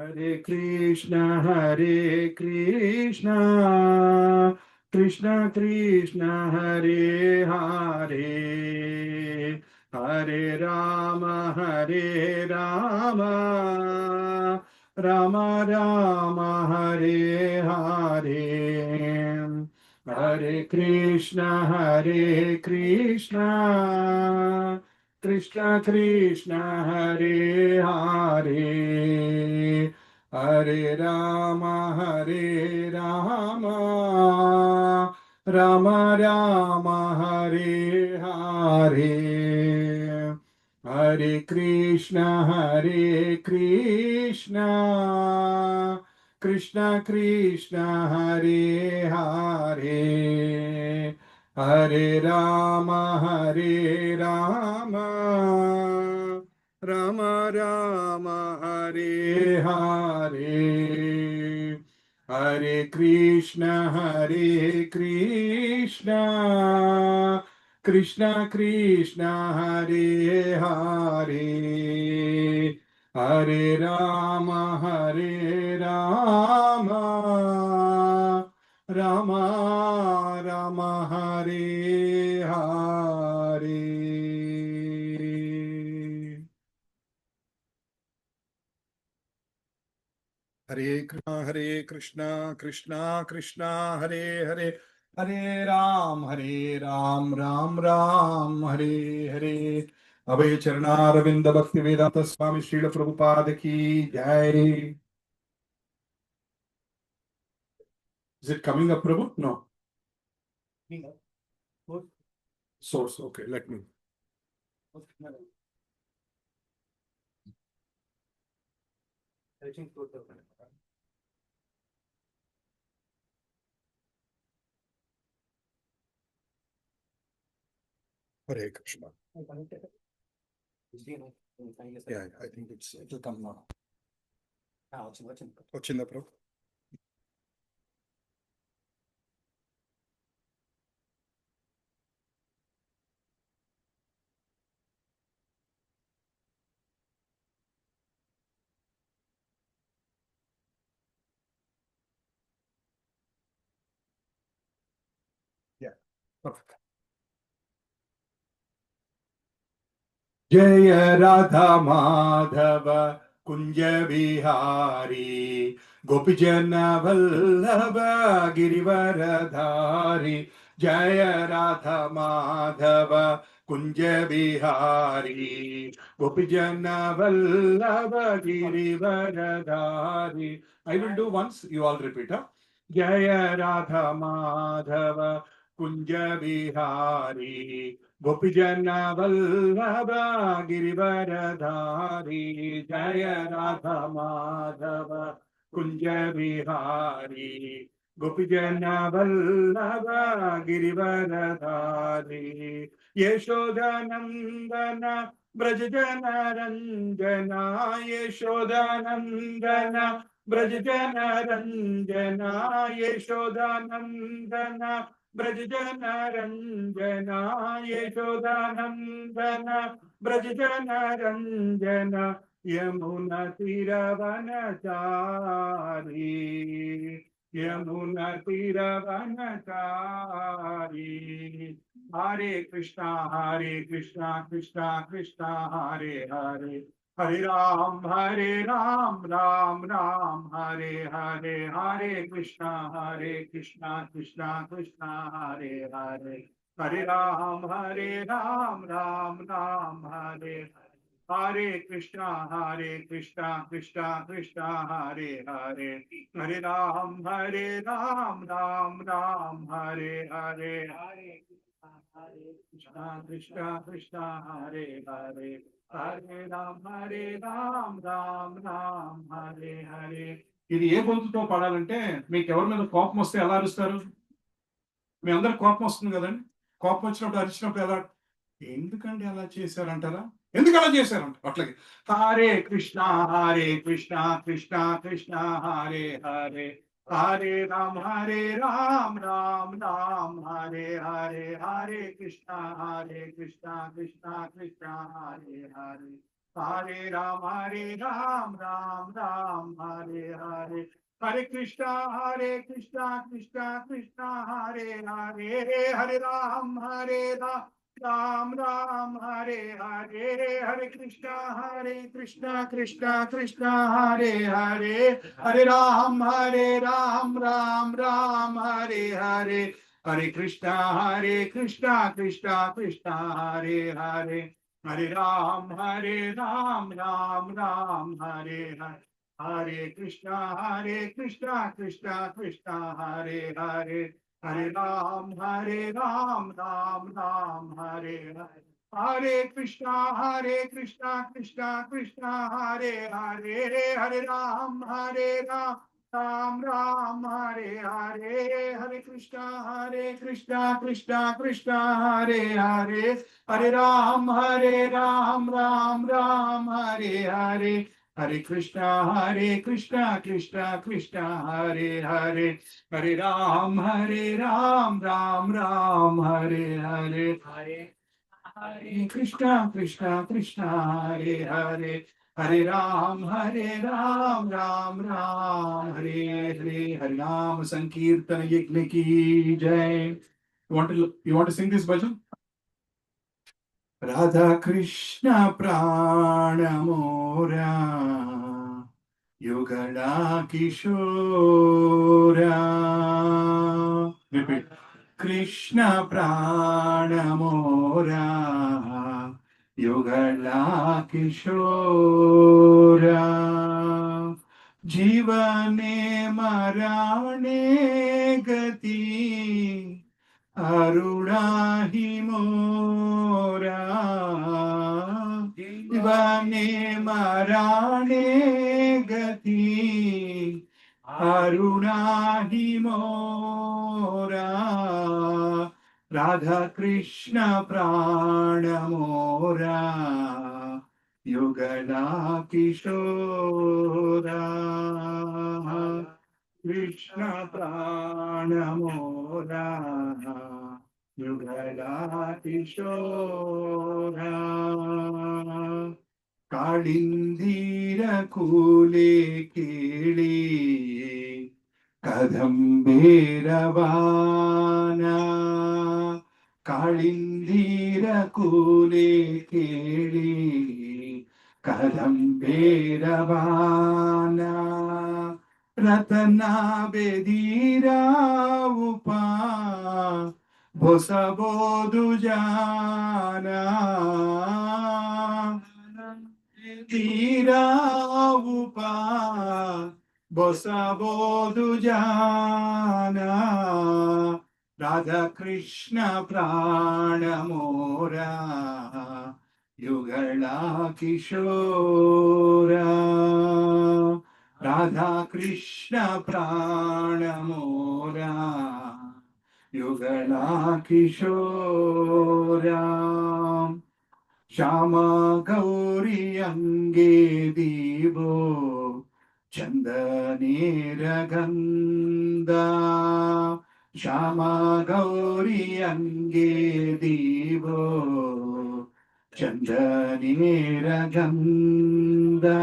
Hare Krishna, Krishna Krishna, Hare Hare, Hare Rama, Hare Rama, Rama Rama, Hare Hare, Hare Krishna, Krishna Krishna, Hare Hare, Hare Rama, Hare Rama, Rama Rama, Hare Hare, Hare Krishna, Krishna Krishna, Hare Hare, Hare Rama, Rama Rama, Hare Hare, Hare Krishna, Krishna Krishna, Hare Hare, Hare Rama, Rama Rama, Hare Hare. Hare Krishna, Krishna Krishna, Hare Hare, Hare Ram, Ram Ram, Hare Hare. Abhay Charanaravindra Bhakti Vedanta Swami Srila Prabhupada ki jai. Is it coming up, Prabhu? No. Source. Okay, let me. Hare Krishna. Yeah, I think it'll come now. వచ్చిందా Prabhu? Yeah, perfect. जय राधा माधव कुंज बिहारी गोपीजन वल्लभ गिरिवरधारी जय Radha Madhav Kunj Bihari गोपीजन Vallabh Girivardhari. I will do once, you all repeat. जय राधा माधव कुंज बिहारी गोपीजन वल्लभ गिरिवरधारी जय राधा माधव कुंज बिहारी गोपीजन वल्लभ गिरिवरधारी यशोदानंदन ब्रज जन रंजना यशोदानंदन ब्रज जन रंजना यशोदानंदन ब्रज जन रंजना यशोदानंदन ब्रज जन रंजना यमुना तीरवनचारी यमुना तीरवनचारी. हरे कृष्णा कृष्णा कृष्णा हरे हरे हरे राम राम राम हरे हरे हरे कृष्णा कृष्णा कृष्णा हरे हरे हरे राम राम राम हरे हरे कृष्णा कृष्णा कृष्णा हरे हरे हरे राम राम हरे हरे हरे कृष्णा कृष्णा हरे हरे हरे राम राम हरे हरे. ఇది ఏ గొంతుతో పాడాలంటే మీకు ఎవరి మీద కోపం వస్తే ఎలా అరుస్తారు? మీ అందరు కోపం వస్తుంది కదండి. కోపం వచ్చినప్పుడు అరిచినప్పుడు ఎలా ఎందుకండి అలా చేశారంటారా? ఎందుకు అలా చేశారంట అట్లాగే Hare Krishna Krishna Krishna Hare Hare Hare Ram Ram Hare Hare Hare Krishna Krishna Krishna Hare Hare Hare Ram, Ram Ram, Hare Hare. Hare Krishna, Krishna Krishna, Hare Hare, Hare Ram, Ram Ram, Hare Hare, Hare Krishna, Krishna, Hare Hare, Hare Ram, Ram, Hare Hare, Hare Krishna, Krishna, Hare Hare, Hare Ram, Ram, Hare Hare. Hare Krishna, Krishna, Hare Hare, Hare Ram, Ram, Hare Hare. Hare Krishna, Krishna, Hare Hare, Hare Ram, Ram, Hare Hare, Hare Krishna, Krishna, Hare Hare, Hare Ram, Ram, Hare Hare. Hare Krishna, Krishna, Hare Hare, Hare Ram, Ram, Hare Hare, Hare Krishna, Krishna, Hare Hare, Hare Ram, Ram, Hare Hare, Hare Ram Sankirtana Yajna ki Jai. You want to sing this bhajan? Radha Krishna Prana Mora Yugala Kishora. Repeat. Krishna Prana Mora Yugala Kishora. Jivane Marane Gati Arunahi Mora Divane Marane Gati Arunahi Mora Radha Krishna Prana Mora Yugala Kishora Krishna Prana Mora Yugala Kishora Kalindira Kule Kili Kadamberavana Kalindira Kule Kili Kadamberavana Ratana Bedira Upa Bosabodu Jana Bedira Upa Bosabodu Jana Radha Krishna Prana Mora Yugala Kishora Radha Krishna Prana Mora Yugala Kishora Shama Gauri Ange Divo Chandanira Ganda Shama Gauri Ange Divo Chandanira Ganda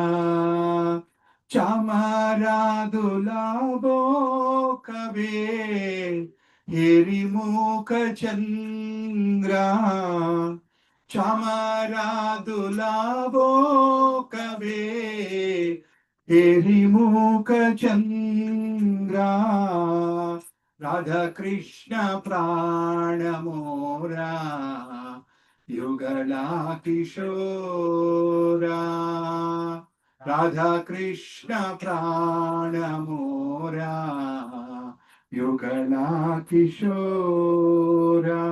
Chamaradulabo Kabe Hirimuka Chandra Chamaradulabo Kabe Hirimuka Chandra Radha Krishna Prana Mora Yugala Kishora Radha Krishna Prana Mora Yugala Kishora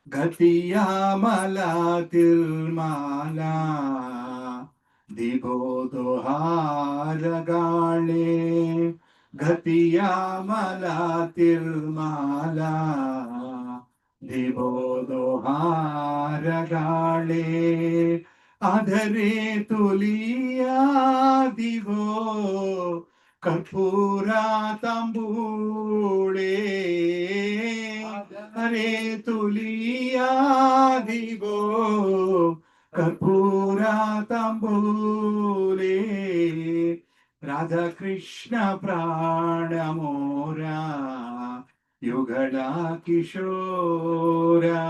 Gatiya Mala Tilmala Dibo Dohara Gane Gatiya Mala Tilmala Dibo Dohara Gane Adhare Tuliya Divo Karpura Tambule Hare Tuliya Divo कर्पूराताम्बूले Radhakrishna प्राणमोरा युगला किशोरा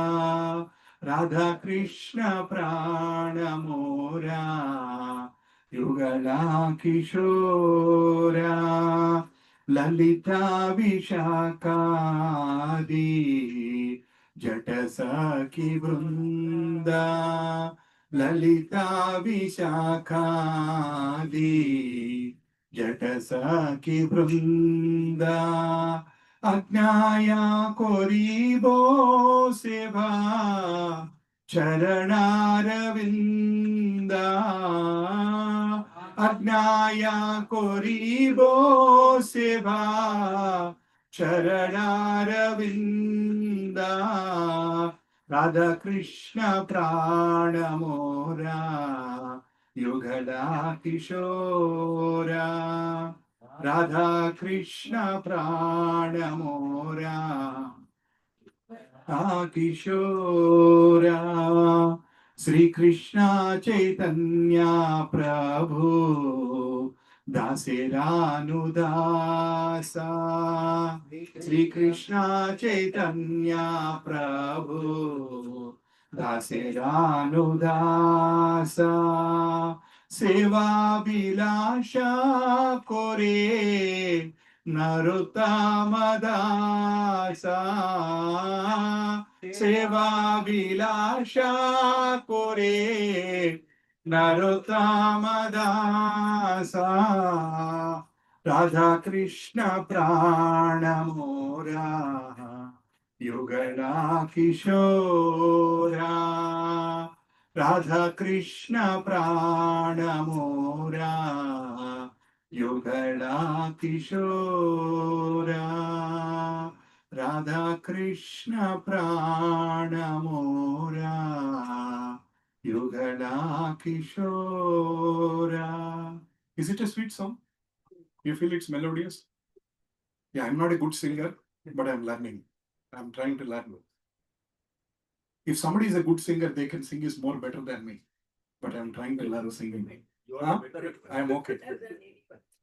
Radhakrishna प्राणमोरा युगला किशोरा Lalita विशाखादि जट सखी वृंदा ललिता विशाखादि जट सखी वृंदा अज्ञाया कोरीबो सेवा चरणारविंदा अज्ञाया कोरीबो सेवा चरणारविंदा राधा कृष्ण प्राणमोरा युगला किशोरा राधा कृष्ण प्राणमोरा किशोरा श्री कृष्ण चैतन्य प्रभु दासेरानुदासा श्री कृष्ण चैतन्य प्रभु दासेरानुदासा सेवा विलासा कोरे नरोत्तमदासा सेवा विलासा कोरे नरोत्तमदासा Radha Krishna प्राणमोरा युगला किशोरा Radha Krishna प्राणमोरा युगला किशोरा Radha Krishna प्राणमोरा युगला किशोरा. Is it a sweet song? You feel it's melodious? Yeah, I'm not a good singer, but I'm learning. I'm trying to learn. If somebody is a good singer, they can sing is more better than me. But I'm trying to learn singing. I'm okay.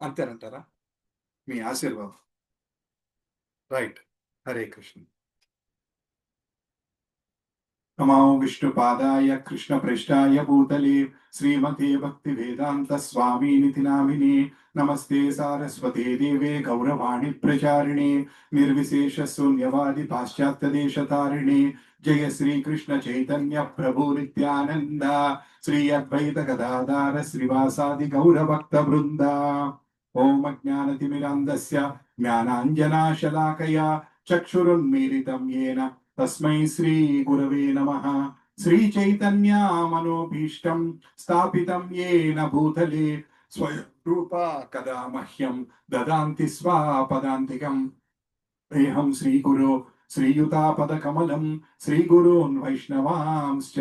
Antarantara. Me Asirva. Right. Hare Krishna. नमो विष्णुपादाय कृष्णप्रेष्ठाय भूतले श्रीमते भक्तिवेदान्त स्वामिनिति नामिने नमस्ते सारस्वते देवे गौरवाणी प्रचारिणे निर्विशेष शून्यवादि पाश्चात्य देशतारिणे जय श्री कृष्ण चैतन्य प्रभु नित्यानंद श्री अद्वैत गदाधर श्रीवासादि गौर भक्त वृंदा ओम अज्ञानतिमिरान्धस्य ज्ञानाञ्जनाशलाकया चक्षुरुन्मीलितं येन तस्मै श्री गुरवे नमः श्री चैतन्य मनोभीष्टं स्थापितं येन भूतले स्वयं रूपा कदा मह्यं ददान्ति स्वापदान्तिकम् एहं श्री गुरो श्रीयुतापदकमलं श्रीगुरून् वैष्णवांश्च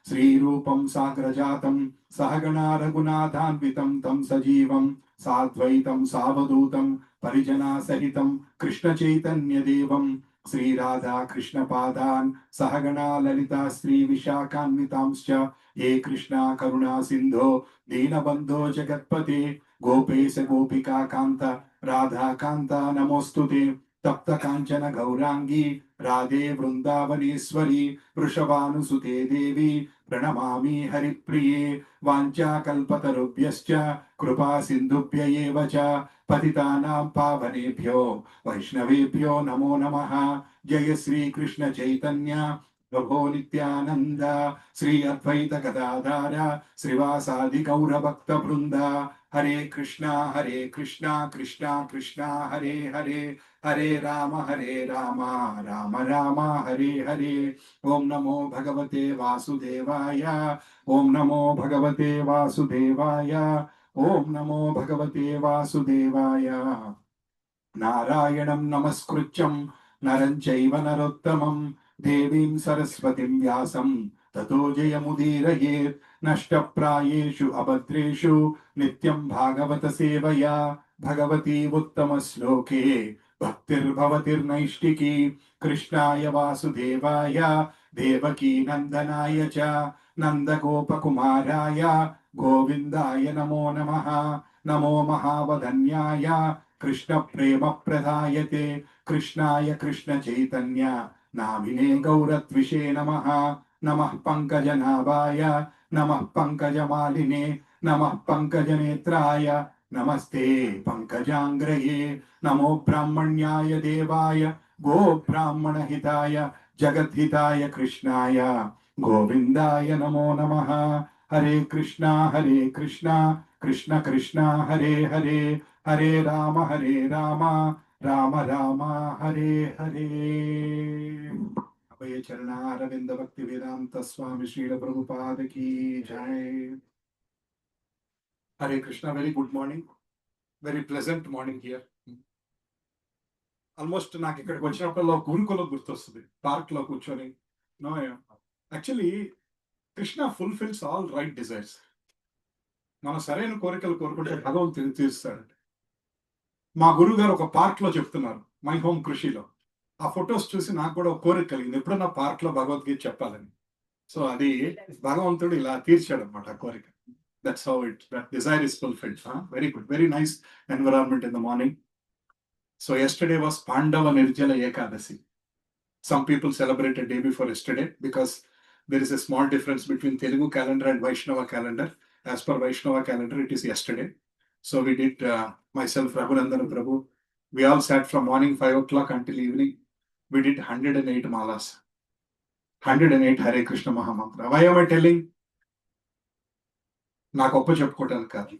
श्रीरूपं साग्रजातं सहगणा रघुनाथान्वितं तं सजीवं साद्वैतं सावधूतं परिजना सहितं कृष्णचैतन्यदेवं श्री राधा कृष्ण पादान सहगणा ललिता श्री विशाखान्वितांश्च हे कृष्णा करुणा सिंधो दीनबंधो जगत्पते गोपेश गोपिका कांत राधा कांता नमोस्तुते तप्त कांचन गौरांगी राधे वृंदावनेश्वरी वृषभानुसुते देवी प्रणमामि हरिप्रिये वाञ्छाकल्पतरुभ्यश्च कृपा सिन्धुभ्य एव च पतितानां पावनेभ्यो वैष्णवेभ्यो नमो नमः जय श्री कृष्ण चैतन्य प्रभो नित्यानंद श्री अद्वैत गदाधर श्रीवासादि गौर भक्त वृंदा हरे कृष्णा कृष्णा कृष्णा हरे हरे हरे राम राम राम हरे हरे ओम नमो भगवते वासुदेवाय ओम नमो भगवते वासुदेवाय ओम नमो भगवते वासुदेवाय नारायणं नमस्कृत्यं नरं चैव नरोत्तमं देवीं सरस्वतीं व्यासं ततो जयमुदीरयेत् नष्टप्रायेषु अभद्रेषु नित्यं भागवत सेवया भगवती उत्तमश्लोके भक्तिर्भवतिर्नैष्टिकी कृष्णाय वासुदेवाय देवकी नन्दनाय च నందగోపకుమారాయ గోవిందాయ నమో నమః. నమో మహావధన్యాయ కృష్ణ ప్రేమ ప్రదాయతే కృష్ణాయ కృష్ణ చైతన్య నామినే గౌరత్విషే నమః. నమః పంకజనాభాయ నమః పంకజమాలినే నమః పంకజనేత్రాయ నమస్తే పంకజాంగ్రయే. నమో బ్రాహ్మణ్యాయ దేవాయ గో బ్రాహ్మణ హితాయ జగద్హితాయ కృష్ణాయ గోవిందాయ నమో నమః. హరే కృష్ణ కృష్ణ కృష్ణ హరే హరే హరే రామ రామ రామ హరే హరే. అభయ చరణ అరవింద భక్తి వేదాంత స్వామి శ్రీల ప్రభుపాద కీ జై. Hare Krishna. Very good morning, very pleasant morning here. Almost నాకు ఇక్కడికి వచ్చినప్పుడు గురుకులం గుర్తొస్తుంది, పార్క్ లో కూర్చొని. No, actually Krishna fulfils all right desires. మన సరైన కోరికలు కోరుకుంటే భగవంతుని తీరుస్తాడు. మా గురువు గారు ఒక పార్క్ లో చెప్తున్నారు, మై హోమ్ కృషిలో. ఆ ఫొటోస్ చూసి నాకు కూడా ఒక కోరిక కలిగింది, ఎప్పుడన్నా పార్క్ లో భగవద్గీత చెప్పాలని. సో అది భగవంతుడు ఇలా తీర్చాడు అనమాట ఆ కోరిక. That's how it, that desire is fulfilled. Very good, very nice environment in the morning. So yesterday was Pandava Nirjala Ekadasi. Some people celebrated day before yesterday because there is a small difference between Telugu calendar and Vaishnava calendar. As per Vaishnava calendar, it is yesterday. So we did, myself, Raghunandan Prabhu, we all sat from morning 5 o'clock until evening. We did 108 malas. 108 Hare Krishna Mahamantra. Why am I telling? Na goppa cheppukotaనికి కాదు.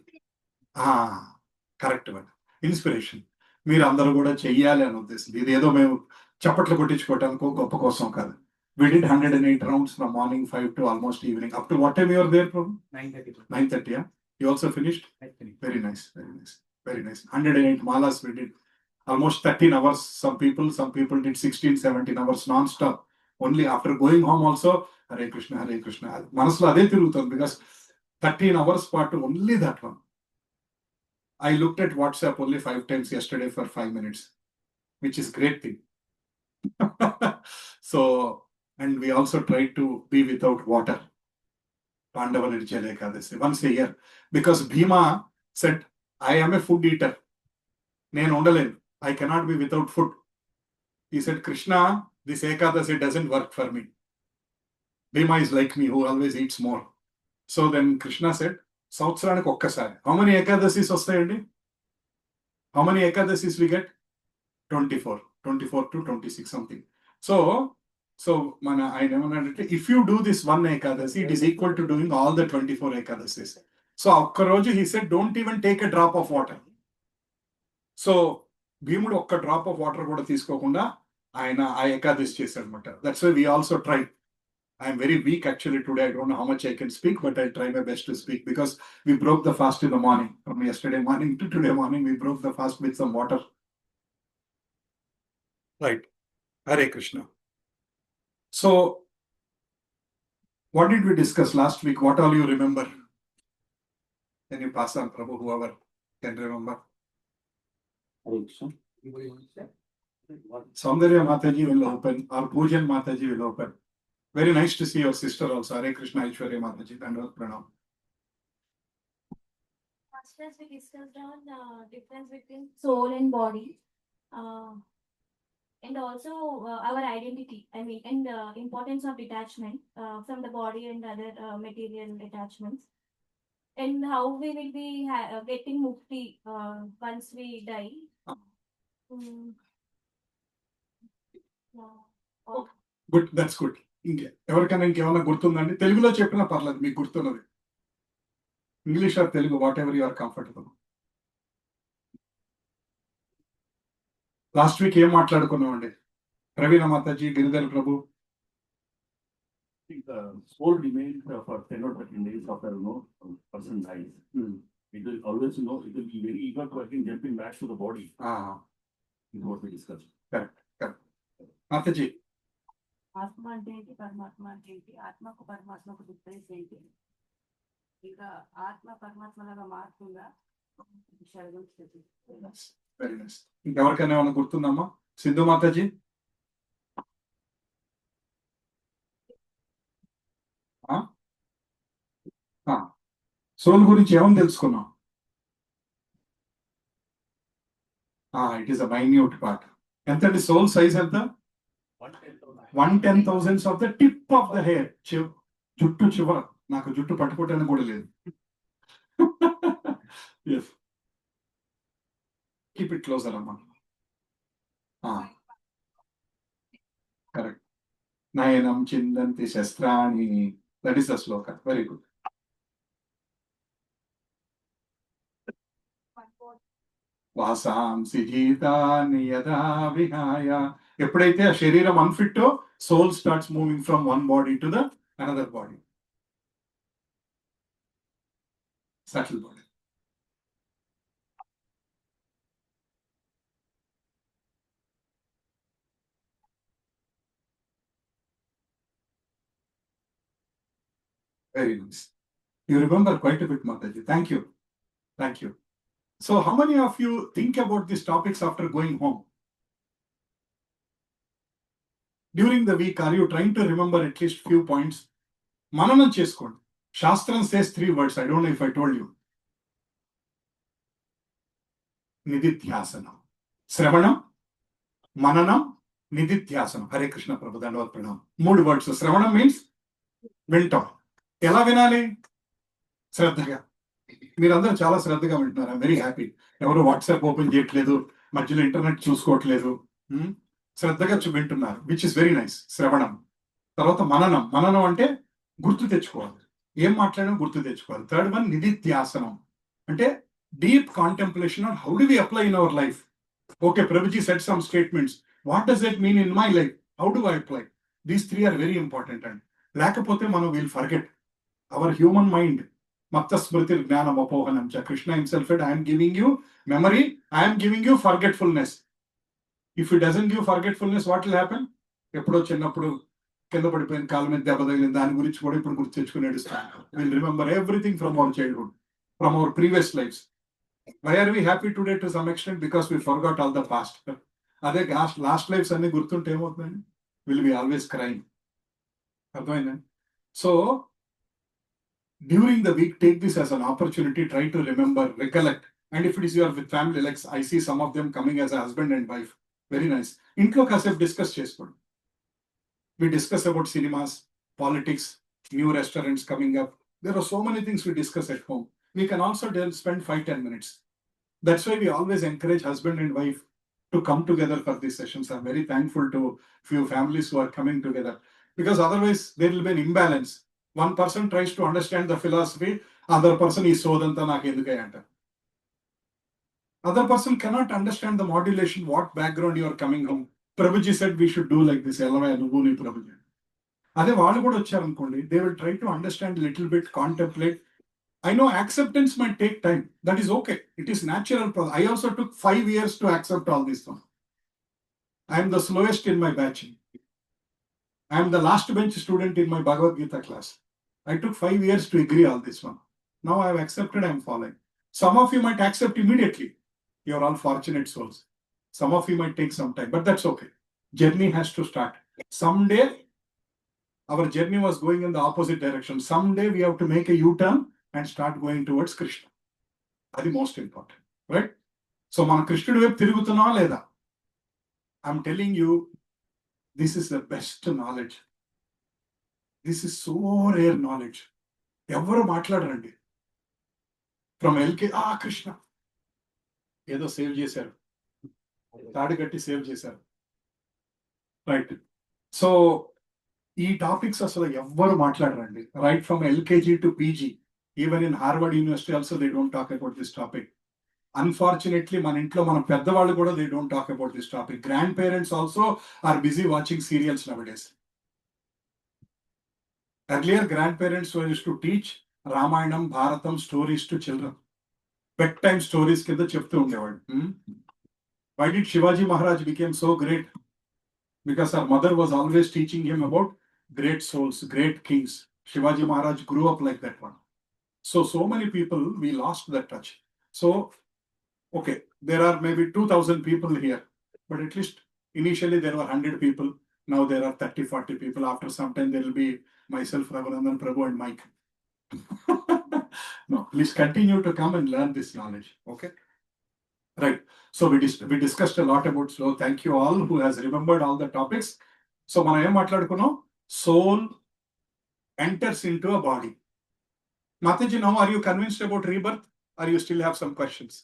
Correct word, inspiration. మీరు అందరూ కూడా చెయ్యాలి అని ఉద్దేశం. ఇది ఏదో మేము చప్పట్లు కొట్టించుకోవటానికో గొప్ప కోసం కాదు. We did 108 rounds from morning 5 to almost evening. Up to what time you were there, Prabhu? 9:30. 9:30, yeah? You also finished? I finished. Very nice, very nice, very nice. 108 malas we did. Almost 13 hours. Some people did 16, 17 hours non-stop. Only after going home also, Hare Krishna, Hare Krishna. మనసులో అదే తిరుగుతుంది because 13 hours పాటు only that one. I looked at WhatsApp only 5 times yesterday for 5 minutes, which is great thing. So, and we also tried to be without water. Pandava Nirjala Ekadasi once a year, because Bhima said, I am a food eater. Nenu undalenu. I cannot be without food. He said, Krishna, this Ekadasi doesn't work for me. Bhima is like me, who always eats more. So then Krishna said, సంవత్సరానికి ఒక్కసారి. How many Ekadasis వస్తాయండి? How many Ekadasis we get? 24 to 26 something. So మన ఆయన ఏమన్నాడంటే, if you do this one Ekadasi, it is equal to doing all the 24 Ekadasis. So ఒక్క రోజు he said, don't even take a drop of water. So భీముడు ఒక్క drop of water కూడా తీసుకోకుండా ఆయన ఆ ఏకాదశి చేశాడు అనమాట. That's why we also try. I am very weak actually today. I don't know how much I can speak, but I'll try my best to speak because we broke the fast in the morning. From yesterday morning to today morning, we broke the fast with some water. Right. Hare Krishna. So, what did we discuss last week? What all you remember? Can you pass on, Prabhu, whoever can remember? Hare Krishna. Saundarya Mataji will open, or Pujan Mataji will open. Very nice to see your sister also. Hare Krishna Aishwarya Mataji. Dandavad Pranam. First, as we discussed on difference between soul and body, and also our identity. I mean, and importance of detachment from the body and other material attachments, and how we will be getting mukti once we die. Good, that's good. ఎవరికైనా ఇంకేమైనా గుర్తుందండి? తెలుగులో చెప్పినా పర్లేదు మీకు గుర్తున్నది. English or Telugu, whatever you are comfortable. Last week ఏం మాట్లాడుకున్నామండి? ప్రవీణ మాతాజీ, గిరిధర్ ప్రభు. The soul remains for 10 or 13 days after person dies. It will always it will be very eager to again jumping back to the body. Is what we discussed. Correct. Mataji, ఆత్మ అంటే ఏంటి, పరమాత్మ అంటే ఏంటి, ఆత్మకు పరమాత్మకు డిఫరెన్స్ ఏంటి, ఇంకా ఆత్మ పరమాత్మలాగా మారుతుందా, వెరీ నైస్. ఇంకెవరికైనా ఏమైనా గుర్తుందమ్మా? సింధు మాతాజీ. సోల్ గురించి ఏమని తెలుసుకున్నాం? It is a minute part. ఎంతండి సోల్ సైజ్ ఎంత? 1/10,000 of the tip of the hair. జుట్టు చివర. నాకు జుట్టు పట్టుకోవటానికి కూడా లేదు. ఎస్, కీప్ ఇట్ క్లోజర్ అమ్మా. కరెక్ట్. నయనం చిందంతి శస్త్రాణి, that is the shloka. Very good. వాసాంసి జీతాని యదా విహాయ. ఎప్పుడైతే ఆ శరీరం unfit, soul starts moving from one body to the another body. Subtle body. Very nice. You remember quite a bit, Mataji. Thank you. Thank you. So how many of you think about these topics after going home? During the week, are you trying to remember at least few points? Mananam cheskondi. Shastram says 3 words. I don't know if I told you. Nididhyasanam. Sravanam, Mananam, Nididhyasanam. Hare Krishna Prabhu Dandavat Pranam. 3 words. Sravanam means వింటాం. ఎలా వినాలి? శ్రద్ధగా. మీరందరూ చాలా శ్రద్ధగా వింటున్నారు. I'm very happy. ఎవరు WhatsApp open చేయట్లేదు, మధ్యలో ఇంటర్నెట్ చూసుకోవట్లేదు, శ్రద్ధగా వింటున్నారు, విచ్ ఇస్ వెరీ నైస్. శ్రవణం. తర్వాత మననం. మననం అంటే గుర్తు తెచ్చుకోవాలి. ఏం మాట్లాడడం గుర్తు తెచ్చుకోవాలి. థర్డ్ వన్ నిదిధ్యాసనం, అంటే deep contemplation on how do we apply in our life. Okay, Prabhuji set some statements. What does it mean in my life? How do I apply? These 3 are very important and లేకపోతే మనం will forget. Our human mind మత్త స్మృతి జ్ఞానం అపోహనం చ. Krishna himself said, I'm giving you memory, I'm giving you forgetfulness. If it doesn't give forgetfulness, what will happen? ఎప్పుడో చిన్నప్పుడు కింద పడిపోయిన కాలం మీద దెబ్బ తగిలిన దాని గురించి కూడా ఇప్పుడు గుర్తు తెచ్చుకునేది. Will remember everything from our childhood, from our previous lives. Why are we happy today to some extent? Because we forgot all the past. అదే లాస్ట్ లైఫ్స్ అన్ని గుర్తుంటే ఏమవుతుందండి? Will be always crime. అర్థమైందండి? So during the week, take this as an opportunity, try to remember, recollect. And if it is your with family, like I see some of them coming as a husband and wife, very nice. Intlo kasef discuss cheskondi. We discuss about cinemas, politics, new restaurants coming up. There are so many things we discuss at home. We can also spend 5-10 minutes. That's why we always encourage husband and wife to come together for these sessions. I'm very thankful to few families who are coming together, because otherwise there will be an imbalance. One person tries to understand the philosophy, other person is sodanta naaku endukai anta. Other person cannot understand the modulation, what background you are coming home. Prabhuji said we should do like this. Elavaya nuvuni Prabhuji. Ade vaallu kuda vacharu anukondi, they will try to understand a little bit, contemplate. I know acceptance might take time. That is okay. It is natural. I also took 5 years to accept all this one. I am the slowest in my batch. I am the last bench student in my Bhagavad Gita class. I took 5 years to agree all this one. Now I have accepted, I am following. Some of you might accept immediately. You are all fortunate souls. Some of you might take some time, but that's okay. Journey has to start. Someday, our journey was going in the opposite direction. Someday we have to make a U-turn and start going towards Krishna. That's the most important, right? So, man Krishna వైపు తిరుగుతున్నా లేదా? I'm telling you, this is the best knowledge. This is so rare knowledge. ఎవరు మాట్లాడరండి. From LK Krishna ఏదో save చేశారు, తాడు కట్టి save చేశారు, right? So ఈ టాపిక్స్ అసలు ఎవ్వరు మాట్లాడరండి. Right from LKG to PG, even in Harvard university also they don't talk about this topic. Unfortunately మన ఇంట్లో మన పెద్దవాళ్ళు కూడా they don't talk about this topic. Grandparents also are busy watching serials nowadays. Earlier, grandparents were used to teach Ramayanam, Bharatam stories to children. Bedtime stories కింద చెప్తూ ఉండేవాడు. Why did Shivaji Maharaj became so great? Because our mother was always teaching him about great souls, great kings. Shivaji Maharaj grew up like that one. So many people, we lost that touch. So, okay, there are maybe 2,000 people here, but at least initially there were 100 people. Now there are 30-40 people. After some time, there will be myself, Raghunandan Prabhu and Mike. No, please continue to come and learn this knowledge. Okay. Right. So we discussed a lot about slow. Thank you all who has remembered all the topics. So మనం ఏం మాట్లాడుకున్నాం? Soul enters into a body. Mataji, now are you convinced about rebirth or you still have some questions?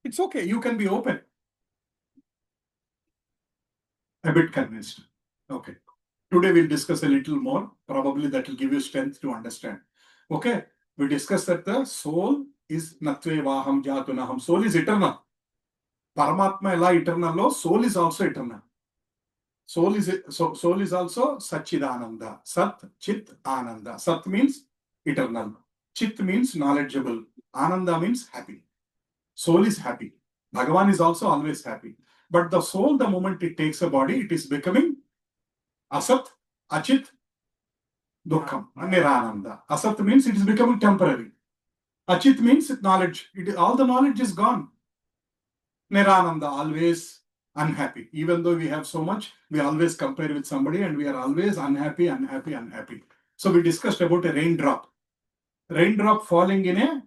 It's okay. You can be open. A bit convinced. Okay. Today we'll discuss a little more. Probably that will give you strength to understand. Okay. We discussed that the soul is natve vaham jatunaham. Soul is eternal. Paramatma ela eternal lo, soul is also eternal. Soul is also Satchidananda. Sat, Chit, Ananda. Sat means eternal. Chit means knowledgeable. Ananda means happy. Soul is happy. Bhagavan is also always happy. But the soul, the moment it takes a body, it is becoming Asat, Achit, Dukkham, Nirananda. Asat means it is becoming temporary. Achit means knowledge. All the knowledge is gone. Nirananda, always unhappy. Even though we have so much, we always compare with somebody and we are always unhappy. So we discussed about a raindrop. Raindrop falling in a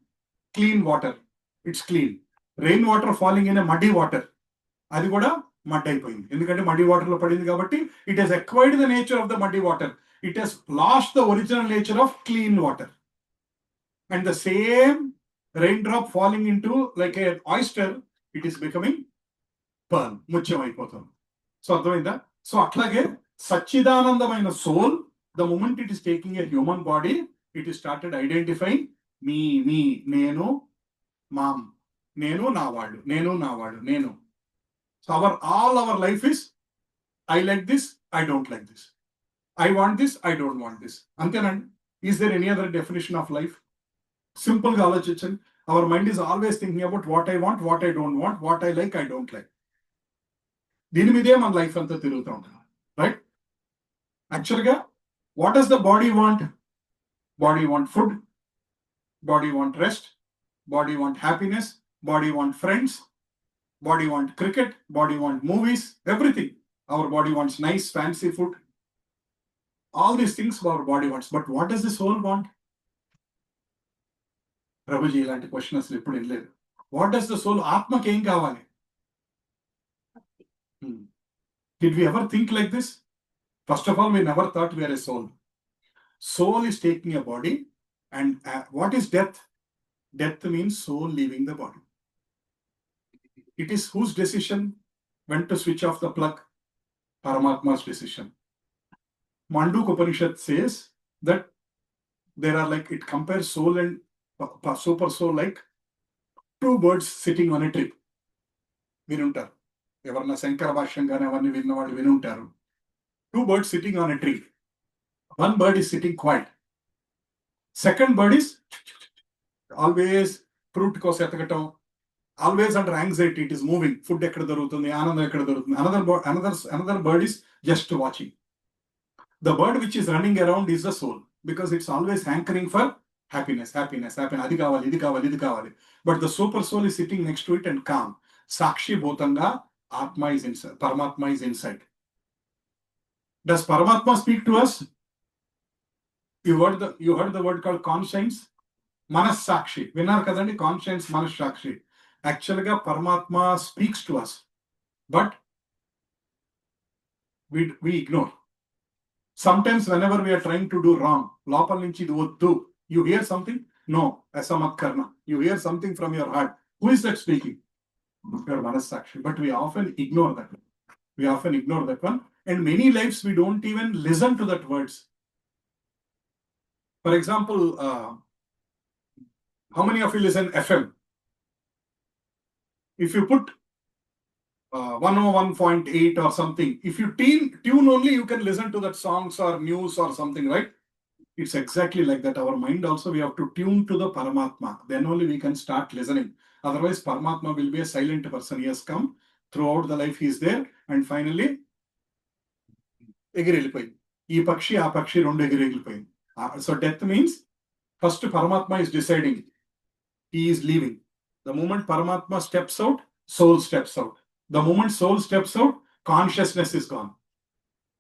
clean water. It's clean. Rainwater falling in a muddy water. అది కూడా mud అయిపోయింది. ఎందుకంటే muddy water లో పడింది కాబట్టి it has acquired the nature of the muddy water. It has lost the original nature of clean water. And the same rain drop falling into like a oyster, it is becoming pearl, ముత్యం అయిపోతుంది. So అర్థమైందా? So అట్లాగే సచ్చిదానందమైన soul, the moment it is taking a human body, it is started identifying me, నేను, mom, నేను నా వాడు, నేను నా వాడు, నేను. So all our life is, I like this, I don't like this. I want this, I don't want this. Antenandi. Is there any other definition of life? Simple ga alochichanడి. Our mind is always thinking about what I want, what I don't want, what I like, I don't like. దీని మీదే మన life అంతా తిరుగుతూ ఉంటుంది. Right? యాక్చువల్గా what does the body want? Body want food, body want rest, body want happiness, body want friends, body want cricket, body want movies, everything. Our body wants nice fancy food. All these things our body wants. But what does the soul want? Prabhuji, ilanti question aslu eppudu inledu. What does the soul, atmaki em kavali? Did we ever think like this? First of all, we never thought we are a soul. Soul is taking a body, and what is death? Death means soul leaving the body. It is whose decision when to switch off the plug? Paramatma's decision. Manduk Upanishad says that there are like, it compares soul and super soul like two birds sitting on a tree. Vinuntaru. Evarna Sankara Bhashyam gaani avanni vinnavadu vinuntaru. Two birds sitting on a tree. One bird is sitting quiet. Second bird is always fruit kose etakatam. Always under anxiety, it is moving. Food ekkada dorugutundi, anandam ekkada dorugutundi. Another bird is just watching. The bird which is running around is the soul, because it's always hankering for happiness. Adi kavali, idi kavali, idi kavali. But the super soul is sitting next to it and calm. Sakshi bhutanga, Atma is inside. Paramatma is inside. Does Paramatma speak to us? You heard the word called conscience? Manas Sakshi. Vinnar kadandi, conscience, Manas Sakshi. Actually, Paramatma speaks to us, but we ignore. Sometimes whenever we are trying to do wrong, lopal nunchi idu oddu, you hear something? No, aisa mat karna. You hear something from your heart. Who is that speaking? Your Manas Sakshi. But we often ignore that one. And many lives we don't even listen to that words. For example, how many of you listen FM? If you put 101.8 or something, if you tune only, you can listen to that songs or news or something, right? It's exactly like that. Our mind also, we have to tune to the Paramatma. Then only we can start listening. Otherwise, Paramatma will be a silent person. He has come throughout the life, he is there, and finally, ఎగిరెళ్ళిపోయింది. ఈ పక్షి ఆ పక్షి రెండు ఎగిరెళ్ళిపోయింది. So death means first Paramatma is deciding. He is leaving. The moment Paramatma steps out, soul steps out. The moment soul steps out, consciousness is gone.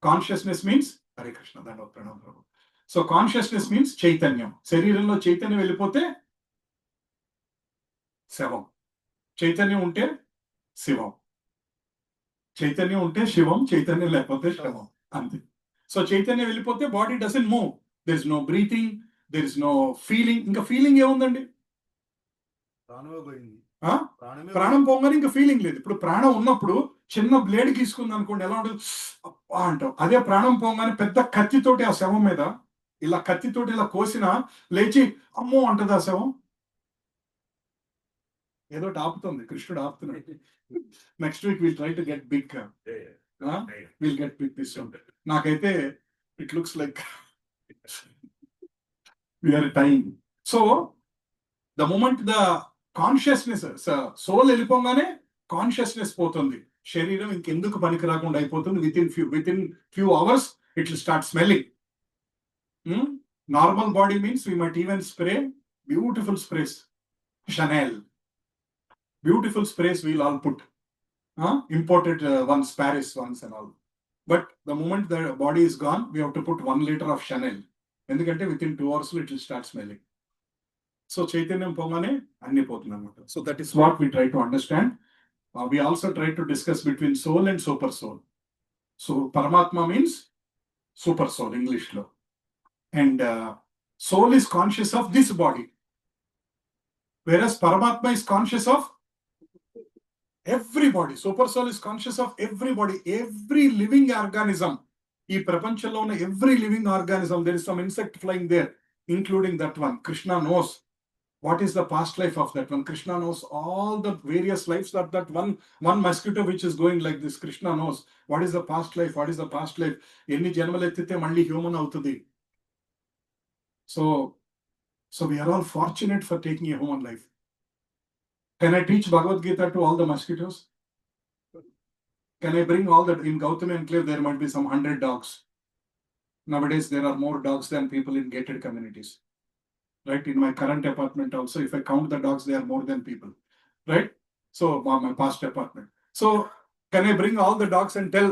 Consciousness means Hare Krishna, Pranam Prabhu. So consciousness means చైతన్యం. శరీరంలో చైతన్యం వెళ్ళిపోతే శవం, చైతన్యం ఉంటే శివం, చైతన్యం ఉంటే శివం, చైతన్యం లేకపోతే శవం, అంతే. సో చైతన్యం వెళ్ళిపోతే body doesn't move, there is no breathing, there is no feeling. ఇంకా ఫీలింగ్ ఏముందండి? ప్రాణం పోగానే ఇంకా ఫీలింగ్ లేదు. ఇప్పుడు ప్రాణం ఉన్నప్పుడు చిన్న బ్లేడ్ గీసుకుంది అనుకోండి, ఎలా ఉంటుంది? అబ్బా అంటాం. అదే ప్రాణం పోగానే పెద్ద కత్తితోటి ఆ శవం మీద ఇలా కత్తితోటి ఇలా కోసినా లేచి అమ్మో అంటది ఆ శవం. ఏదో ఆపుతుంది, కృష్ణుడు ఆపుతున్నాడు. Next week will try to get big, will get big this. నాకైతే it looks like we are time. So the moment the consciousness, soul వెళ్ళిపోగానే కాన్షియస్నెస్ పోతుంది, శరీరం ఇంకెందుకు పనికి రాకుండా అయిపోతుంది. Within few hours it will start smelling. Normal body means we might even spray beautiful sprays, Chanel, beautiful sprays we'll all put, imported ones, Paris ones and all. But the moment the body is gone, we have to put 1 liter of Chanel. ఎందుకంటే within 2 hours it will start smelling. So చైతన్యం పోగానే అన్ని పోతుంది అనమాట. So that is what we try to understand. We also try to discuss between soul and super soul. So పరమాత్మ means super soul English లో, and soul is conscious of this body, whereas పరమాత్మ is conscious of everybody. Super soul is conscious of everybody, every living organism. ఈ ప్రపంచంలో ఉన్న every living organism, there is some insect flying there, including that one. Krishna knows what is the past life of that one. Krishna knows all the various lives that one mosquito which is going like this. Krishna knows what is the past life, what is the past life. ఎన్ని జన్మలు ఎత్తితే మళ్ళీ human అవుతుంది. So we are all fortunate for taking a human life. Can I teach Bhagavad Gita to all the mosquitoes? Can I bring all that? In Gautami Enclave, there might be some 100 dogs. Nowadays, there are more dogs than people in gated communities. Right? In my current apartment also, if I count the dogs, there are more than people. Right? So, my past apartment. So, can I bring all the dogs and tell,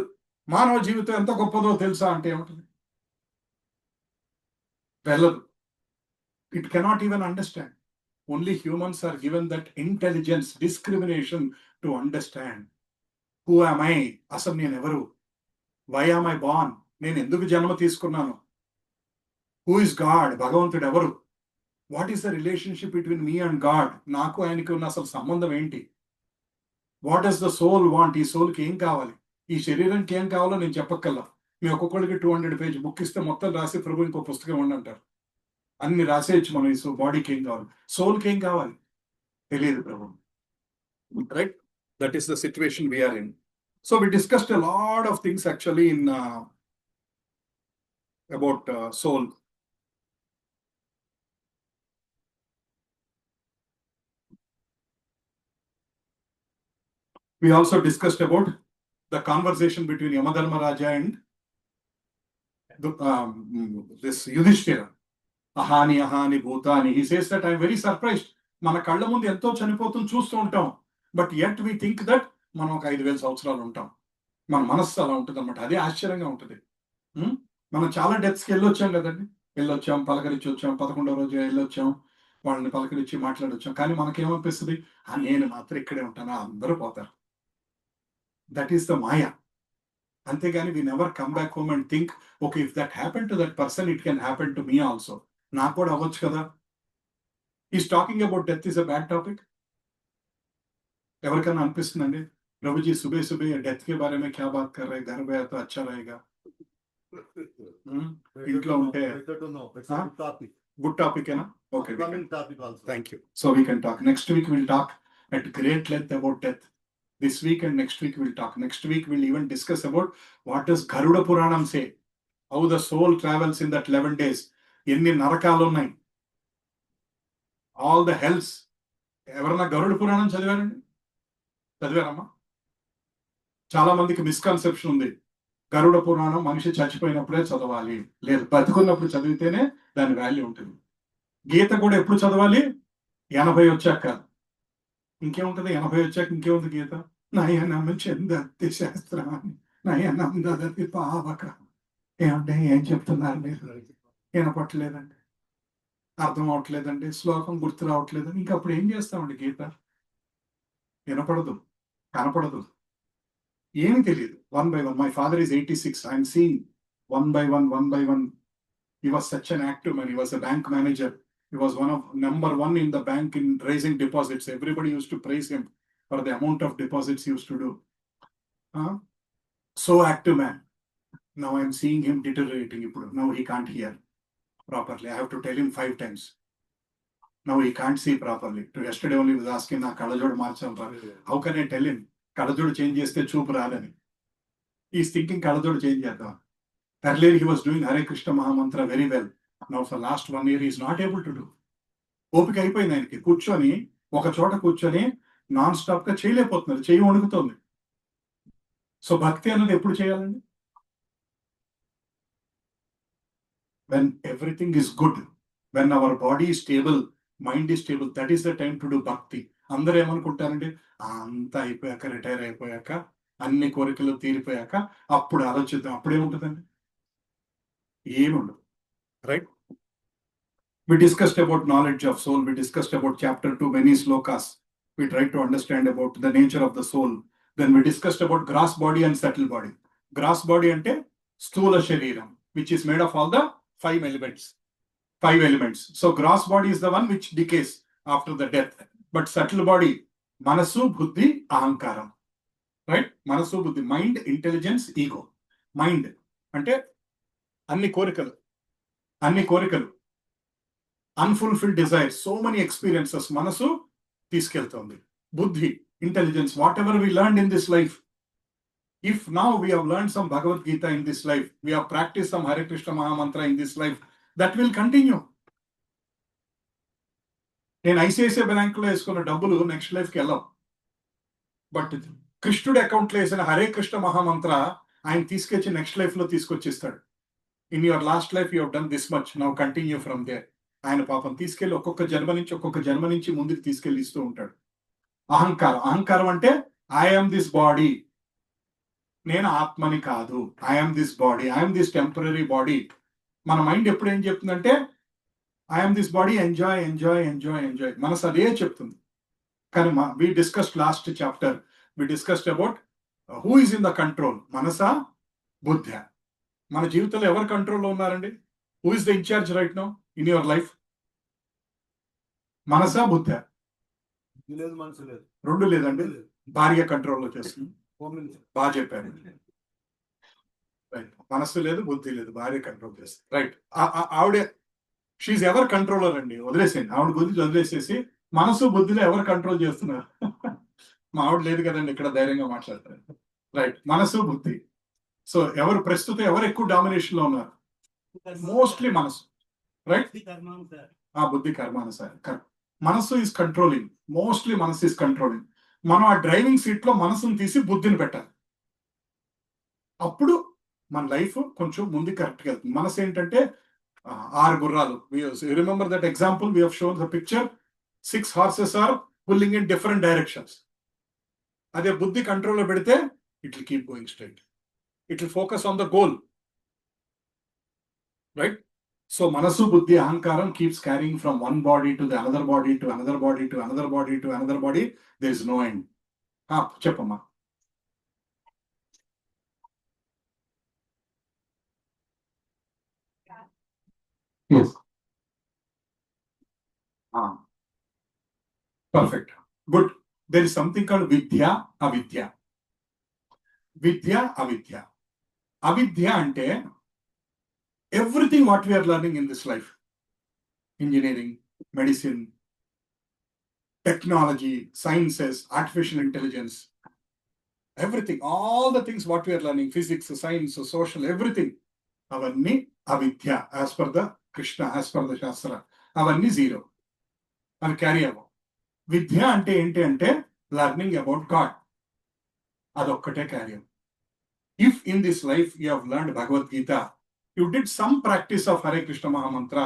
Manav Jeevita enta goppado telusa ante emuntadi? Velladu. It cannot even understand. Only humans are given that intelligence, discrimination to understand. Who am I? అసలు నేను ఎవరు? Why am I born? నేను ఎందుకు జన్మ తీసుకున్నాను? Who is God? భగవంతుడు ఎవరు? What is the relationship between me and God? నాకు ఆయనకి ఉన్న అసలు సంబంధం ఏంటి? What does the soul want? ఈ సోల్కి ఏం కావాలి? ఈ శరీరానికి ఏం కావాలో నేను చెప్పక్కల్లా. మీ ఒక్కొక్కరికి 200 పేజ్ బుక్ ఇస్తే మొత్తం రాసి ప్రభు ఇంకో పుస్తకం ఉండంటారు. అన్ని రాసేయచ్చు మనం. ఈ బాడీకి ఏం కావాలి, సోల్కి ఏం కావాలి తెలియదు ప్రభు. Right? That is the situation we are in. So we discussed a lot of things actually in about soul. We also discussed about the conversation between Yamadharmaraja and this Yudhishthira. Ahani ahani bhutani. He says that I am very surprised. మన కళ్ళ ముందు ఎంతో చనిపోతుంది చూస్తూ ఉంటాం, but yet we think that మనం ఒక 5,000 సంవత్సరాలు ఉంటాం. మన మనస్సు అలా ఉంటుంది అనమాట. అదే ఆశ్చర్యంగా ఉంటుంది. మనం చాలా డెత్స్కి వెళ్ళొచ్చాం కదండి, వెళ్ళొచ్చాం, పలకరించి వచ్చాం, 11వ రోజు వెళ్ళొచ్చాం, వాళ్ళని పలకరించి మాట్లాడొచ్చాం. కానీ మనకేమనిపిస్తుంది? నేను మాత్రం ఇక్కడే ఉంటాను, అందరూ పోతారు. That is the maya. అంతేగాని we never come back home and think, okay, if that happen to that person, it can happen to me also. నాకు కూడా అవ్వచ్చు కదా. Is talking about death is a bad topic. ఎవరికైనా అనిపిస్తుందండి, Prabhuji సుబే సుబే death కే బారే మే క్యా bath కర్ రహే, ఘర్ మే తో అచ్చా రహేగా. ఇంట్లో ఉంటే గుడ్ టాపిక్ ఏనా? Okay, thank you. So we can talk. Next week will talk at great length about death. This week and next week we'll talk. Next week we'll even discuss about what does Garuda Puranam say, how the soul travels in that 11 days. ఎన్ని నరకాలు ఉన్నాయి, all the hells. ఎవరన్నా గరుడ పురాణం చదివారండి? చదివారమ్మా? చాలా మందికి misconception ఉంది, గరుడ పురాణం మనిషి చచ్చిపోయినప్పుడే చదవాలి, లేదు బతుకున్నప్పుడు చదివితేనే దాని వాల్యూ ఉంటుంది. గీత కూడా ఎప్పుడు చదవాలి? 80 వచ్చాక. ఇంకేముంటది 80 వచ్చాక? ఇంకేముంది గీత? నయనము చెందతి శాస్త్రాన్ని నయనం దదతి పావక. ఏమంటే ఏం చెప్తున్నారు మీరు? వినపట్లేదండి, అర్థం అవట్లేదండి, శ్లోకం గుర్తు రావట్లేదండి. ఇంక అప్పుడు ఏం చేస్తామండి? గీత వినపడదు, కనపడదు, ఏమి తెలియదు. One by one, my father is 86, I'm seeing one by one, one by one. He was such an active man. He was a bank manager. He was one of number one in the bank in raising deposits. Everybody used to praise him for the amount of deposits he used to do. So active man. Now I'm seeing him deteriorating. Now he can't hear properly. I have to tell him 5 times. Now he can't see properly. Yesterday only was asking, na kalajodu marcham. How can I tell him? Kalajodu change cheste choopu raadani. He is thinking kalajodu change chedam. Earlier he was doing Hare Krishna Mahamantra very well. Now for last 1 year he is not able to do. ఓపిక అయిపోయింది ఆయనకి. కూర్చొని ఒక చోట కూర్చొని non stop గా చేయలేకపోతున్నారు, చెయ్యి వణుకుతోంది. సో భక్తి అన్నది ఎప్పుడు చేయాలండి? When everything is good, when our body is stable, mind is stable, that is the time to do భక్తి. అందరూ ఏమనుకుంటారండి? అంతా అయిపోయాక, రిటైర్ అయిపోయాక, అన్ని కోరికలు తీరిపోయాక అప్పుడు ఆలోచిద్దాం. అప్పుడేముంటుందండి? ఏముండదు. Right? We discussed about knowledge of soul. We discussed about chapter 2, many slokas. We tried to understand about the nature of the soul. Then we discussed about gross body and subtle body. Gross body ante sthula shariram, which is made of all the 5 elements. 5 elements. So gross body is the one which decays after the death. But subtle body, manasu, buddhi, ahankaram. Right? Manasu, buddhi, mind, intelligence, ego. Mind ante అన్ని కోరికలు, unfulfilled desires, so many experiences మనసు తీసుకెళ్తుంది. బుద్ధి, intelligence, whatever we learned in this life. If now we have learned some Bhagavad Gita in this life, we have practiced some Hare Krishna Mahamantra in this life, that will continue. నేను ICICI bank లో వేసుకున్న డబ్బులు next life కి వెళ్ళాం. But కృష్ణుడి account లో వేసిన హరే కృష్ణ మహామంత్ర ఆయన తీసుకొచ్చి నెక్స్ట్ లైఫ్ లో తీసుకొచ్చిస్తాడు. In your last life you have done this much, now continue from there. ఆయన పాపం తీసుకెళ్లి ఒక్కొక్క జన్మ నుంచి ముందుకు తీసుకెళ్లి ఇస్తూ ఉంటాడు. అహంకారం అంటే ఐఎమ్ దిస్ బాడీ, నేను ఆత్మని కాదు, I'm this body, I'm this temporary body. మన మైండ్ ఎప్పుడు ఏం చెప్తుందంటే I'm this body, enjoy enjoy enjoy enjoy, మనసు అదే చెప్తుంది. కానీ we discussed last chapter, we discussed about who is in the control, మనసా బుద్ధ. మన జీవితంలో ఎవరు కంట్రోల్లో ఉన్నారండి? Who is the incharge right now in your life? మనసా బుద్ధ? రెండు లేదండి. భార్య కంట్రోల్లో చేస్తుంది. బాగా చెప్పారు. రైట్. మనస్సు లేదు, బుద్ధి లేదు, భార్య కంట్రోల్ చేస్తుంది. రైట్. ఆవిడే షీఈ్ ఎవర్ కంట్రోలర్ అండి. వదిలేసేయండి, ఆవిడ గురించి వదిలేసేసి మనసు బుద్ధిలో ఎవరు కంట్రోల్ చేస్తున్నారు? మా ఆవిడ లేదు కదండి, ఇక్కడ ధైర్యంగా మాట్లాడతారు. రైట్. మనసు బుద్ధి. సో ప్రస్తుతం ఎవరు ఎక్కువ డామినేషన్ లో ఉన్నారు? మోస్ట్లీ మనసు. రైట్. బుద్ధి కర్మానుసారం. మనసు ఈజ్ కంట్రోలింగ్, మోస్ట్లీ మనసు ఈజ్ కంట్రోలింగ్. మనం ఆ డ్రైవింగ్ సీట్ లో మనసును తీసి బుద్ధిని పెట్టాలి. అప్పుడు మన లైఫ్ కొంచెం ముందు కరెక్ట్గా వెళ్తుంది. మనసు ఏంటంటే 6 గుర్రాలు. Remember that example we have shown the picture. 6 horses are pulling in different directions. అదే బుద్ధి కంట్రోల్లో పెడితే it will keep going straight. It will focus on the goal. Right. So మనసు బుద్ధి అహంకారం keeps carrying from one body to the another body to another body to another body to another body. There is no end. చెప్పమ్మా. Yes. Perfect. Good. There is something called vidya, avidya. Vidya, avidya. Avidya ante everything what we are learning in this life, engineering, medicine, technology, sciences, artificial intelligence, everything, all the things what we are learning, physics, science, social, everything, avanni avidya as per the Krishna, as per the Shastra, avanni zero. అవి carry అవ్వం. విద్య అంటే ఏంటి అంటే learning about god, అదొక్కటే carry అవ్వం. If in this life you have learned Bhagavad Gita, you did some practice of Hare Krishna Mahamantra,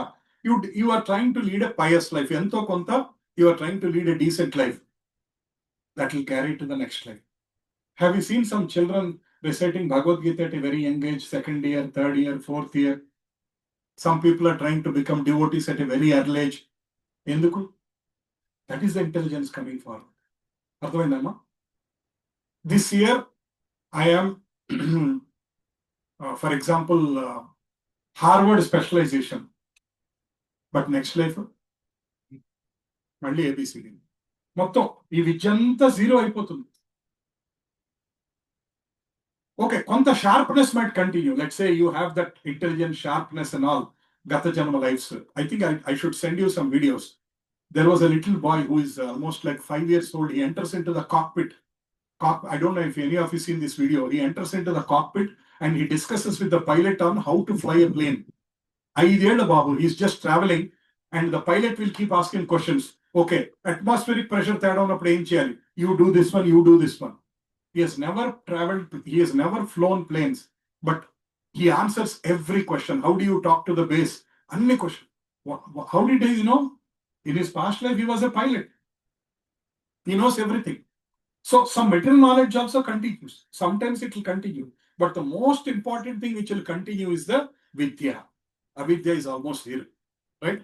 you are trying to lead a pious life, ento konta you are trying to lead a decent life, that will carry to the next life. Have you seen some children reciting Bhagavad Gita at a very young age, 2nd year, 3rd year, 4th year? Some people are trying to become devotees at a very early age. Enduku? That is the intelligence coming forward. అర్థమైందమ్మా? This year, I am, for example, Harvard specialization. But next life, మళ్ళీ ABCD. మొత్తం ఈ విద్య అంతా zero అయిపోతుంది. Okay, కొంత sharpness might continue. Let's say you have that intelligent sharpness and all గత జన్మ lifes. I think I should send you some videos. There was a little boy who is almost like 5 years old. He enters into the cockpit. I don't know if any of you seen this video. He enters into the cockpit and he discusses with the pilot on how to fly a plane. Aidela Babu, he's just traveling and the pilot will keep asking questions. Okay, atmospheric pressure teda unnappudu em cheyali? You do this one, you do this one. He has never traveled, he has never flown planes, but he answers every question. How do you talk to the base? Anni question. How did he know? In his past life, he was a pilot. He knows everything. So some material knowledge also continues. Sometimes it will continue. But the most important thing which will continue is the vidya. Avidya is almost here, right?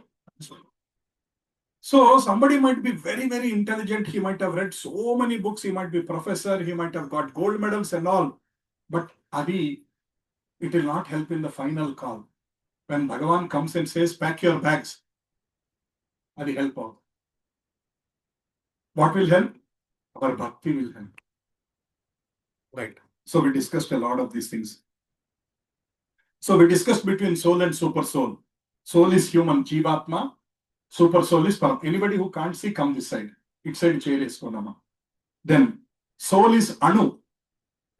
So somebody might be very, very intelligent. He might have read so many books. He might be professor. He might have got gold medals and all. But Adi, it will not help in the final call. When Bhagavan comes and says, pack your bags, Adi help out. What will help? Our bhakti will help. Right. So we discussed a lot of these things. So we discussed between soul and super soul. Soul is human, Jivatma. Super soul is Param. Anybody who can't see, come this side. It's side chair is Konama. Then soul is Anu.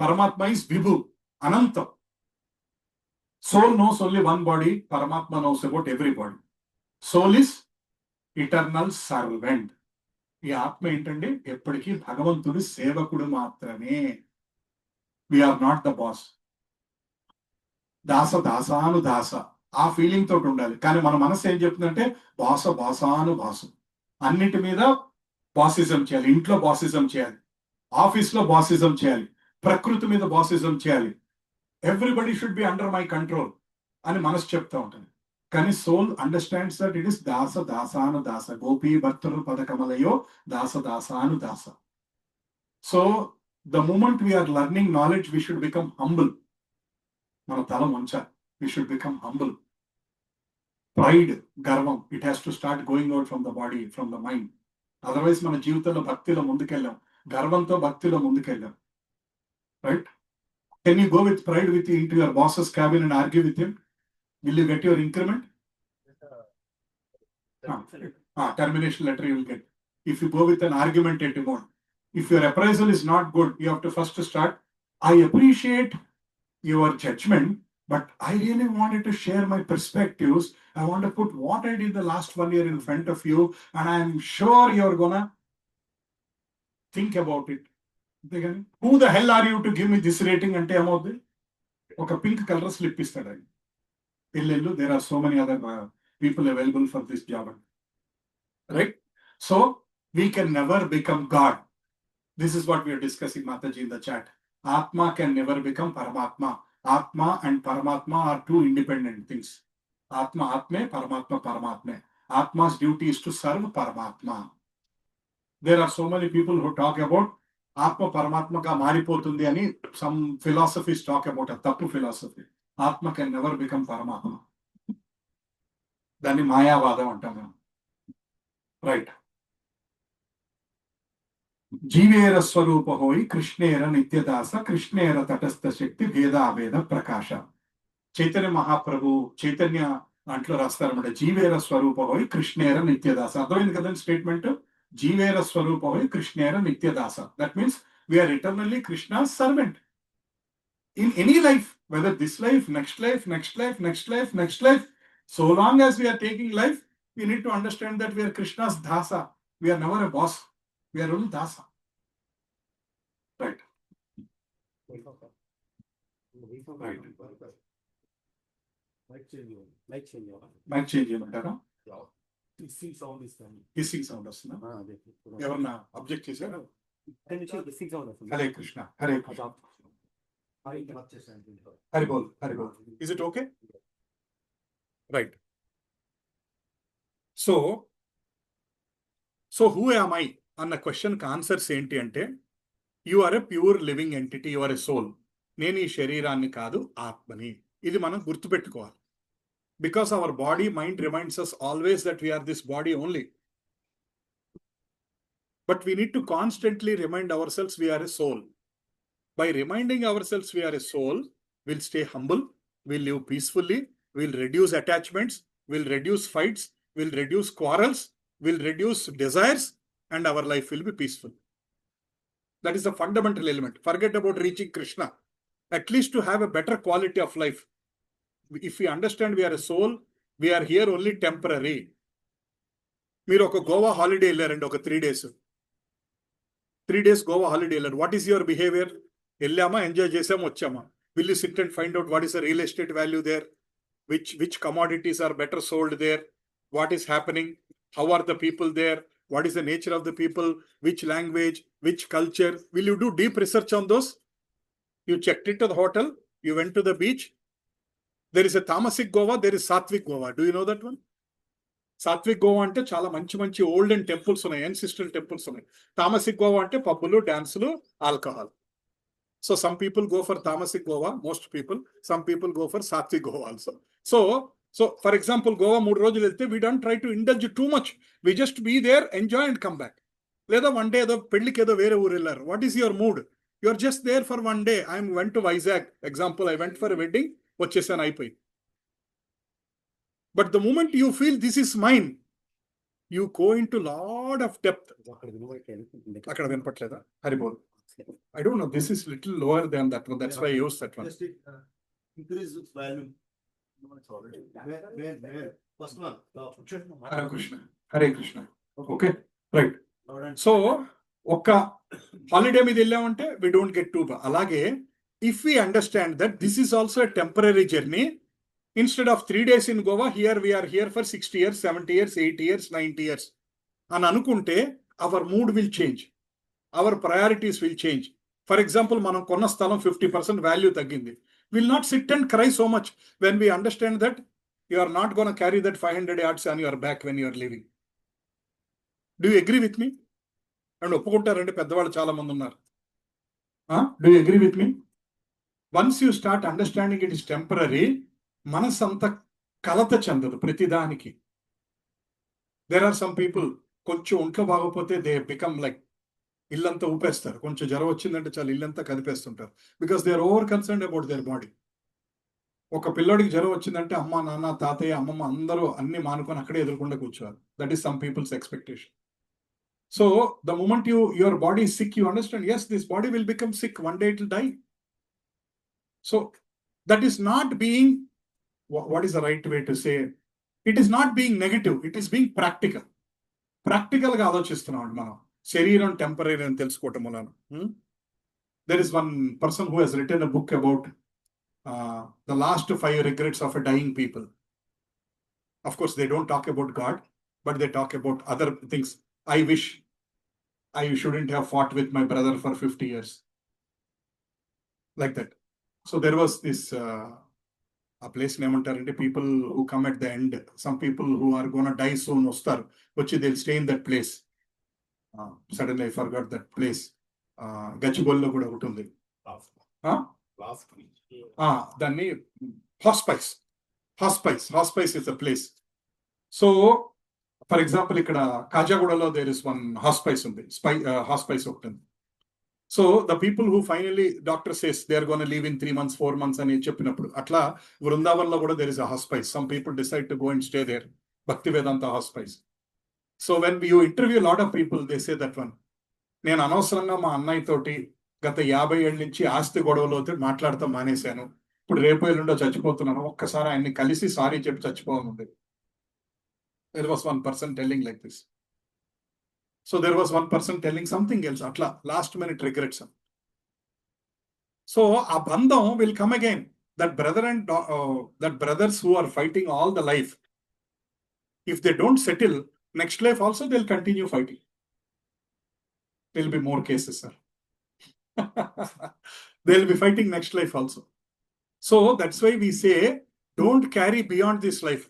Paramatma is Vibhu, Ananta. Soul knows only one body. Paramatma knows about every body. Soul is eternal servant. ఈ ఆత్మ ఏంటంటే ఎప్పటికీ భగవంతుడి సేవకుడు మాత్రమే. We are not the boss. దాస దాసాను దాస ఆ ఫీలింగ్ తోటి ఉండాలి. కానీ మన మనసు ఏం చెప్తుందంటే బాసాను బాసు. అన్నిటి మీద బాసిజం చేయాలి. ఇంట్లో బాసిజం చేయాలి, ఆఫీస్లో బాసిజం చేయాలి, ప్రకృతి మీద బాసిజం చేయాలి. Everybody should be under my control అని మనసు చెప్తా ఉంటుంది. కానీ soul understands that it is దాస దాసాను దాస. గోపీ భర్తృ పదకమలయో దాస దాసాను దాస. So the moment we're learning knowledge, we should become humble. మన తల వంచాలి. We should become humble. Pride, గర్వం, it has to start going out from the body, from the mind. Otherwise మన జీవితంలో భక్తిలో ముందుకెళ్ళాం, గర్వంతో భక్తిలో ముందుకెళ్ళాం. Right? Can you go with pride with into your boss's cabin and argue with him? Will you get your increment? Termination letter you will get. If you go with an argumentative mode. If your appraisal is not good, you have to first start, I appreciate your judgment, but I really wanted to share my perspectives. I want to put what I did the last 1 year in front of you, and I am sure you're gonna think about it. Who the hell are you to give me this rating? Ante amodde oka pink color slip istada. There are so many other people available for this job. Right? So we can never become God. This is what we are discussing, Mataji, in the chat. Atma can never become Paramatma. Atma and Paramatma are two independent things. Atma Atme, Paramatma Paramatma. Atma's duty is to serve Paramatma. There are so many people who talk about Atma Paramatma ka maripotundi ani. Some philosophies talk about a tappu philosophy. Atma can never become Paramatma. దాన్ని మాయావాదం అంటాం మనం. Right? జీవేర స్వరూప హోయి కృష్ణేర నిత్యదాస కృష్ణేర తటస్థ శక్తి భేదాభేద ప్రకాశ. చైతన్య మహాప్రభు చైతన్య దాంట్లో రాస్తారన్నమాట, జీవేర స్వరూప హోయి కృష్ణేర నిత్యదాస. అర్థమైంది కదండి స్టేట్మెంట్? జీవేర స్వరూప హోయి కృష్ణేర నిత్యదాస. That means we're eternally Krishna's servant. In any life, whether this life, next life, next life, next life, next life, so long as we are taking life, we need to understand that we are Krishna's dasa. We are never a boss. We are only dasa. Right? Right. Mic change చేయమంటారా? Hissing sound is coming. Hissing sound వస్తుందా? ఎవరన్నా object చేశారా? Hissing sound వస్తుంది. Hare Krishna, Hare Krishna. Hari bol, Hari bol. Is it okay? Right. So who am I? అన్న క్వశ్చన్కి answers ఏంటి అంటే, you are a pure living entity, you are a soul. నేను ఈ శరీరాన్ని కాదు, ఆత్మని. ఇది మనం గుర్తుపెట్టుకోవాలి. Because our body mind reminds us always that we are this body only. But we need to constantly remind ourselves we are a soul. By reminding ourselves we are a soul, we'll stay humble, we'll live peacefully, we'll reduce attachments, we'll reduce fights, we'll reduce quarrels, we'll reduce desires, and our life will be peaceful. That is the fundamental element. Forget about reaching Krishna. At least to have a better quality of life. If we understand we are a soul, we are here only temporary. మీరు ఒక Goa holiday వెళ్ళారండి, ఒక 3 days. 3 days Goa holiday వెళ్ళారు. What is your behaviour? వెళ్ళామా, enjoy చేసామా, వచ్చామా? Will you sit and find out what is the real estate value there, which commodities are better sold there, what is happening, how are the people there, what is the nature of the people, which language, which culture? Will you do deep research on those? You checked into the hotel, you went to the beach. There is a Tamasic Goa, there is Sattvic Goa. Do you know that one? Sattvic Goa అంటే చాలా మంచి olden temples ఉన్నాయి, ancestral temples ఉన్నాయి. Tamasic Goa అంటే పబ్బులు, డాన్సులు, alcohol. So some people go for Tamasic Goa, most people. Some people go for Sattvic Goa also. So for example, Goa 3 రోజులు వెళ్తే we don't try to indulge too much. We just be there, enjoy and come back. లేదా one day ఏదో పెళ్లికి ఏదో వేరే ఊరు వెళ్ళారు. What is your mood? You are just there for one day. I went to Vizag. Example, I went for a wedding. వచ్చేసాను, అయిపోయింది. But the moment you feel this is mine, you go into lot of depth. అక్కడ వినపట్లేదా? Haribol. I don't know. This is little lower than that one. That's why I use that one. Just increase volume. Where? First one. Hare Krishna. Hare Krishna. Okay. Right. So, ఒక్క holiday మీద వెళ్ళామంటే we don't get too bad. అలాగే if we understand that this is also a temporary journey, instead of 3 days in Goa, here we are here for 60 years, 70 years, 80 years, 90 years. అని అనుకుంటే our mood will change. Our priorities will change. For example, మనం కొన్న స్థలం 50% value తగ్గింది. We'll not sit and cry so much when we understand that you are not going to carry that 500 yards on your back when you are leaving. Do you agree with me? And ఒప్పుకుంటారంటే పెద్దవాళ్ళు చాలా మంది ఉన్నారు. Do you agree with me? Once you start understanding it is temporary, మనసు అంత కలత చెందదు ప్రతిదానికి. There are some people, కొంచెం ఒంట్లో బాగోపోతే they become like, ఇల్లంతా ఊపేస్తారు. కొంచెం జ్వరం వచ్చిందంటే చాలా ఇల్లంతా కదిపేస్తుంటారు. Because they are over concerned about their body. ఒక పిల్లోడికి జ్వరం వచ్చిందంటే అమ్మ, నాన్న, తాతయ్య, అమ్మమ్మ అందరూ అన్ని మానుకొని అక్కడే ఎదురుకుండా కూర్చోవాలి. That is some people's expectation. So the moment your body is sick, you understand, yes, this body will become sick. One day it will die. So that is not being, what is the right way to say? It is not being negative. It is being practical. ప్రాక్టికల్గా ఆలోచిస్తున్నాం మనం. శరీరం temporary అని తెలుసుకోవటం వలన. There is one person who has written a book about the last 5 regrets of a dying people. Of course, they don't talk about God, but they talk about other things. I wish I shouldn't have fought with my brother for 50 years. Like that. So there was this a place ఏమంటారంటే people who come at the end. Some people who are going to die soon వస్తారు, వచ్చి they'll stay in that place. Suddenly I forgot that place. గచ్చిబౌలిలో కూడా ఒకటి ఉంది. దాన్ని hospice is a place. So for example ఇక్కడ కాజాగూడలో there is one hospice ఉంది. Hospice ఒకటి ఉంది. So the people who finally doctor says they are gonna leave in 3 months 4 months అని చెప్పినప్పుడు, అట్లా వృందావన్లో కూడా there is a hospice. Some people decide to go and stay there. Bhakti Vedanta hospice. So when you interview lot of people they say that one. నేను అనవసరంగా మా అన్నయ్య తోటి గత 50 ఏళ్ళ నుంచి ఆస్తి గొడవలో మాట్లాడతాం మానేశాను. ఇప్పుడు రేపు ఎల్లుండో చచ్చిపోతున్నాను. ఒక్కసారి ఆయన్ని కలిసి సారీ చెప్పి చచ్చిపోనుంది. There was one person telling like this. So there was one person telling something else. Atla last minute regrets. So a bandham will come again. That brother and that brothers who are fighting all the life, if they don't settle, next life also they'll continue fighting. There'll be more cases, sir. They'll be fighting next life also. So that's why we say, don't carry beyond this life.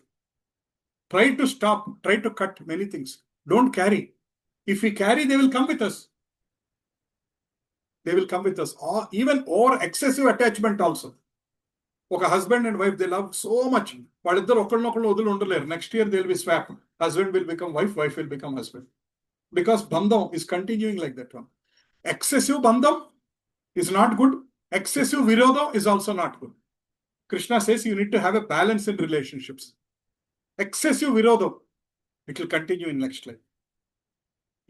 Try to stop, try to cut many things. Don't carry. If we carry, they will come with us. They will come with us. Or even or excessive attachment also. Okay, husband and wife, they love so much. Next year they'll be swapped. Husband will become wife, wife will become husband. Because bandham is continuing like that one. Excessive bandham is not good. Excessive virodha is also not good. Krishna says you need to have a balance in relationships. Excessive virodha, it will continue in next life.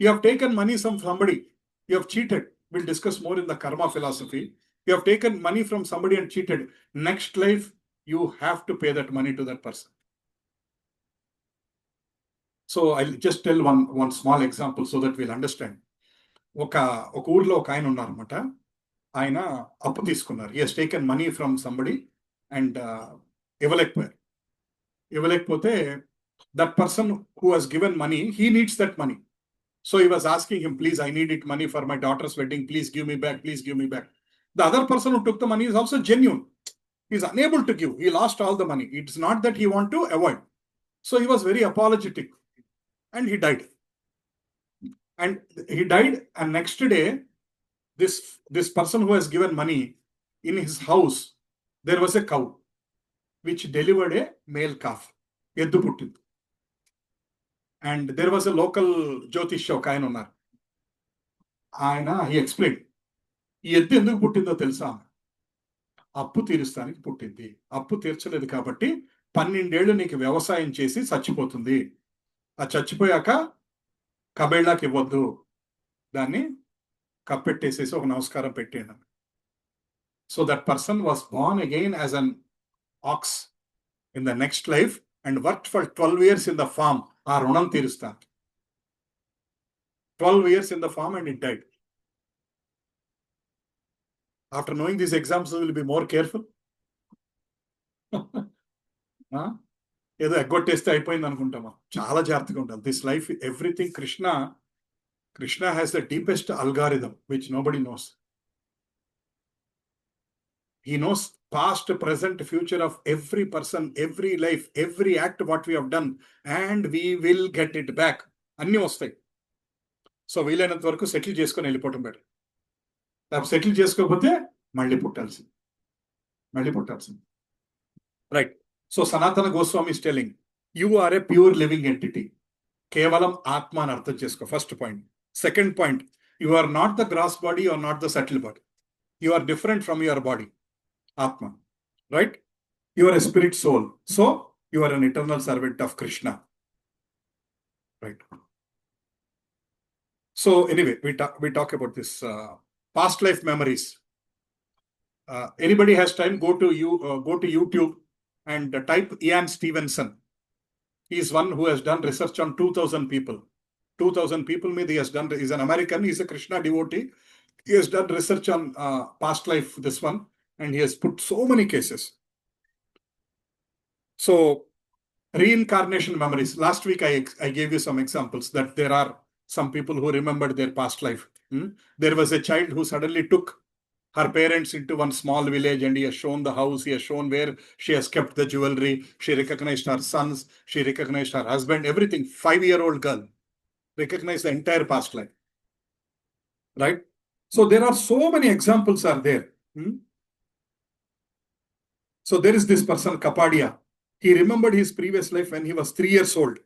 You have taken money from somebody, you have cheated. We'll discuss more in the karma philosophy. You have taken money from somebody and cheated. Next life, you have to pay that money to that person. So I'll just tell one small example so that we'll understand. ఒక ఊర్లో ఒక ఆయన ఉన్నారన్నమాట. ఆయన అప్పు తీసుకున్నారు. He has taken money from somebody and ఇవ్వలేకపోతే that person who has given money, he needs that money. So he was asking him, please, I need it money for my daughter's wedding. Please give me back. Please give me back. The other person who took the money is also genuine. He is unable to give. He lost all the money. It's not that he want to avoid. So he was very apologetic and he died. And he died, and next day, this person who has given money, in his house, there was a cow which delivered a male calf. Eddu puttindi. And there was a local Jyotisha oka ayana unnaru. Ayana, he explained. ఈ ఎద్దు ఎందుకు పుట్టిందో తెలుసా? అప్పు తీరుస్తానికి పుట్టింది. అప్పు తీర్చలేదు కాబట్టి 12 ఏళ్ళు నీకు వ్యవసాయం చేసి చచ్చిపోతుంది. ఆ చచ్చిపోయాక కబేళ్ళకి ఇవ్వద్దు, దాన్ని కప్పెట్టేసేసి ఒక నమస్కారం పెట్టేయండి. So that person was born again as an ox in the next life and work for 12 years in the farm. ఆ రుణం తీరుస్తాను. 12 years in the farm and it died. After knowing these examples, we will be more careful. ఏదో ఎగ్గొట్టేస్తే అయిపోయింది అనుకుంటామా? చాలా జాగ్రత్తగా ఉండాలి. This life, everything Krishna has the deepest algorithm which nobody knows. He knows past, present, future of every person, every life, every act what we have done, and we will get it back. అన్నీ వస్తాయి. So వీలైనంత వరకు settle చేసుకొని వెళ్ళిపోవటం better. Settle చేసుకోకపోతే మళ్ళీ పుట్టాల్సింది. Right. So సనాతన Goswami is telling, you are a pure living entity. కేవలం ఆత్మ అని అర్థం చేసుకో. First point. Second point, you are not the gross body or not the subtle body. You are different from your body. Atma. Right? You are a spirit soul. So you are an eternal servant of Krishna. Right. So anyway, we talk about this past life memories. Anybody has time, go to YouTube and type Ian Stevenson. He is one who has done research on 2,000 people. 2,000 people he's an American, he's a Krishna devotee. He has done research on past life, this one, and he has put so many cases. So reincarnation memories. Last week I gave you some examples that there are some people who remembered their past life. There was a child who suddenly took her parents into one small village and he has shown the house, he has shown where she has kept the jewelry, she recognized her sons, she recognized her husband, everything. 5-year-old girl recognized the entire past life. Right? So there are so many examples are there. So there is this person, Kapadia. He remembered his previous life when he was 3 years old.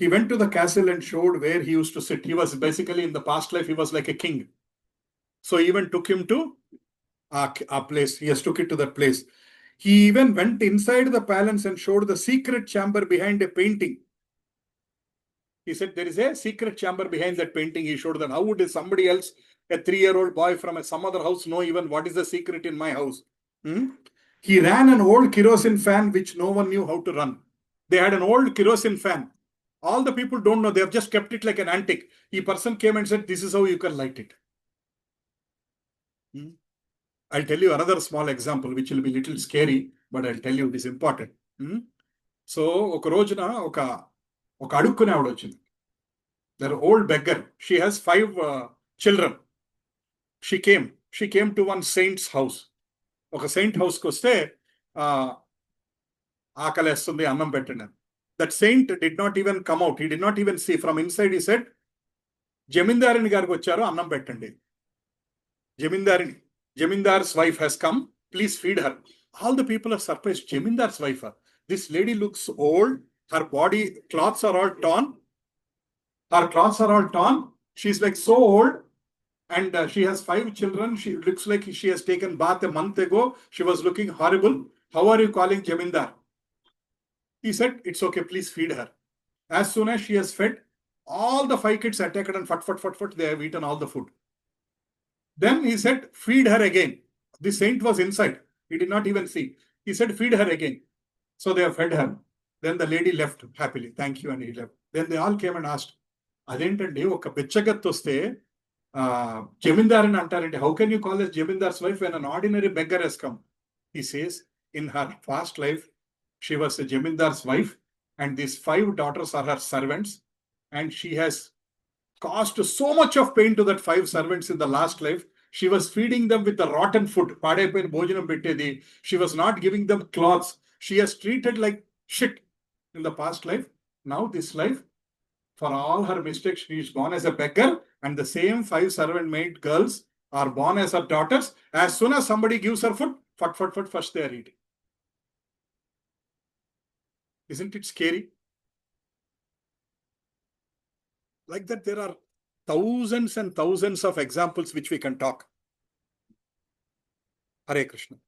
He went to the castle and showed where he used to sit. He was basically, in the past life, he was like a king. So he even took him to a place. He has took it to that place. He even went inside the palace and showed the secret chamber behind a painting. He said, there is a secret chamber behind that painting. He showed that. How would somebody else, a 3-year-old boy from some other house, know even what is the secret in my house? He ran an old kerosene fan which no one knew how to run. They had an old kerosene fan. All the people don't know. They have just kept it like an antique. A person came and said, this is how you can light it. I'll tell you another small example which will be a little scary, but I'll tell you it is important. So, oka rojuna oka adukune avadu vachindi. They're old beggar. She has 5 children. She came to one saint's house. ఒక Saint హౌస్కి వస్తే ఆకలేస్తుంది అన్నం పెట్టండి. That saint did not even come out. He did not even see. From inside he said, జమీందారిని గారికి వచ్చారు, అన్నం పెట్టండి. Jamindar's wife has come, please feed her. All the people are surprised. Jamindar's wife. This lady looks old. Her body clothes are all torn. She's like so old. And she has 5 children. She looks like she has taken bath a month ago. She was looking horrible. How are you calling Jamindar? He said, it's okay, please feed her. As soon as she has fed, all the 5 kids attacked and fut, they have eaten all the food. Then he said, feed her again. The saint was inside. He did not even see. He said, feed her again. So they have fed her. Then the lady left happily. Thank you, and he left. Then they all came and asked, అదేంటండి ఒక బిచ్చగత్తు వస్తే జమీందార్ అని అంటారండి. How can you call this Jamindar's wife when an ordinary beggar has come? He says, in her past life, she was a Jamindar's wife, and these 5 daughters are her servants, and she has caused so much of pain to that 5 servants in the last life. She was feeding them with the rotten food. పాడైపోయిన భోజనం పెట్టేది. She was not giving them clothes. She has treated like shit in the past life. Now this life, for all her mistakes, she is born as a beggar, and the same 5 servant maid girls are born as her daughters. As soon as somebody gives her food, fut, first they are eating. Isn't it scary? Like that, there are thousands and thousands of examples which we can talk. Hare Krishna.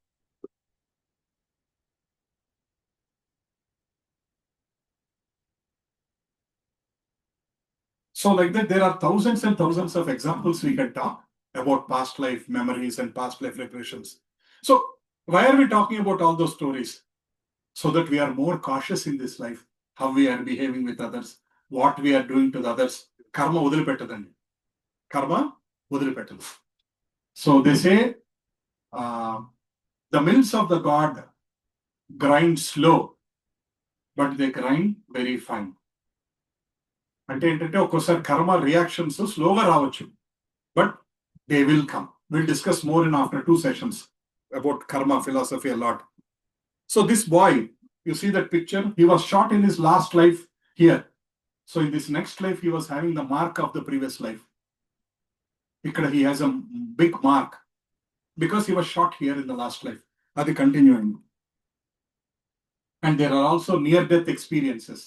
So like that, there are thousands and thousands of examples we can talk about past life memories and past life regressions. So why are we talking about all those stories? So that we are more cautious in this life, how we are behaving with others, what we are doing to the others. Karma వదిలిపెట్టదండి. Karma వదిలిపెట్టదు. So they say, the mills of the god grind slow, but they grind very fine. అంటే ఏంటంటే ఒక్కోసారి కర్మ reactions స్లోగా రావచ్చు, but they will come. Will discuss more in after 2 sessions about karma philosophy a lot. So this boy, you see that picture, he was shot in his last life here. So in this next life, he was having the mark of the previous life. Ikkada he has a big mark because he was shot here in the last life. Adi continuing. And there are also near-death experiences.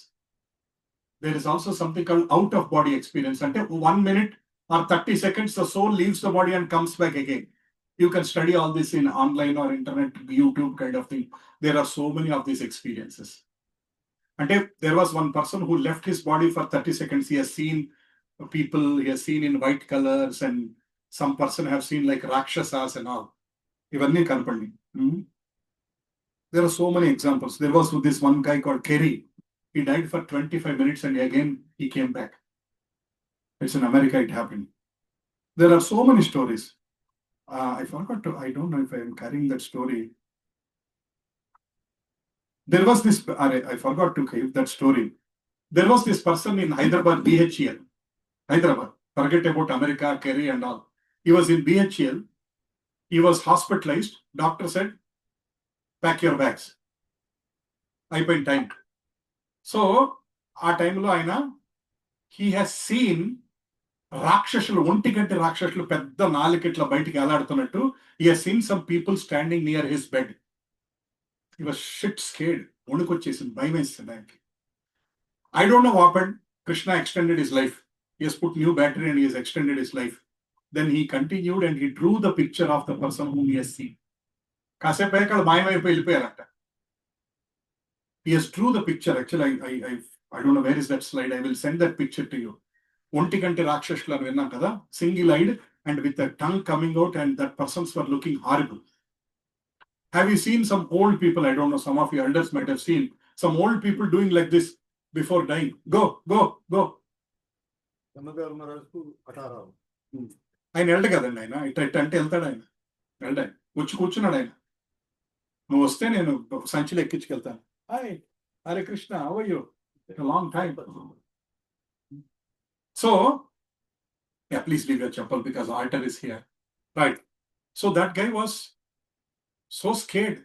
There is also something called out-of-body experience. Ante 1 minute or 30 seconds, the soul leaves the body and comes back again. You can study all this in online or internet, YouTube kind of thing. There are so many of these experiences. And there was one person who left his body for 30 seconds. He has seen people, he has seen in white colors, and some person have seen like Rakshasas and all. Ivanni Karpandi. There are so many examples. There was this one guy called Kerry. He died for 25 minutes and again he came back. It's in America, it happened. There are so many stories. I forgot to, I don't know if I am carrying that story. There was this, I forgot to give that story. There was this person in Hyderabad, BHEL. Hyderabad. Forget about America, Kerry and all. He was in BHEL. He was hospitalized. Doctor said, pack your bags. అయిపోయిన time. So ఆ టైంలో ఆయన he has seen రాక్షసులు, ఒంటిగంటి రాక్షసులు పెద్ద నాలుగిట్లా బయటికి ఎలాడుతున్నట్టు. he has seen some people standing near his bed. He was shit scared. వణుకొచ్చేసింది, భయం వేసింది ఆయనకి. I don't know what happened. Krishna extended his life. He has put new battery and he has extended his life. Then he continued and he drew the picture of the person whom he has seen. కాసేపు అక్కడ మాయమైపోయి వెళ్ళిపోయారంట. He has drew the picture. Actually, I don't know where is that slide. I will send that picture to you. ఒంటిగంటి రాక్షసులు అని విన్నాం కదా, single I'd and with the tongue coming out, and that persons were looking horrible. Have you seen some old people? I don't know, some of your elders might have seen some old people doing like this before dying. Go. ఆయన వెళ్ళడు కదండి, ఆయన it అంటే వెళ్తాడు, ఆయన వెళ్ళాడు, వచ్చి కూర్చున్నాడు ఆయన. నువ్వు వస్తే నేను సంచిలో ఎక్కించుకెళ్తాను. Hi, Hare Krishna, how are you? Long time. So, yeah, please leave your chappal because altar is here. Right. So that guy was so scared,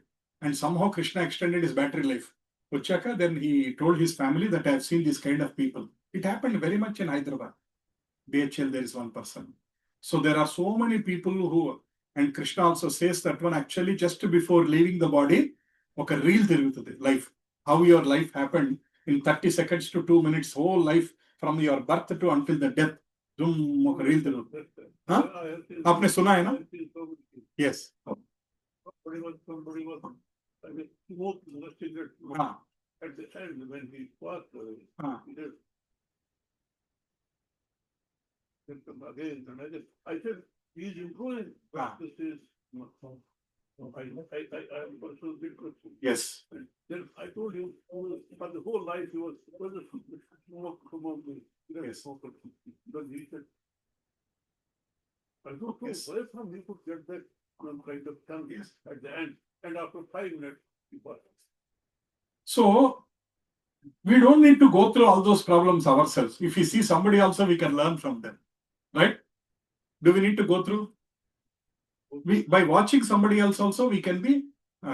and somehow Krishna extended his battery life. Uchaka, then he told his family that I have seen this kind of people. It happened very much in Hyderabad. BHL, there is one person. So there are so many people who, and Krishna also says that one actually just before leaving the body, okay, real life, how your life happened in 30 seconds to 2 minutes, whole life from your birth to until the death. Real huh? आपने सुना है ना? Yes. Somebody was I mean, smoke the cigarette at the end when he passed away. He said, again, and I said, he's improving. This is I also did question. Yes. Then I told him, but the whole life he was smoke. Yes. Because he said, I don't know where from he could get that kind of tongue at the end. And after 5 minutes, he passed. So we don't need to go through all those problems ourselves. If we see somebody also, we can learn from them. Right? Do we need to go through? By watching somebody else also, we can be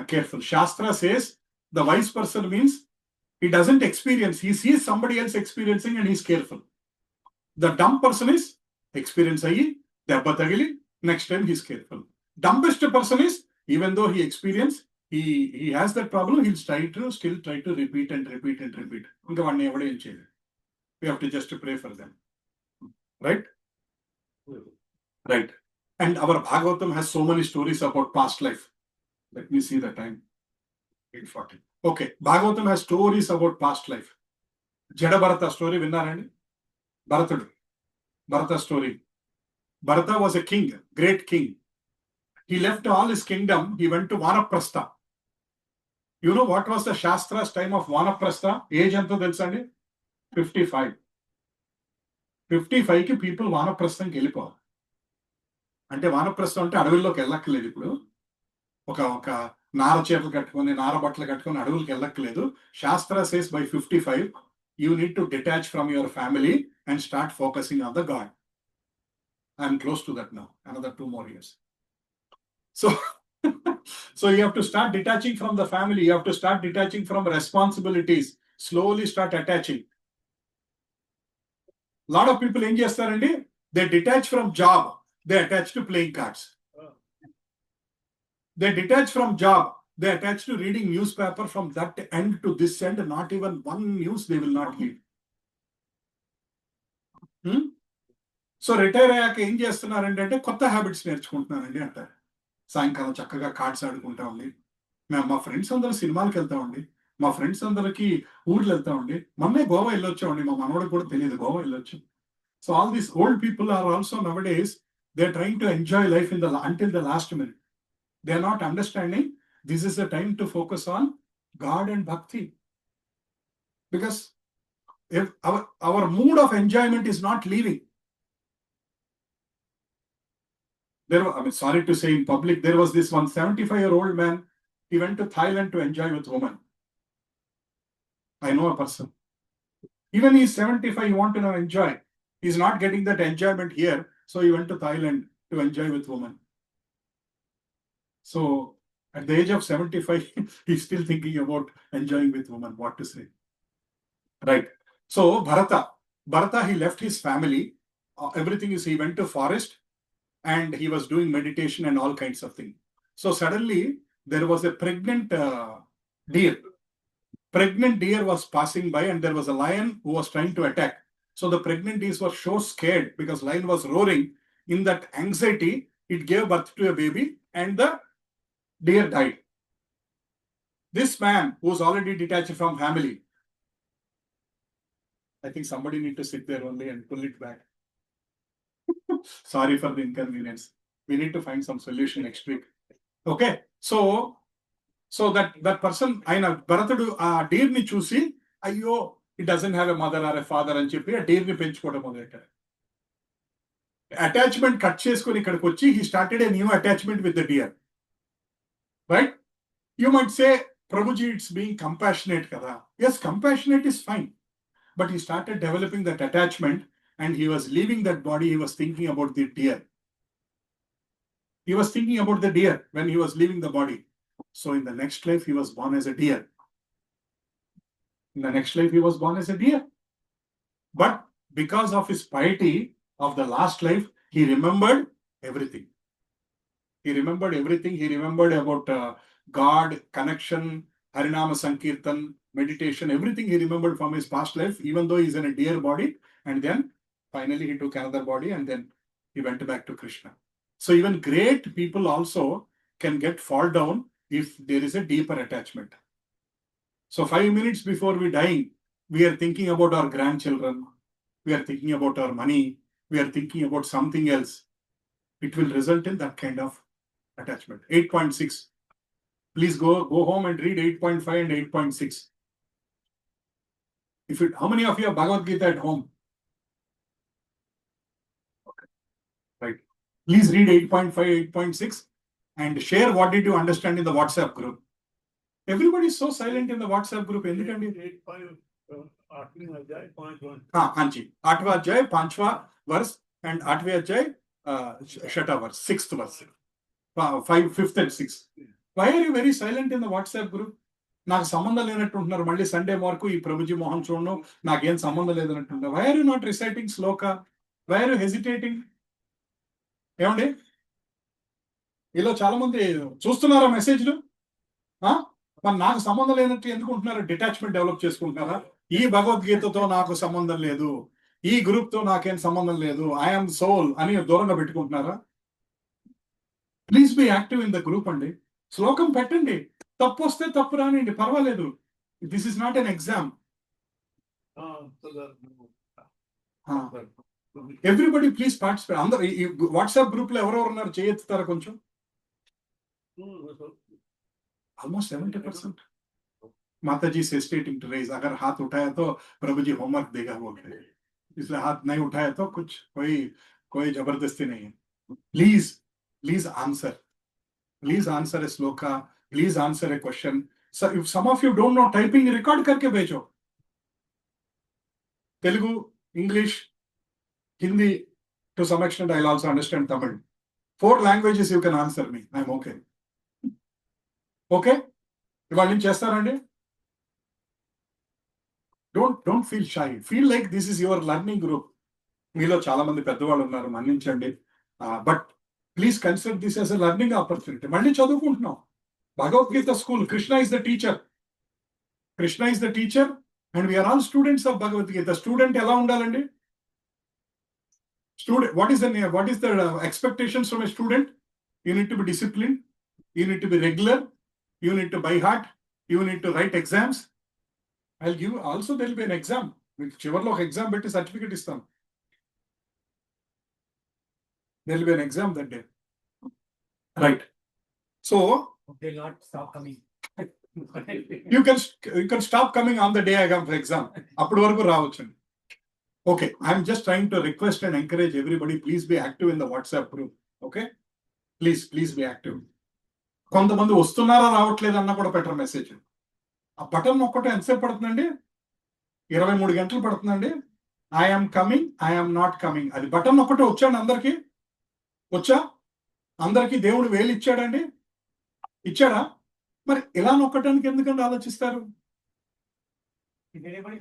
careful. Shastra says the wise person means he doesn't experience. He sees somebody else experiencing and he's careful. The dumb person is experience ayi, debba tagili, next time he's careful. Dumbest person is, even though he experienced, he has that problem, he'll still try to repeat and repeat and repeat. We have to just pray for them. Right? Right. And our Bhagavatam has so many stories about past life. Let me see the time. 8:40. Okay. Bhagavatam has stories about past life. Jada Bharata story, vinnarandi? Bharata story. Bharata was a king, great king. He left all his kingdom. He went to Vanaprastha. You know what was the Shastra's time of Vanaprastha? Age anta telusandi? 55. 55 ki people Vanaprastham ki వెళ్ళిపోవాలి. అంటే వానప్రస్థం అంటే అడవుల్లోకి వెళ్ళక్కలేదు. ఇప్పుడు ఒక నార చీరలు కట్టుకొని నార బట్టలు కట్టుకొని అడవులకు వెళ్ళక్కలేదు. శాస్త్ర says by 55 you need to detach from your family and start focusing on the God. I am close to that now. Another 2 more years. So you have to start detaching from the family. You have to start detaching from responsibilities. Slowly start attaching. Lot of people ఏం చేస్తారండి? They detach from job. They attach to playing cards. They detach from job. They attach to reading newspaper from that end to this end. Not even one news they will not read. So retire అయ్యాక ఏం చేస్తున్నారండి అంటే కొత్త habits నేర్చుకుంటున్నారండి అంటారు. సాయంకాలం చక్కగా cards ఆడుకుంటామండి. మా friends అందరూ సినిమాలకు వెళ్తామండి. మా ఫ్రెండ్స్ అందరికి ఊర్లు వెళ్తామండి. మొన్నే గోవా వెళ్ళొచ్చామండి. మా మనవడికి కూడా తెలియదు గోవా వెళ్ళొచ్చు. So all these old people are also nowadays, they're trying to enjoy life until the last minute. They're not understanding this is the time to focus on God and Bhakti. Because if our mood of enjoyment is not leaving. Sorry to say in public, there was this one 75-year-old man, he went to Thailand to enjoy with women. I know a person. Even he's 75, he want to now enjoy. He's not getting that enjoyment here, so he went to Thailand to enjoy with women. So at the age of 75, he's still thinking about enjoying with women. What to say? Right. So Bharata, he left his family. Everything is, he went to forest and he was doing meditation and all kinds of things. So suddenly there was a pregnant deer. Pregnant deer was passing by and there was a lion who was trying to attack. So the pregnant deers were so scared because lion was roaring. In that anxiety, it gave birth to a baby and the deer died. This man who was already detached from family, I think somebody need to sit there only and pull it back. Sorry for the inconvenience. We need to find some solution next week. Okay, so that person, aina Bharatudu aa deer ni chusi, ayyo, it doesn't have a mother or a father అని చెప్పి ఆ deer ని పెంచుకోవడం మొదలెట్టారు. Attachment cut చేసుకొని ఇక్కడికి వచ్చి he started a new attachment with the deer. Right? You might say, Prabhuji, it's being compassionate kada. Yes, compassionate is fine. But he started developing that attachment and he was leaving that body, he was thinking about the deer. He was thinking about the deer when he was leaving the body. So in the next life, he was born as a deer. In the next life, he was born as a deer. But because of his piety of the last life, he remembered everything. He remembered everything. He remembered about God, connection, Harinama Sankirtan, meditation, everything he remembered from his past life, even though he's in a deer body. And then finally he took another body and then he went back to Krishna. So even great people also can fall down if there is a deeper attachment. So 5 minutes before we dying, we are thinking about our grandchildren. We are thinking about our money. We are thinking about something else. It will result in that kind of attachment. 8.6. Please go home and read 8.5 and 8.6. How many of you have Bhagavad Gita at home? Okay. Right. Please read 8.5, 8.6 and share what did you understand in the WhatsApp group. Everybody is so silent in the WhatsApp group. 8.5, 8वीं अध्याय 5.1. हाँ जी, 8वां अध्याय 5वां वर्ष and 8वें अध्याय 6वां वर्ष, 6th verse. 5th and 6th. Why are you very silent in the WhatsApp group? నాకు సంబంధం లేనట్టు ఉంటున్నారు. మళ్ళీ సండే వరకు ఈ ప్రభుజీ మోహన్ చూడను, నాకేం సంబంధం లేదన్నట్టు. Why are you not reciting Shloka? Why are you hesitating? ఏమండి, ఇలా చాలా మంది చూస్తున్నారా మెసేజ్లు? మరి నాకు సంబంధం లేనట్టు ఎందుకు ఉంటున్నారు? డిటాచ్మెంట్ డెవలప్ చేసుకుంటున్నారా? ఈ భగవద్గీతతో నాకు సంబంధం లేదు, ఈ గ్రూప్ తో నాకేం సంబంధం లేదు, ఐఎమ్ సోల్ అని దూరంగా పెట్టుకుంటున్నారా? Please be active in the group అండి. శ్లోకం పెట్టండి, తప్పు వస్తే తప్పు రానండి, పర్వాలేదు. This is not an exam. Everybody please participate. అందరు వాట్సాప్ గ్రూప్ లో ఎవరెవరు ఉన్నారు చేయెత్తుతారా కొంచెం? Almost 70%. माताजी से स्टेटिंग टू रेज, अगर हाथ उठाया तो प्रभु जी होमवर्क देगा बोलते हैं, इसलिए हाथ नहीं उठाया तो कुछ कोई जबरदस्ती नहीं है. Please answer a sloka, please answer a question. So if some of you don't know typing, record करके भेजो. Telugu, English, Hindi, to some extent I'll also understand Tamil. 4 languages you can answer me, I'm okay. Okay, ఇవాళ నుంచి చేస్తారండి. Don't feel shy, feel like this is your learning group. మీలో చాలా మంది పెద్దవాళ్ళు ఉన్నారు, మన్నించండి. But please consider this as a learning opportunity. మళ్ళీ చదువుకుంటున్నాం. Bhagavad Gita school, Krishna is the teacher. Krishna is the teacher and we are all students of Bhagavad Gita. Student ఎలా ఉండాలండి? Student, what is the expectations from a student? You need to be discipline, you need to be regular, you need to by heart, you need to write exams. I'll give also, there will be an exam. చివర్లో ఒక exam పెట్టి certificate ఇస్తాను. There will be an exam that day. Right. So They'll not stop coming. you can stop coming on the day I come for exam. అప్పటి వరకు రావచ్చండి. Okay, I'm just trying to request and encourage everybody, please be active in the WhatsApp group. Okay, please be active. కొంతమంది వస్తున్నారా రావట్లేదు అన్నా కూడా పెట్టరు message. ఆ బటన్ ఒక్కటే ఎంతసేపు పడుతుందండి? 23 గంటలు పడుతుందండి. I'm coming, I'm not coming, అది బటన్ ఒక్కటే వచ్చాడు. అందరికి వచ్చా? అందరికి దేవుడు వేలు ఇచ్చాడండి? ఇచ్చాడా? మరి ఇలా నొక్కటానికి ఎందుకంటే ఆలోచిస్తారు? If anybody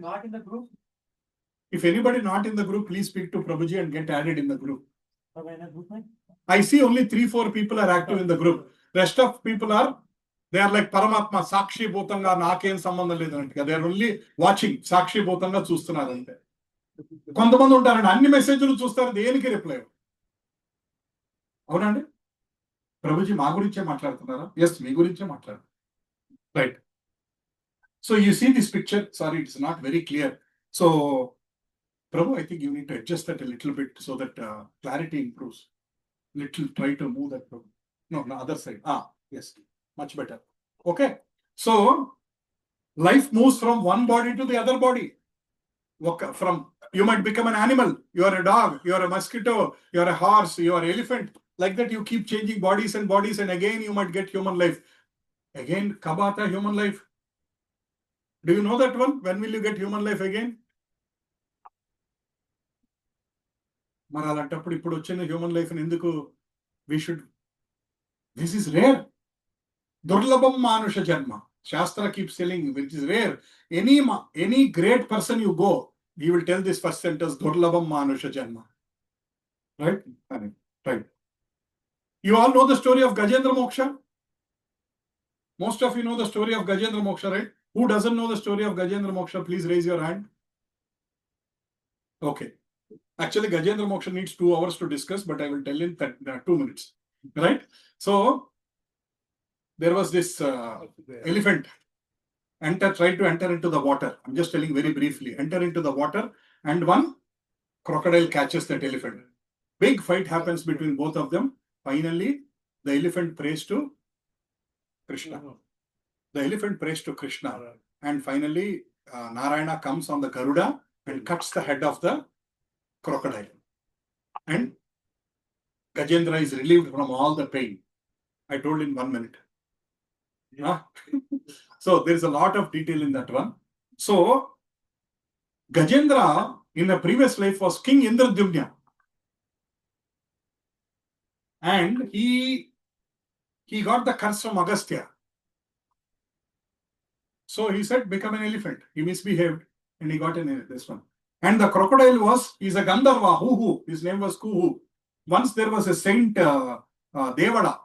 not in the group, please speak to Prabhuji and get added in the group. or in a group, I see only 3-4 people are active in the group. Rest of people they are like Paramatma, Sakshi Bhutanga, నాకేం సంబంధం లేదు అంటే. They are only watching, సాక్షి భూతంగా చూస్తున్నారు అంతే. కొంతమంది ఉంటారండి, అన్ని మెసేజ్లు చూస్తారు, దేనికి రిప్లై. అవునండి? ప్రభుజీ మా గురించే మాట్లాడుతున్నారా? ఎస్, మీ గురించే మాట్లాడు. Right. So you see this picture. Sorry, it's not very clear. So Prabhu, I think you need to adjust that a little bit so that clarity improves. Try to move that. No, other side. Yes, much better. Okay, so life moves from one body to the other body. You might become an animal. You are a dog, you are a mosquito, you are a horse, you are an elephant. Like that, you keep changing bodies, and again you might get human life. Again, kab aata human life? Do you know that one? When will you get human life again? మరి అలాంటప్పుడు ఇప్పుడు వచ్చిన human life ఎందుకు this is rare. దుర్లభం మానుష జన్మ. Shastra keeps telling, which is rare. Any great person you go, he will tell this first sentence, Durlabham Manusha Janma. Right? Right. You all know the story of Gajendra Moksha? Most of you know the story of Gajendra Moksha, right? Who doesn't know the story of Gajendra Moksha? Please raise your hand. Okay. Actually, Gajendra Moksha needs 2 hours to discuss, but I will tell in 2 minutes. Right? So, there was this elephant tried to enter into the water. I'm just telling very briefly. Enter into the water, and one crocodile catches that elephant. Big fight happens between both of them. Finally, the elephant prays to Krishna. The elephant prays to Krishna. And finally, Narayana comes on the Garuda and cuts the head of the crocodile. And Gajendra is relieved from all the pain. I told in 1 minute. So there is a lot of detail in that one. So Gajendra in a previous life was King Indradyumna. And he got the curse from Agastya. So he said, become an elephant. He misbehaved and he got this one. And the crocodile he's a Gandharva, Huhu. His name was Kuhu. Once there was a saint, Devada.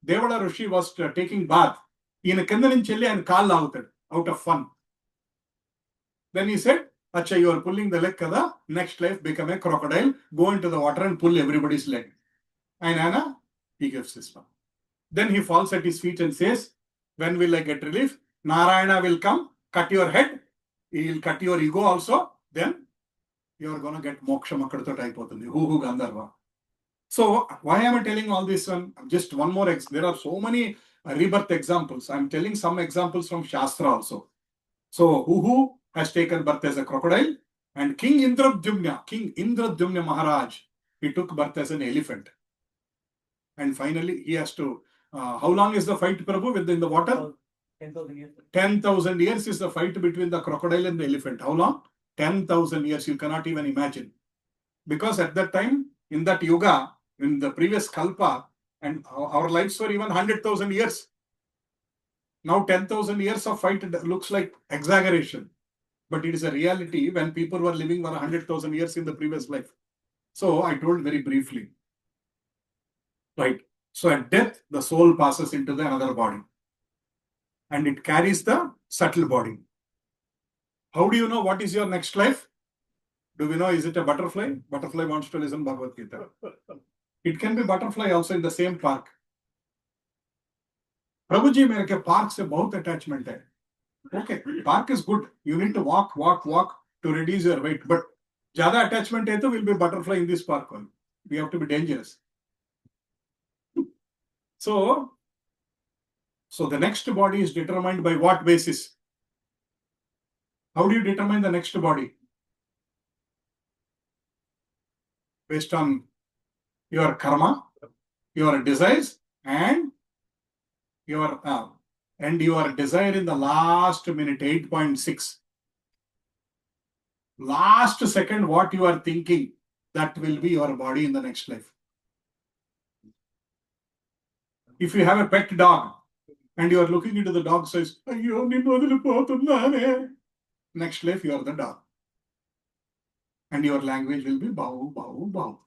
Devada Rishi was taking bath. In a Kandanin Chile and Kal out of fun. Then he said, Acha, you are pulling the leg kada, next life become a crocodile, go into the water and pull everybody's leg. And Anna, he gives this one. Then he falls at his feet and says, when will I get relief? Narayana will come, cut your head, he will cut your ego also, then you are going to get moksha makadato type of Huhu Gandharva. So, why am I telling all this one? Just one more, there are so many rebirth examples. I'm telling some examples from Shastra also. So, Huhu has taken birth as a crocodile, and King Indradyumna Maharaj, he took birth as an elephant. And finally, he has to, how long is the fight, Prabhu, within the water? 10,000 years. 10,000 years is the fight between the crocodile and the elephant. How long? 10,000 years. You cannot even imagine. Because at that time, in that yuga, in the previous kalpa, and our lives were even 100,000 years. Now 10,000 years of fight looks like exaggeration. But it is a reality when people were living for 100,000 years in the previous life. So I told very briefly. Right. So at death, the soul passes into the another body. And it carries the subtle body. How do you know what is your next life? Do we know, is it a butterfly? Butterfly wants to listen Bhagavad Gita. It can be butterfly also in the same park. Prabhuji, मेरे के park से बहुत attachment है. Okay, park is good. You need to walk to reduce your weight. But ज़्यादा attachment है तो will be butterfly in this park one. We have to be dangerous. So the next body is determined by what basis? How do you determine the next body? Based on your karma, your desires, and your desire in the last minute, 8.6. Last second, what you are thinking, that will be your body in the next life. If you have a pet dog and you are looking into the dog, says, next life you are the dog. And your language will be bow, bow, bow.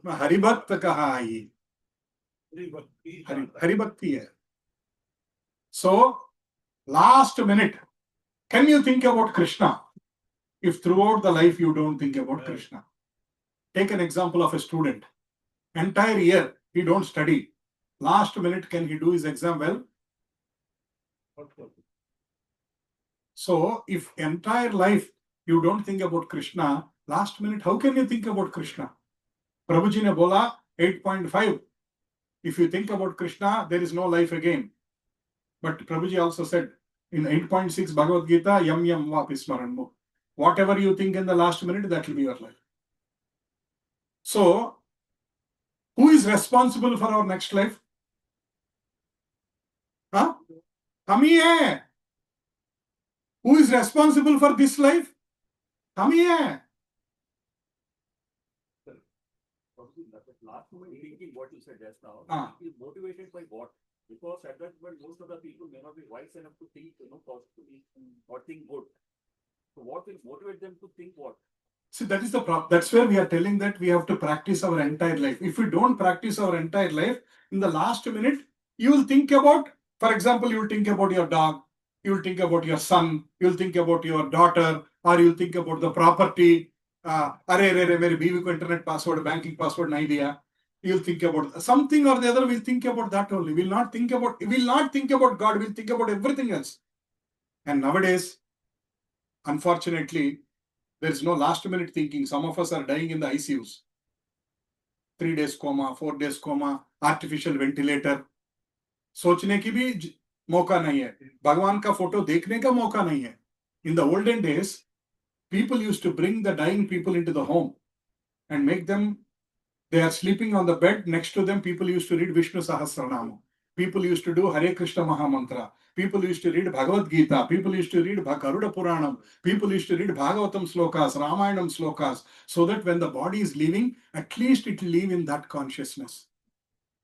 Haribhakt kaha hai. Haribhakti hai. So, last minute, can you think about Krishna if throughout the life you don't think about Krishna? Take an example of a student. Entire year, he don't study. Last minute, can he do his exam well? So, if entire life you don't think about Krishna, last minute, how can you think about Krishna? Prabhuji ne bola 8.5. If you think about Krishna, there is no life again. But Prabhuji also said in 8.6 Bhagavad Gita, yam yam va pismaranmu. Whatever you think in the last minute, that will be your life. So, who is responsible for our next life? Huh? हम ही हैं. Who is responsible for this life? हम ही हैं. last moment thinking what you said just now Ah. is motivated by what? Because at that point, most of the people may not be wise enough to think, positively or think good. So what will motivate them to think what? See, that is the problem. That's where we are telling that we have to practice our entire life. If we don't practice our entire life, in the last minute, you will think about, for example, you will think about your dog, you will think about your son, you will think about your daughter, or you will think about the property. अरे मेरे बीवी को internet password, banking password नहीं दिया. You'll think about something or the other. We'll think about that only. We'll not think about God. We'll think about everything else. And nowadays, unfortunately, there is no last minute thinking. Some of us are dying in the ICUs. 3 days coma, 4 days coma, artificial ventilator. सोचने की भी मौका नहीं है. भगवान का photo देखने का मौका नहीं है. In the olden days, people used to bring the dying people into the home and make them, they are sleeping on the bed. Next to them, people used to read Vishnu Sahasranama. People used to do Hare Krishna Mahamantra. People used to read Bhagavad Gita. People used to read Garuda Puranam. People used to read Bhagavatam slokas, Ramayanam slokas, so that when the body is leaving, at least it will leave in that consciousness.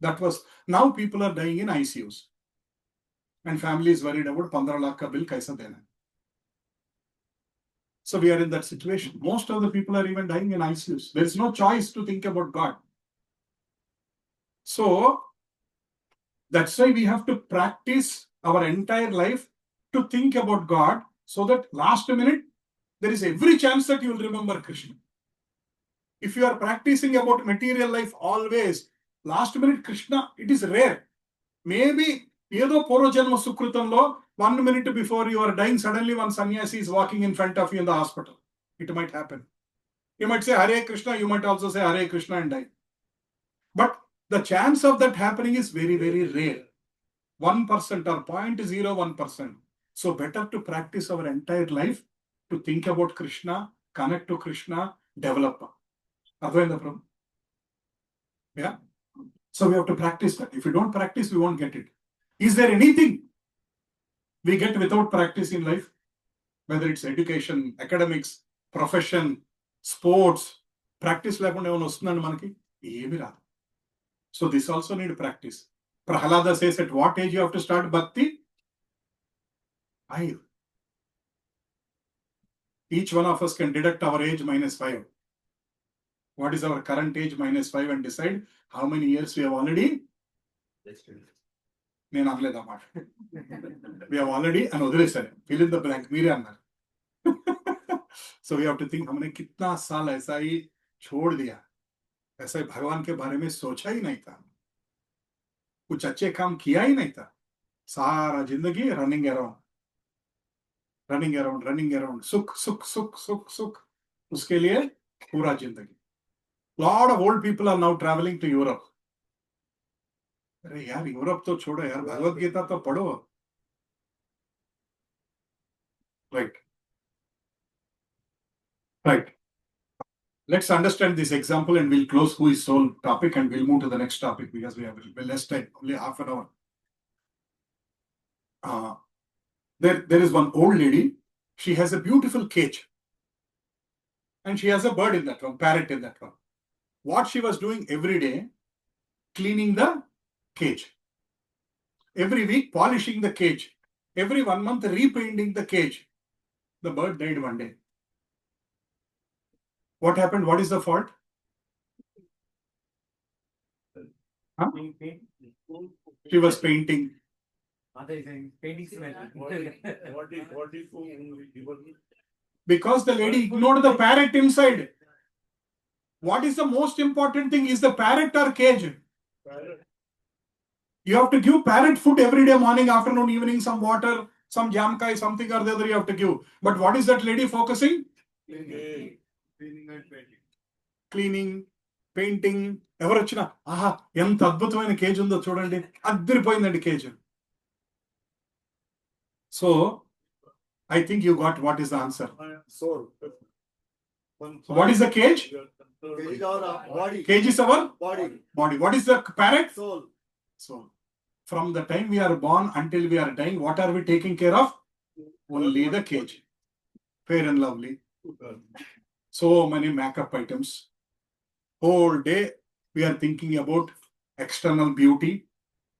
That was, now people are dying in ICUs. And family is worried about 15 lakh ka bill kaisa dena. So we are in that situation. Most of the people are even dying in ICUs. There is no choice to think about God. So that's why we have to practice our entire life to think about God, so that last minute, there is every chance that you will remember Krishna. If you are practicing about material life always, last minute Krishna, it is rare. Maybe Yedo Porojanma Sukrutanlo, 1 minute before you are dying, suddenly one sannyasi is walking in front of you in the hospital. It might happen. You might say Hare Krishna, you might also say Hare Krishna and die. But the chance of that happening is very, very rare. 1% or 0.01%. So better to practice our entire life to think about Krishna, connect to Krishna, develop. Otherwise the problem. Yeah. So we have to practice that. If we don't practice, we won't get it. Is there anything we get without practice in life? Whether it's education, academics, profession, sports, practice level manaki. So this also need practice. Prahalada says, at what age you have to start bhakti? 5. Each one of us can deduct our age minus 5. What is our current age minus 5 and decide how many years we have already? We have already, and fill in the blank. So we have to think, हमने कितना साल ऐसा ही छोड़ दिया, ऐसा ही भगवान के बारे में सोचा ही नहीं था, कुछ अच्छे काम किया ही नहीं था, सारा जिंदगी रनिंग अराउंड, सुख, उसके लिए पूरा जिंदगी. Lot of old people are now traveling to Europe. अरे यार यूरोप तो छोड़ो यार, भगवत गीता तो पढ़ो. Right. Let's understand this example and we'll close who is soul topic and we'll move to the next topic because we have less time, only half an hour. There is one old lady. She has a beautiful cage. And she has a bird in that one, parrot in that one. What she was doing every day, cleaning the cage. Every week, polishing the cage. Every 1 month, repainting the cage. The bird died one day. What happened? What is the fault? Huh? She was painting. Because the lady ignored the parrot inside. What is the most important thing? Is the parrot or cage? You have to give parrot food every day, morning, afternoon, evening, some water, some jamkai, something or the other you have to give. But what is that lady focusing? Cleaning, painting. ఎవరు వచ్చినా ఆహా ఎంత అద్భుతమైన cage ఉందో చూడండి, అద్దరిపోయిందండి cage. So I think you got what is the answer. Soul. What is the cage? Cage is our body. Cage is our Body. What is the parrot? Soul. So from the time we are born until we are dying, what are we taking care of? Only the cage. Fair and lovely. So many makeup items. Whole day we are thinking about external beauty,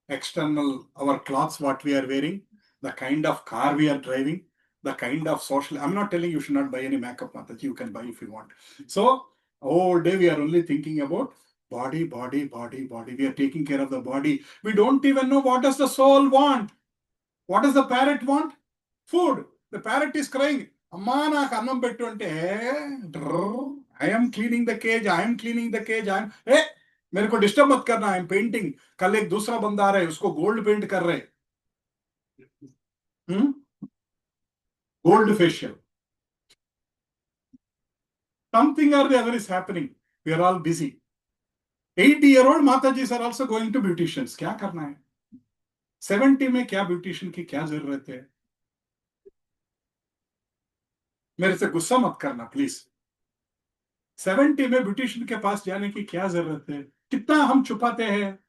external our clothes, what we are wearing, the kind of car we are driving, the kind of social. I'm not telling you should not buy any makeup, Mataji. You can buy if you want. So all day we are only thinking about body, body, body, body. We are taking care of the body. We don't even know what does the soul want. What does the parrot want? Food. The parrot is crying, Amma నాకు అన్నం పెట్టు అంటే I am cleaning the cage, I am cleaning the cage, I am मेरे को disturb मत करना, I am painting, कल एक दूसरा बंदा आ रहा है उसको गोल्ड पेंट कर रहे, gold facial, something or the other is happening, we are all busy. 80-year-old माताजी are also going to beauticians. क्या करना है? 70 में क्या ब्यूटिशियन की क्या जरूरत है? मेरे से गुस्सा मत करना प्लीज. 70 में ब्यूटिशियन के पास जाने की क्या जरूरत है? कितना हम छुपाते हैं.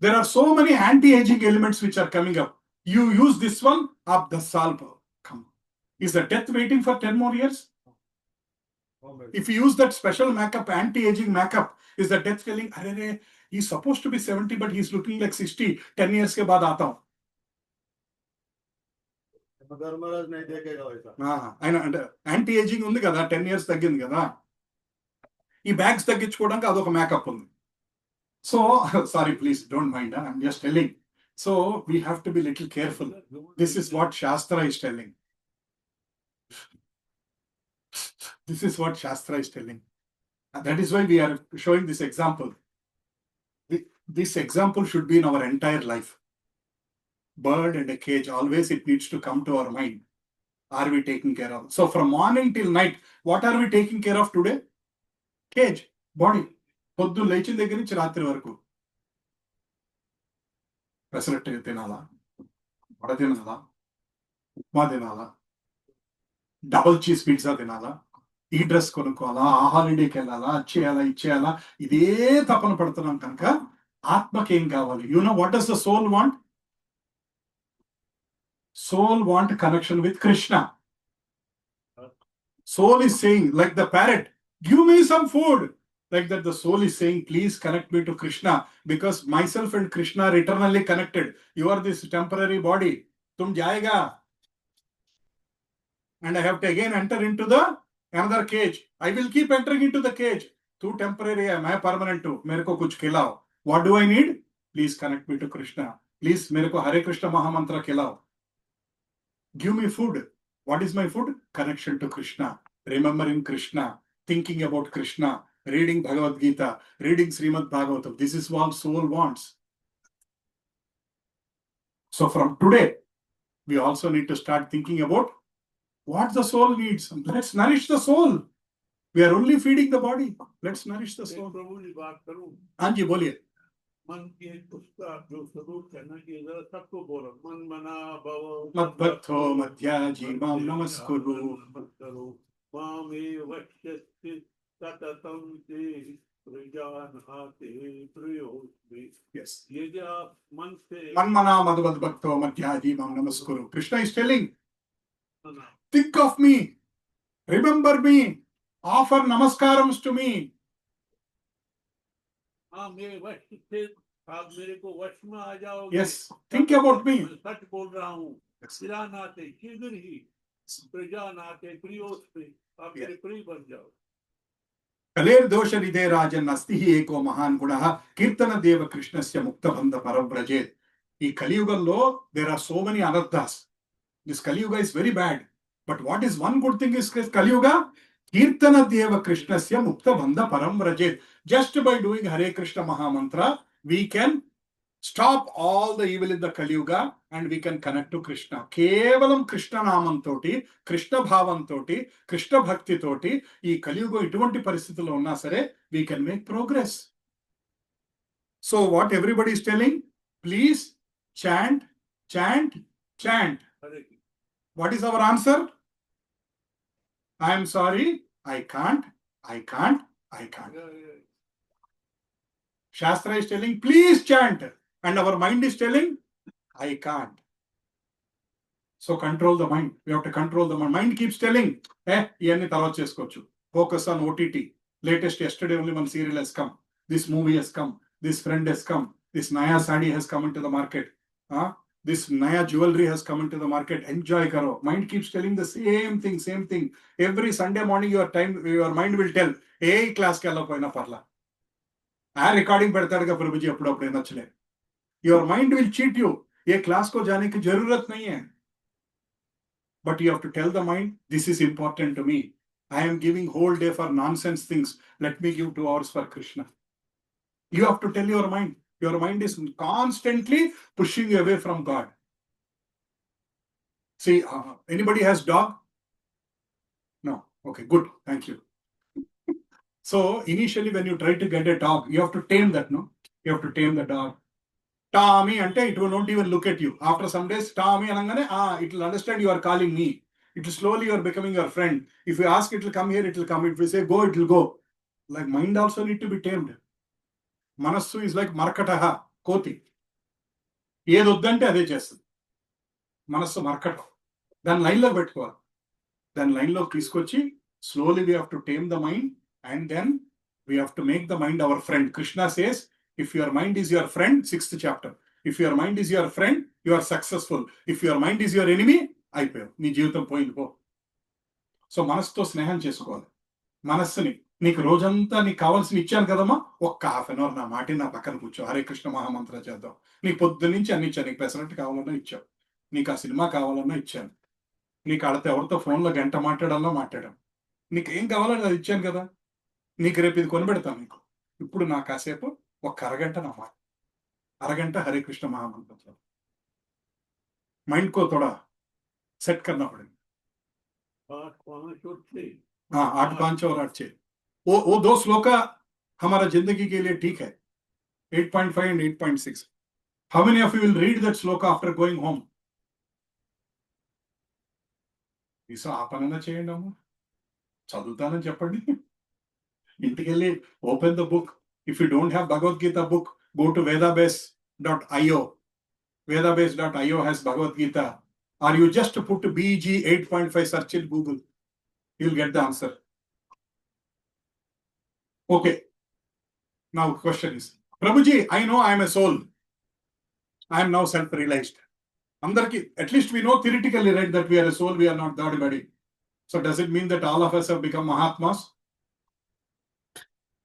There are so many anti-aging elements which are coming up. You use this one, आप 10 साल पर come. Is the death waiting for 10 more years? If you use that special makeup, anti-aging makeup, is the death telling, अरे he's supposed to be 70 but he's looking like 60, 10 years के बाद आता हूँ. ధర్మరాజ్ नहीं देखेगा वैसा. ఆయన యాంటీ ఏజింగ్ ఉంది కదా, 10 years తగ్గింది కదా, ఈ బ్యాగ్స్ తగ్గించుకోవడానికి అదొక మేకప్ ఉంది. So sorry please don't mind, I'm just telling. So we have to be little careful. This is what shastra is telling. This is what Shastra is telling. And that is why we are showing this example. This example should be in our entire life. Bird and a cage, always it needs to come to our mind. Are we taking care of? So from morning till night, what are we taking care of today? Cage, body. పొద్దు లేచిన దగ్గర నుంచి రాత్రి వరకు పెసరట్టు తినాలా, వడ తినాలా, ఉప్మా తినాలా, double cheese pizza తినాలా, ఈ డ్రెస్ కొనుక్కోవాలా, ఆ హాలిడేకి వెళ్ళాలా, చేయాలా, ఇచ్చేయాలా, ఇదే తపన పడుతున్నాం కనుక ఆత్మకి ఏం కావాలి? You know what does the soul want? Soul want connection with Krishna. Soul is saying, like the parrot, give me some food. Like that, the soul is saying, please connect me to Krishna, because myself and Krishna are eternally connected. You are this temporary body. Tum jayega. And I have to again enter into the another cage. I will keep entering into the cage. Tu temporary hai, main permanent hu. Mere ko kuch khilao. What do I need? Please connect me to Krishna. Please mere ko Hare Krishna Mahamantra khilao. Give me food. What is my food? Connection to Krishna. Remembering Krishna. Thinking about Krishna. Reading Bhagavad Gita. Reading Srimad Bhagavatam. This is what soul wants. So from today, we also need to start thinking about what the soul needs. Let's nourish the soul. We are only feeding the body. Let's nourish the soul. प्रभु जी बात करूं, हाँ जी बोलिए. मन के उसका जो स्वरूप करना की जरा सबको बोलो. मन मना भव मद्भक्तो मध्याजी मां नमस्कुरु. करो मामे वक्ष्यसि सततं ते प्रजानाते प्रयोस्मि. Yes. यदि आप मन से Manmana madhvakto madhyaji mam namaskuru. Krishna is telling, think of me, remember me, offer namaskarams to me. हाँ मेरे वश से आप मेरे को वश में आ जाओगे. Yes, think about me. मैं सच बोल रहा हूँ. प्रजानाते शीघ्र ही प्रजानाते प्रियोस्मि. आप मेरे प्रिय बन जाओ. कलेर दोष हृदय राजन अस्ति ही एको महान गुणः कीर्तन देव कृष्णस्य मुक्तबंध परव्रजेत. ఈ కలియుగంలో there are so many anarthas. This Kaliyuga is very bad. But what is one good thing is Kaliyuga? Kirtana Deva Krishnasya Mukta Bandha Param Vrajet. Just by doing Hare Krishna Mahamantra, we can stop all the evil in the Kaliyuga and we can connect to Krishna. Kevalam Krishna Naman toti, Krishna Bhavan toti, Krishna Bhakti toti, ee Kaliyuga ituvanti paristhitulo unna sare, we can make progress. So what everybody is telling, please chant, chant, chant. What is our answer? I am sorry, I can't, I can't, I can't. Shastra is telling, please chant. And our mind is telling, I can't. So control the mind. We have to control the mind. Mind keeps telling, iyanni tarvata chesukochu. Focus on OTT. Latest yesterday only one serial has come. this movie has come, this friend has come, this Naya sari has come into the market, this Naya jewelry has come into the market, enjoy karo. Mind keeps telling the same thing. Every Sunday morning your mind will tell, hey, class ke allo koina parla. Recording pedtadaga Prabhuji appudu nachale. Your mind will cheat you. Ye class ko jaane ki zarurat nahi hai. But you have to tell the mind, this is important to me. I am giving whole day for nonsense things. Let me give 2 hours for Krishna. You have to tell your mind. Your mind is constantly pushing you away from God. See, anybody has dog? No. Okay, good. Thank you. So initially when you try to get a dog, you have to tame that, no? You have to tame the dog. Tommy, ante it will not even look at you. After some days, Tommy, it will understand you are calling me. It will slowly you are becoming your friend. If you ask, it will come here, it will come. If you say go, it will go. Like mind also need to be tamed. Manassu is like markataha, koti. ఏదొద్దంటే అదే చేస్తుంది. మనస్సు మరకటం. దాని లైన్లో పెట్టుకోవాలి. దాని లైన్లో తీసుకొచ్చి slowly we have to tame the mind and then we have to make the mind our friend. Krishna says, if your mind is your friend, 6th chapter. If your mind is your friend, you are successful. If your mind is your enemy, అయిపోయావు. నీ జీవితం పోయింది పో. So మనస్సుతో స్నేహం చేసుకోవాలి. మనస్సుని నీకు రోజంతా నీకు కావాల్సిన ఇచ్చాను కదమ్మా, ఒక్క హాఫ్ అన్ అవర్ నా మాటి నా పక్కన కూర్చో, హరే కృష్ణ మహామంత్ర చేద్దాం. నీకు పొద్దు నుంచి అన్ని ఇచ్చాను. నీకు పెసరట్టు కావాలన్నా ఇచ్చావు, నీకు ఆ సినిమా కావాలన్నా ఇచ్చాను, నీకు ఆడితే ఎవరితో ఫోన్లో గంట మాట్లాడాలన్నా మాట్లాడాను, నీకు ఏం కావాలని అది ఇచ్చాను కదా. నీకు రేపు ఇది కొనిపెడతాను. నీకు ఇప్పుడు నా కాసేపు ఒక్క అరగంట నా మాట, అరగంట హరే కృష్ణ మహామంత్ర చేద్దాం. माइंड को थोड़ा सेट करना पड़ेगा. 8, 5 और 6. हाँ, 8, 5 और 8, 6 वो 2 श्लोका हमारा जिंदगी के लिए ठीक है. 8.5 and 8.6. How many of you will read that sloka after going home? ఇసో ఆ పనైనా చేయండి అమ్మ, చదువుతానని చెప్పండి. ఇంటికి వెళ్ళి open the book. If you don't have Bhagavad Gita book, go to vedabase.io. Vedabase.io has Bhagavad Gita. Or you just put BG 8.5 search in Google. You'll get the answer. Okay. Now question is, Prabhuji, I know I am a soul. I am now self-realized. Andarki, at least we know theoretically, right, that we are a soul, we are not God body. So does it mean that all of us have become Mahatmas?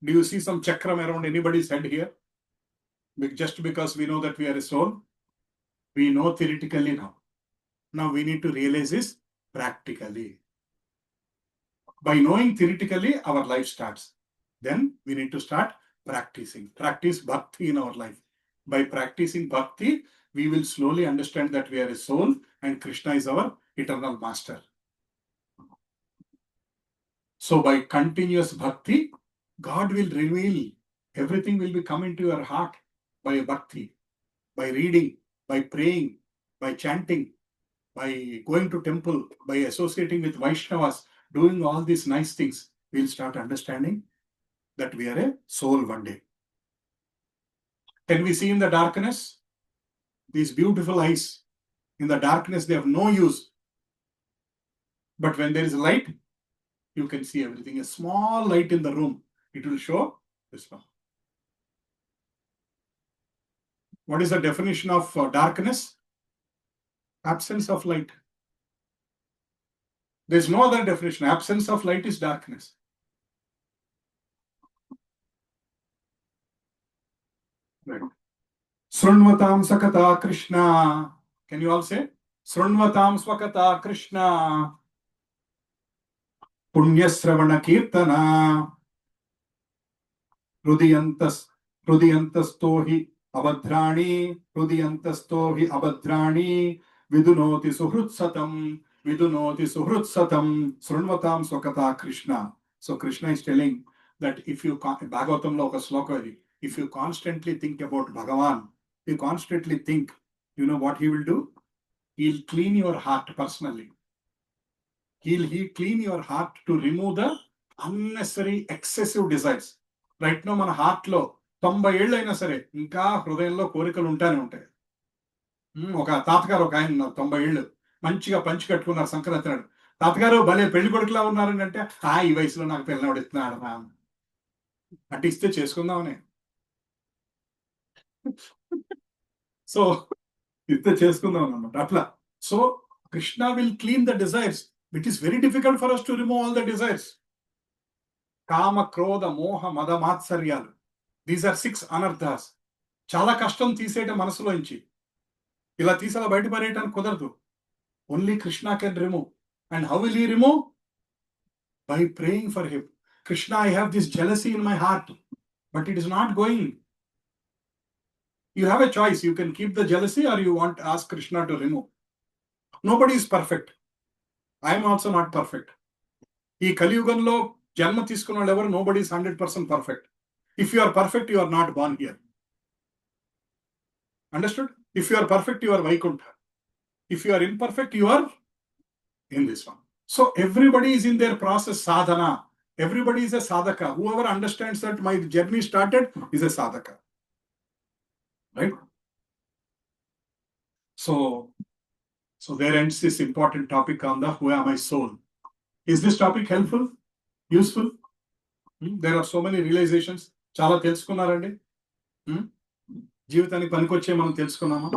Do you see some chakram around anybody's head here? Just because we know that we are a soul, we know theoretically now. Now we need to realize this practically. By knowing theoretically, our life starts. Then we need to start practicing. Practice bhakti in our life. By practicing bhakti, we will slowly understand that we are a soul and Krishna is our eternal master. So by continuous bhakti, God will reveal. Everything will be come into your heart by bhakti, by reading, by praying, by chanting, by going to temple, by associating with Vaishnavas, doing all these nice things. We'll start understanding that we are a soul one day. Can we see in the darkness? These beautiful eyes, in the darkness, they have no use. But when there is light, you can see everything. A small light in the room, it will show this one. What is the definition of darkness? Absence of light. There is no other definition. Absence of light is darkness. Right. Srunvatam sakata Krishna. Can you all say? Srunvatam swakata Krishna. Punyasravana kirtana. Hrudiyantastohi abhadrani. Hrudiyantastohi abhadrani. Vidunoti suhrutsatam. Vidunoti suhrutsatam. Srunvatam swakata Krishna. So Krishna is telling that if you, Bhagavatamlo oka sloka idi, if you constantly think about Bhagavan, you constantly think, you know what he will do? He'll clean your heart personally. He'll clean your heart to remove the unnecessary excessive desires. Right now మన heart లో 90 ఏళ్ళు అయినా సరే ఇంకా హృదయంలో కోరికలు ఉంటానే ఉంటాయి. ఒక తాతగారు ఒక ఆయన 90 ఏళ్ళు మంచిగా పంచి కట్టుకున్నారు, సంక్రాంతి నాడు. తాతగారు భలే పెళ్లి కొడుకులా ఉన్నారని అంటే, ఈ వయసులో నాకు పిల్లవాడు ఇస్తున్నాడు రా అంటే ఇస్తే చేసుకుందామని. సో ఇంత చేసుకుందాం అన్నమాట అట్లా. So Krishna will clean the desires. It is very difficult for us to remove all the desires. Kama, krodha, moha, మద, మాత్సర్యాలు. These are 6 అనర్థాస్. చాలా కష్టం తీసేయటం మనసులోంచి. ఇలా తీసి అలా బయట పడేయటానికి కుదరదు. Only Krishna can remove. And how will he remove? By praying for him. Krishna, I have this jealousy in my heart, but it is not going. You have a choice. You can keep the jealousy or you want to ask Krishna to remove. Nobody is perfect. I am also not perfect. ఈ కలియుగంలో జన్మ తీసుకున్న వాళ్ళు ఎవరు? Nobody is 100% perfect. If you are perfect, you are not born here. Understood? If you are perfect, you are Vaikuntha. If you are imperfect, you are in this one. So everybody is in their process sadhana. Everybody is a sadhaka. Whoever understands that my journey started is a sadhaka. Right? So there ends this important topic on the who am I soul. Is this topic helpful? Useful? There are so many realizations. చాలా తెలుసుకున్నారండి. జీవితానికి పనికొచ్చే మనం తెలుసుకున్నామా?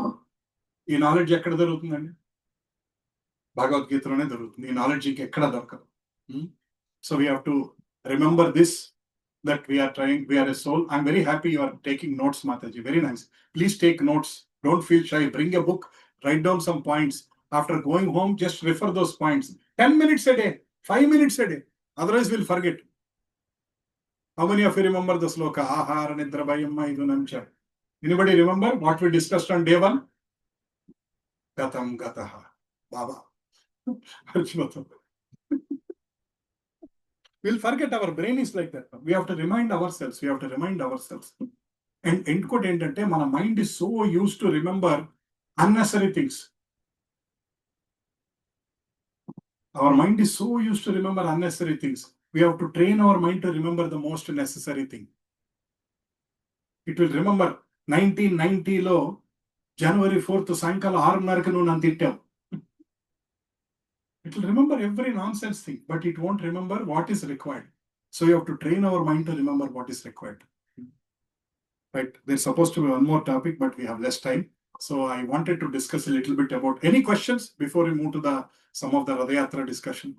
ఈ knowledge ఎక్కడ దొరుకుతుందండి? భగవద్గీతలోనే దొరుకుతుంది. ఈ knowledge ఇంకెక్కడ దొరకదు. So we have to remember this, that we are trying, we are a soul. I'm very happy you are taking notes, Mataji. Very nice. Please take notes. Don't feel shy. Bring a book, write down some points. After going home, just refer those points. 10 minutes a day, 5 minutes a day. Otherwise, we'll forget. How many of you remember the sloka? Ahara nidra bhayamma idunamcha. Anybody remember what we discussed on day 1? Gatam gataha. Baba. We'll forget. Our brain is like that. We have to remind ourselves. And end quote ఏంటంటే, మన mind is so used to remember unnecessary things. Our mind is so used to remember unnecessary things. We have to train our mind to remember the most necessary thing. It will remember 1990లో January 4th సాయంకాలం 6:30కి నువ్వు నన్ను తిట్టావు. It will remember every nonsense thing, but it won't remember what is required. So you have to train our mind to remember what is required. Right? There's supposed to be one more topic, but we have less time. So I wanted to discuss a little bit about any questions before we move to some of the Radhayatra discussion.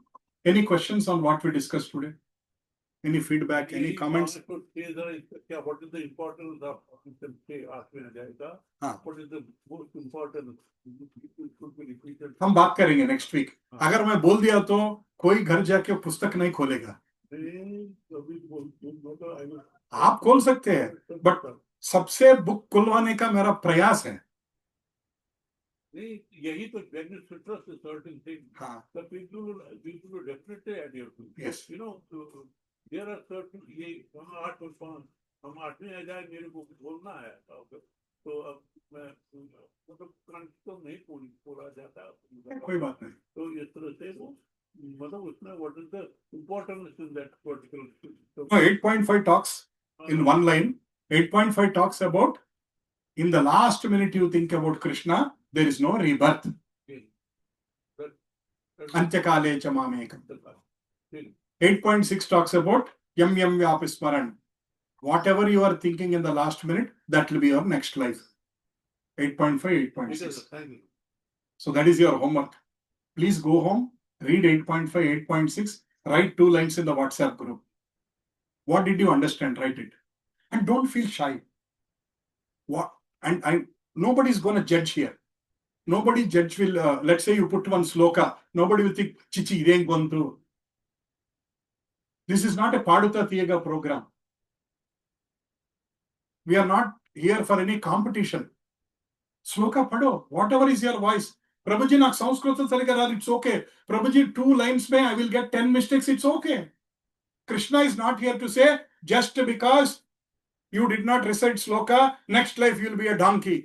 Any questions on what we discussed today? Any feedback, any comments? What is the importance of Ashwin Jayata? What is the most important? हम बात करेंगे next week. अगर मैं बोल दिया तो कोई घर जाके पुस्तक नहीं खोलेगा. आप खोल सकते हैं, but सबसे बुक खुलवाने का मेरा प्रयास है. यही तो certain things. The people will definitely adhere to. Yes. You know, there are certain ये हम 8वें अध्याय मेरे को बोलना है, तो अब मैं मतलब कंठ तो नहीं पूरा जाता. कोई बात नहीं. तो इस तरह से वो मतलब उसमें what is the importance in that particular. 8.5 talks in one line. 8.5 talks about, in the last minute you think about Krishna, there is no rebirth. Antyakale cha mamekam. 8.6 talks about yam yam vyapismaran. Whatever you are thinking in the last minute, that will be your next life. 8.5, 8.6. So that is your homework. Please go home, read 8.5, 8.6, write 2 lines in the WhatsApp group. What did you understand? Write it. And don't feel shy. Nobody is going to judge here. Nobody judge will, let's say you put one sloka, nobody will think, chichi, ideng bantu. This is not a Paduta Thiyaga program. We are not here for any competition. Sloka pado, whatever is your voice. Prabhuji, నాకు సంస్కృతం సరిగా రాదు, it's okay. Prabhuji, 2 lines may I will get 10 mistakes, it's okay. Krishna is not here to say, just because you did not recite sloka, next life you will be a donkey.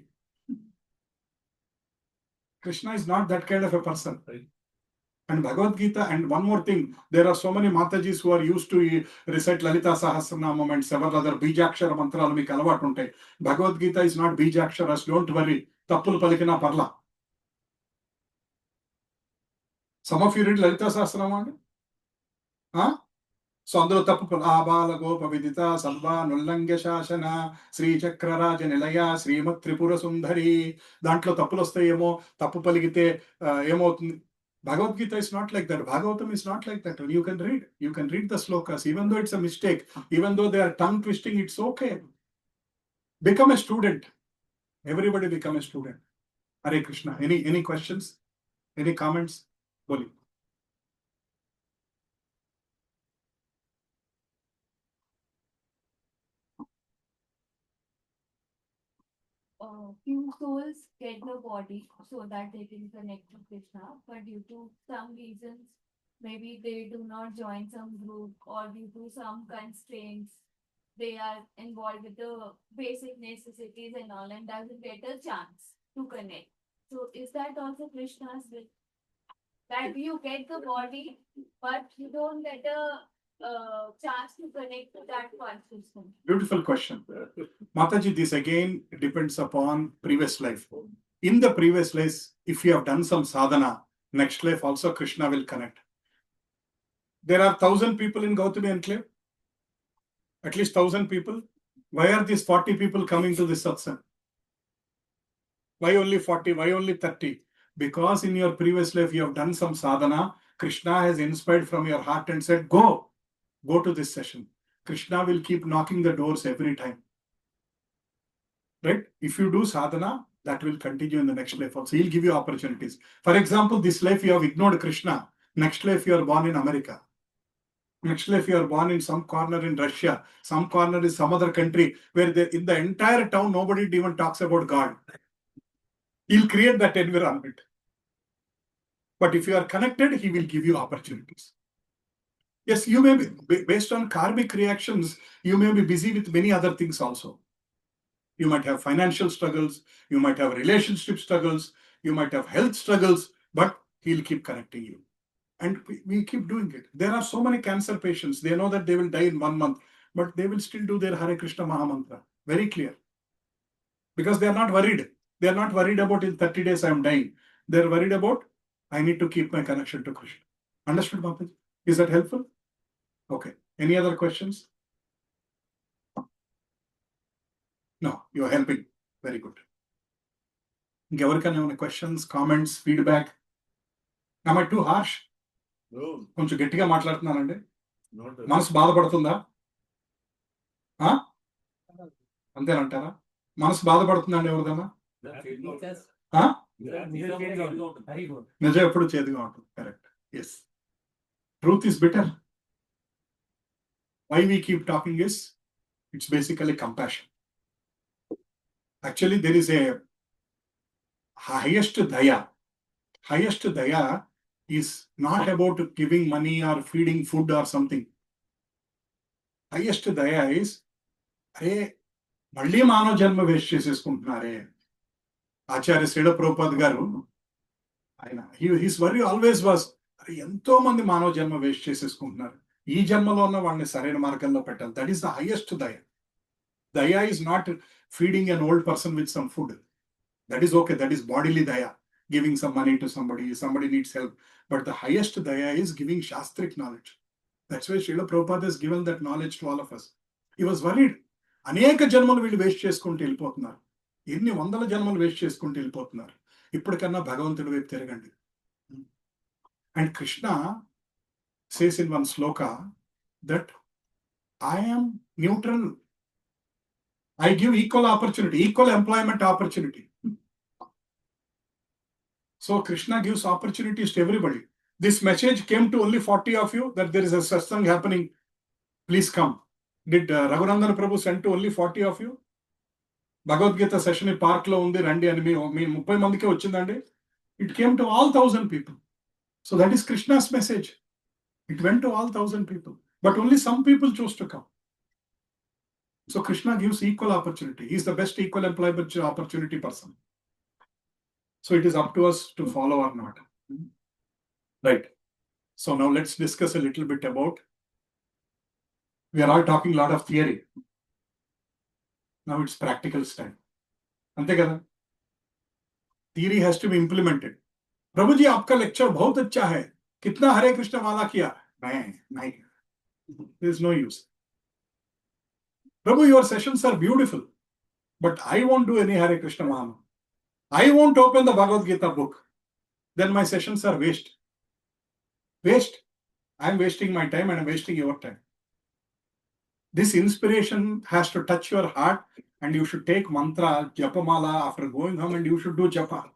Krishna is not that kind of a person. Right? And Bhagavad Gita, and one more thing, there are so many Matajis who are used to recite Lalita Sahasranamam and several other Bijakshara mantralu meeku alavatu untayi. Bhagavad Gita is not Bijaksharas, don't worry. Tappulu palikina parla. Some of you read Lalita Sahasranamam? So అందులో తప్పు ఆబాల గోప విదిత సల్వా నుల్లంఘ్య శాసన శ్రీచక్రరాజ నిలయ శ్రీమత్ త్రిపుర సుందరి, దాంట్లో తప్పులు వస్తాయేమో, తప్పు పలిగితే ఏమవుతుంది. Bhagavad Gita is not like that. Bhagavatam is not like that. You can read the slokas, even though it's a mistake, even though they are tongue twisting, it's okay. Become a student. Everybody become a student. Hare Krishna. Any questions? Any comments? Boli. Few souls get the body so that they can connect to Krishna, but due to some reasons, maybe they do not join some group or due to some constraints, they are involved with the basic necessities and all and doesn't get a chance to connect. So is that also Krishna's will? That you get the body, but you don't get a chance to connect to that consciousness. Beautiful question. Mataji, this again depends upon previous life. In the previous life, if you have done some sadhana, next life also Krishna will connect. There are 1,000 people in Gautami Enclave. At least 1,000 people. Why are these 40 people coming to this satsang? Why only 40? Why only 30? Because in your previous life you have done some sadhana. Krishna has inspired from your heart and said, go to this session. Krishna will keep knocking the doors every time. Right? If you do sadhana, that will continue in the next life also. He'll give you opportunities. For example, this life you have ignored Krishna. Next life you are born in America. Next life you are born in some corner in Russia. Some corner in some other country where in the entire town nobody even talks about God. He'll create that environment. But if you are connected, he will give you opportunities. Yes, you may be, based on karmic reactions, you may be busy with many other things also. You might have financial struggles, you might have relationship struggles, you might have health struggles, but he'll keep connecting you. And we keep doing it. There are so many cancer patients, they know that they will die in 1 month, but they will still do their Hare Krishna Mahamantra. Very clear. Because they are not worried. They are not worried about in 30 days I am dying. They are worried about I need to keep my connection to Krishna. Understood, Mataji? Is that helpful? Okay. Any other questions? No, you are helping. Very good. Any questions, comments, feedback? Am I too harsh? No, కొంచెం గట్టిగా మాట్లాడుతున్నానండి. not at all. మనసు బాధపడుతుందా? అంతేనంటారా? మనసు బాధపడుతుందండి ఎవరిదన్నా? నిజం ఎప్పుడు చేదుగా ఉంటుంది. Correct. Yes. Truth is bitter. Why we keep talking is, it's basically compassion. Actually, there is a highest daya. Highest daya is not about giving money or feeding food or something. Highest daya is, అరే మళ్ళీ మానవ జన్మ waste చేసేసుకుంటున్నారే. ఆచార్య శ్రీల ప్రభుపాద్ గారు ఆయన his worry always was, అరే ఎంతో మంది మానవ జన్మ వేస్ట్ చేసేసుకుంటున్నారు, ఈ జన్మలో ఉన్న వాళ్ళని సరైన మార్గంలో పెట్టాలి. దట్ ఈస్ ద హైయెస్ట్ దయ. Daya is not feeding an old person with some food. That is okay. That is bodily daya. Giving some money to somebody needs help. But the highest daya is giving Shastric knowledge. That's why Srila Prabhupada has given that knowledge to all of us. He was worried. అనేక జన్మలు వీళ్ళు waste చేసుకుంటూ వెళ్ళిపోతున్నారు. ఎన్ని వందల జన్మలు waste చేసుకుంటూ వెళ్ళిపోతున్నారు. ఇప్పటికన్నా భగవంతుడి వైపు తిరగండి. And Krishna says in one sloka that I am neutral. I give equal opportunity, equal employment opportunity. So Krishna gives opportunities to everybody. This message came to only 40 of you that there is a satsang happening. Please come. Did Raghunandan Prabhu send to only 40 of you? Bhagavad Gita session in park lo undi randi ani me 30 mandike vachindandi. It came to all 1,000 people. So that is Krishna's message. It went to all 1,000 people. But only some people chose to come. So Krishna gives equal opportunity. He is the best equal employment opportunity person. So it is up to us to follow or not. Right. So now let's discuss a little bit about, we are all talking a lot of theory. Now it's practical time. Ante kada? Theory has to be implemented. Prabhuji, आपका lecture बहुत अच्छा है. कितना हरे कृष्ण माला किया? नहीं. There is no use. Prabhu, your sessions are beautiful, but I won't do any Hare Krishna Mahamam. I won't open the Bhagavad Gita book. Then my sessions are waste. Waste. I'm wasting my time and I'm wasting your time. This inspiration has to touch your heart, and you should take mantra, japamala after going home, and you should do japa.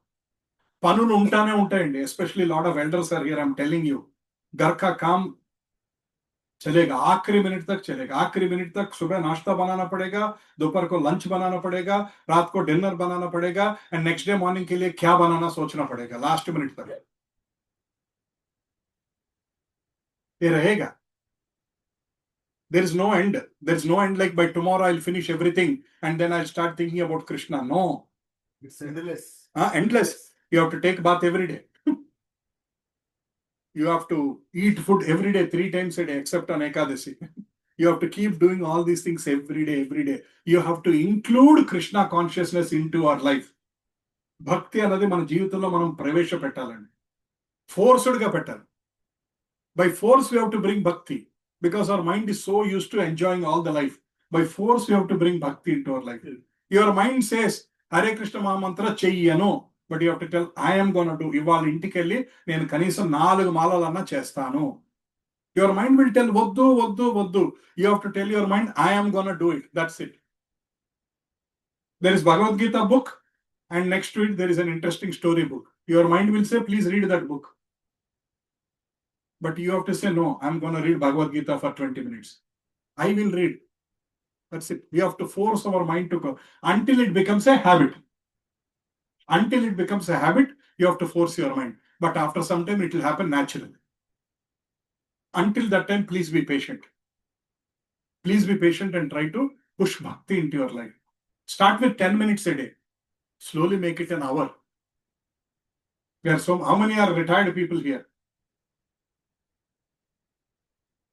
Panunu untane untayandi. Especially a lot of elders are here. I'm telling you. घर का काम चलेगा, आखिरी minute तक चलेगा. आखिरी minute तक सुबह नाश्ता बनाना पड़ेगा, दोपहर को लंच बनाना पड़ेगा, रात को डिनर बनाना पड़ेगा, एंड नेक्स्ट डे मॉर्निंग के लिए क्या बनाना सोचना पड़ेगा लास्ट मिनट तक. ये रहेगा. There is no end. There is no end like by tomorrow I'll finish everything and then I'll start thinking about Krishna. No. It's endless. Endless. You have to take bath every day. You have to eat food every day, 3 times a day, except on Ekadasi. You have to keep doing all these things every day, every day. You have to include Krishna consciousness into our life. Bhakti anadi mana jeevithamlo manam pravesha pettalandi. Forced ga pettal. By force we have to bring bhakti. Because our mind is so used to enjoying all the life. By force, we have to bring bhakti into our life. Your mind says, Hare Krishna Mahamantra cheyyanu. But you have to tell, I am going to do. Ival intikelli, nenu kanisam 4 malalanna chestanu. Your mind will tell, voddu. You have to tell your mind, I am going to do it. That's it. There is Bhagavad Gita book, and next to it, there is an interesting story book. Your mind will say, please read that book. But you have to say, no, I'm going to read Bhagavad Gita for 20 minutes. I will read. That's it. We have to force our mind to go until it becomes a habit. Until it becomes a habit, you have to force your mind. But after some time, it will happen naturally. Until that time, please be patient. Please be patient and try to push bhakti into your life. Start with 10 minutes a day. Slowly make it an hour. How many are retired people here?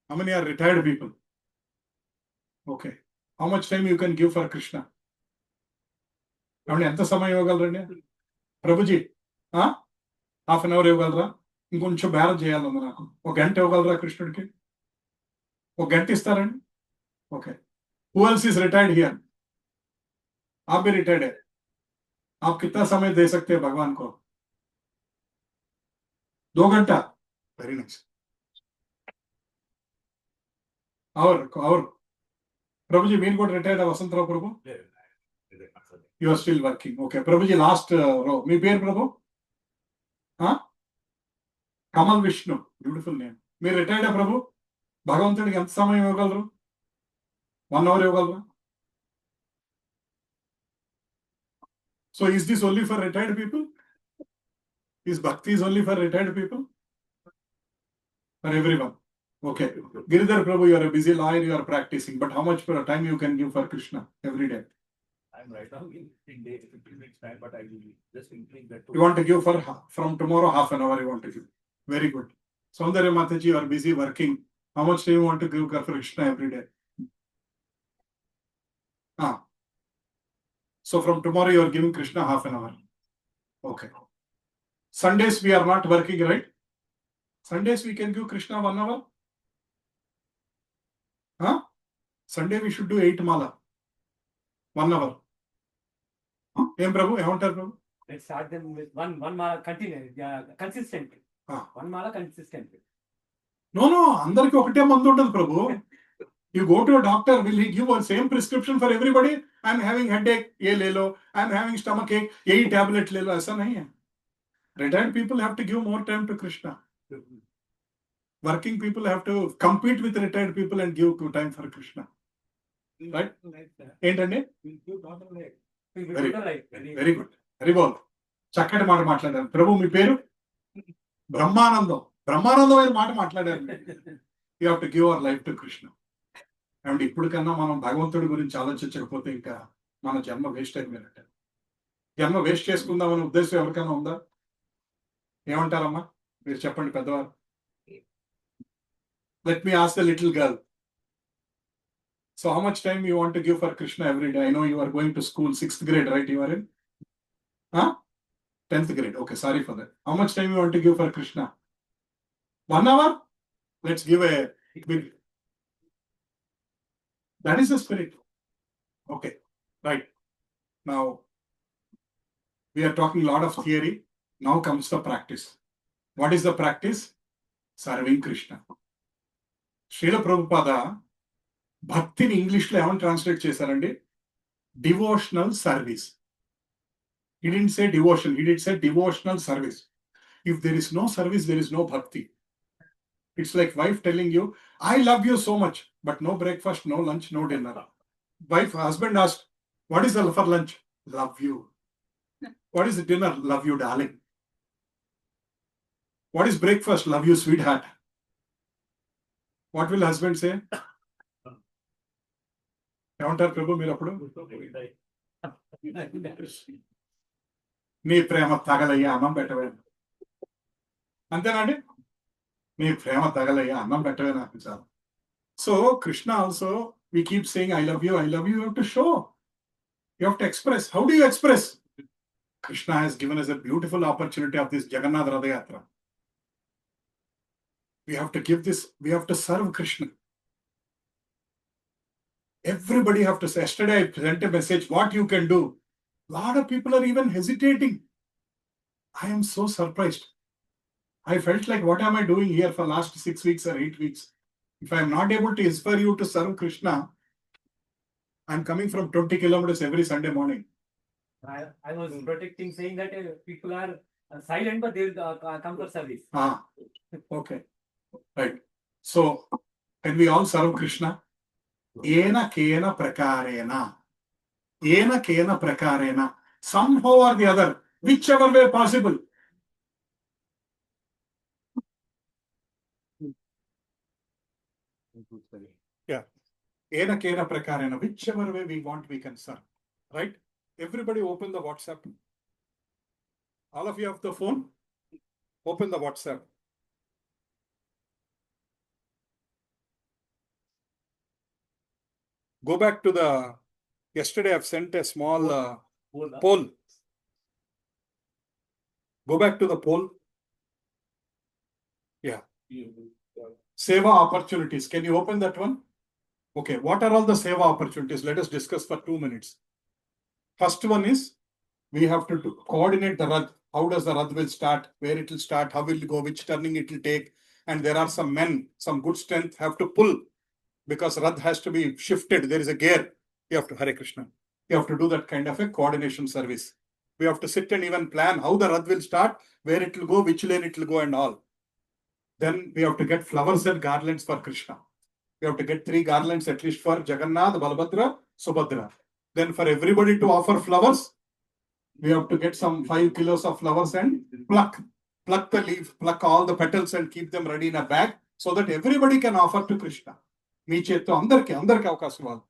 How many are retired people? Okay. How much time you can give for Krishna? ఎంత సమయం ఇవ్వగలరండి Prabhuji? Half an hour ఇవ్వగలరా? ఇంకొంచెం బేరం చేయాలన్నా నాకు. 1 గంట ఇవ్వగలరా కృష్ణుడికి? 1 గంట ఇస్తారండి? Okay. Who else is retired here? आप भी रिटायर्ड है. आप कितना समय दे सकते हैं भगवान को? 2 घंटा. Very nice. और प्रभु जी మీరు కూడా retired Vasantrao Prabhu? You are still working. Okay. Prabhuji last row. మీ పేరు ప్రభు? కమల్ విష్ణు. Beautiful name. మీరు రిటైర్డా ప్రభు? భగవంతుడికి ఎంత సమయం ఇవ్వగలరు? 1 అవర్ ఇవ్వగలరా? So is this only for retired people? Is bhakti is only for retired people? For everyone? Okay. Giridhar Prabhu, you are a busy lawyer, you are practicing, but how much time you can give for Krishna every day? I'm right now in day 15 minutes time, but I will just increase that. You want to give from tomorrow half an hour you want to give. Very good. Saundarya Mataji, you are busy working. How much time you want to give for Krishna every day? So from tomorrow you are giving Krishna half an hour. Okay. Sundays we are not working, right? Sundays we can give Krishna 1 hour. Sunday we should do 8 mala. 1 hour. Em Prabhu? Emantaru Prabhu? Let's start them with one mala consistent. 1 mala consistent. No. Andarki okate mandu untadu Prabhu. You go to a doctor, will he give a same prescription for everybody? I'm having headache, ye le lo. I'm having stomach ache, ye tablet le lo. Aisa nahi hai. Retired people have to give more time to Krishna. Working people have to compete with retired people and give time for Krishna. Right? ఏంటండి? Very good. Very బాగుంది. చక్కటి మాట మాట్లాడారు ప్రభు. మీ పేరు? బ్రహ్మానందం. బ్రహ్మానందమైన మాట మాట్లాడారు. You have to give our life to Krishna. And ఇప్పుడు కన్నా మనం భగవంతుడి గురించి ఆలోచించకపోతే ఇంకా మన జన్మ వేస్ట్ అయిపోయినట్టే. జన్మ వేస్ట్ చేసుకుందామనే ఉద్దేశం ఎవరికైనా ఉందా? ఏమంటారమ్మా మీరు చెప్పండి పెద్దవారు. Let me ask the little girl. So how much time you want to give for Krishna every day? I know you are going to school, 6th grade, right? You are in? 10th grade. Okay, sorry for that. How much time you want to give for Krishna? 1 hour? Let's give a big That is the spirit. Okay, right. Now, we are talking a lot of theory. Now comes the practice. What is the practice? Serving Krishna. Srila Prabhupada భక్తిని ఇంగ్లీష్లో ఏమని translate చేశారండి? Devotional service. He didn't say devotion, he did say devotional service. If there is no service, there is no bhakti. It's like wife telling you, I love you so much, but no breakfast, no lunch, no dinner. Husband asked, what is for lunch? Love you. What is the dinner? Love you, darling. What is breakfast? Love you, sweetheart. What will husband say? ఏమంటారు ప్రభు మీరు అప్పుడు? నీ ప్రేమ తగలయ్యా అన్నం పెట్టవే. అంతేనండి? నీ ప్రేమ తగలయ్యా అన్నం పెట్టవే నాకు చాలు. So Krishna also, we keep saying I love you, you have to show. You have to express. How do you express? Krishna has given us a beautiful opportunity of this Jagannath Ratha Yatra. We have to give this, we have to serve Krishna. Everybody have to say. Yesterday I sent a message, what you can do. A lot of people are even hesitating. I am so surprised. I felt like, what am I doing here for last 6 weeks or 8 weeks? If I am not able to inspire you to serve Krishna, I am coming from 20 kilometers every Sunday morning. I was protecting, saying that people are silent, but they will come for service. Okay. Right. So, can we all serve Krishna? Ena kena prakarena. Ena kena prakarena. Somehow or the other, whichever way possible. Yeah. Ena kena prakarena. Whichever way we want, we can serve. Right? Everybody open the WhatsApp. All of you have the phone? Open the WhatsApp. Go back to the, yesterday I've sent a small poll. Go back to the poll. Yeah. Seva opportunities. Can you open that one? Okay. What are all the Seva opportunities? Let us discuss for 2 minutes. First one is, we have to coordinate the Rath. How does the Rath will start? Where it will start? How will it go? Which turning it will take? And there are some men, some good strength have to pull. Because Rath has to be shifted. There is a gear. You have to, Hare Krishna. You have to do that kind of a coordination service. We have to sit and even plan how the Rath will start, where it will go, which lane it will go and all. Then we have to get flowers and garlands for Krishna. We have to get 3 garlands at least for Jagannath, Balabhadra, Subhadra. Then for everybody to offer flowers, we have to get some 5 kilos of flowers and pluck the leaf, pluck all the petals and keep them ready in a bag so that everybody can offer to Krishna. మీ చేత్తో అందరికి అవకాశం ఇవ్వాలి.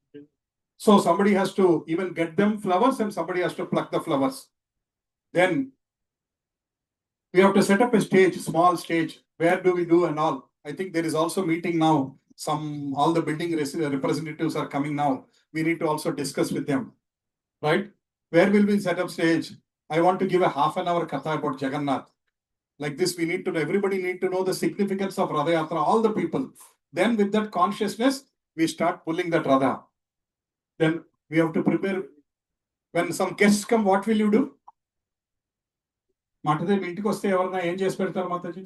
So somebody has to even get them flowers and somebody has to pluck the flowers. Then we have to set up a stage, small stage. Where do we do and all? I think there is also meeting now. All the building representatives are coming now. We need to also discuss with them. Right? Where will we set up stage? I want to give a half an hour katha about Jagannath. Like this, we need to know, everybody need to know the significance of Ratha Yatra, all the people. Then with that consciousness, we start pulling that Radha. Then we have to prepare. When some guests come, what will you do? మాటదే మీ ఇంటికి వస్తే ఎవరన్నా ఏం చేసి పెడతారు మాతాజీ?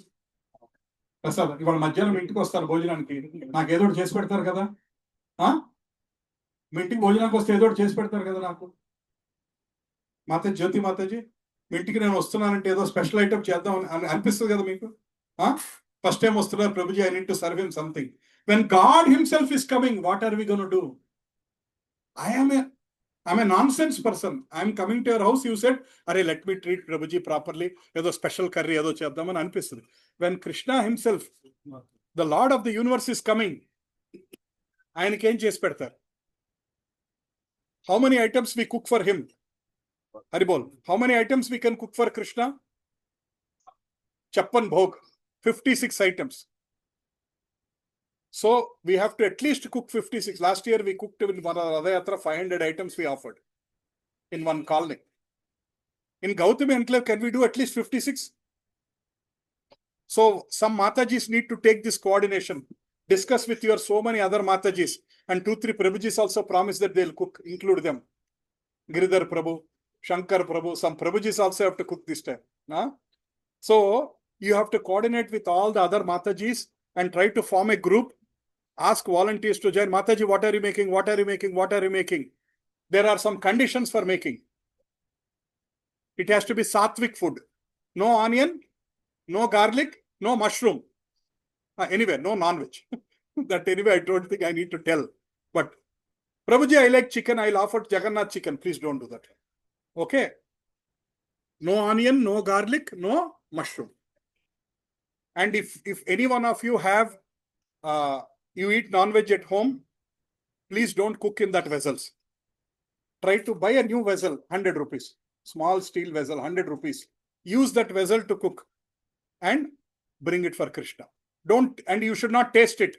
ప్రసాద్ ఇవాళ మధ్యాహ్నం మీ ఇంటికి వస్తారు భోజనానికి, నాకు ఏదో ఒకటి చేసి పెడతారు కదా? మీ ఇంటికి భోజనానికి వస్తే ఏదో ఒకటి చేసి పెడతారు కదా నాకు? మాతాజీ, జ్యోతి మాతాజీ, మీ ఇంటికి నేను వస్తున్నానంటే ఏదో స్పెషల్ ఐటమ్ చేద్దాం అని అనిపిస్తుంది కదా మీకు? First time వస్తున్నారు Prabhuji, I need to serve him something. When God himself is coming, what are we going to do? I'm a nonsense person. I'm coming to your house, you said, Arey, let me treat Prabhuji properly. Edo special curry edo cheddam ani anipistadi. When Krishna himself, the Lord of the universe is coming, ayaniki em chesi pedtaru? How many items we cook for him? Haribol. How many items we can cook for Krishna? Chappan bhog. 56 items. So we have to at least cook 56. Last year we cooked in Ratha Yatra 500 items we offered in one colony. In Gautami Enclave, can we do at least 56? So some Matajis need to take this coordination. Discuss with your so many other Matajis, and 2-3 Prabhujis also promise that they'll cook, include them. Giridhar Prabhu, Shankar Prabhu, some Prabhujis also have to cook this time. Nah? So you have to coordinate with all the other Matajis and try to form a group. Ask volunteers to join. Mataji, what are you making? What are you making? What are you making? There are some conditions for making. It has to be sattvic food. No onion, no garlic, no mushroom. Anyway, no non-veg. That anyway, I don't think I need to tell. But Prabhuji, I like chicken. I'll offer Jagannath chicken. Please don't do that. Okay. No onion, no garlic, no mushroom. And if any one of you have, you eat non-veg at home, please don't cook in that vessels. Try to buy a new vessel, 100 rupees. Small steel vessel, 100 rupees. Use that vessel to cook and bring it for Krishna. And you should not taste it.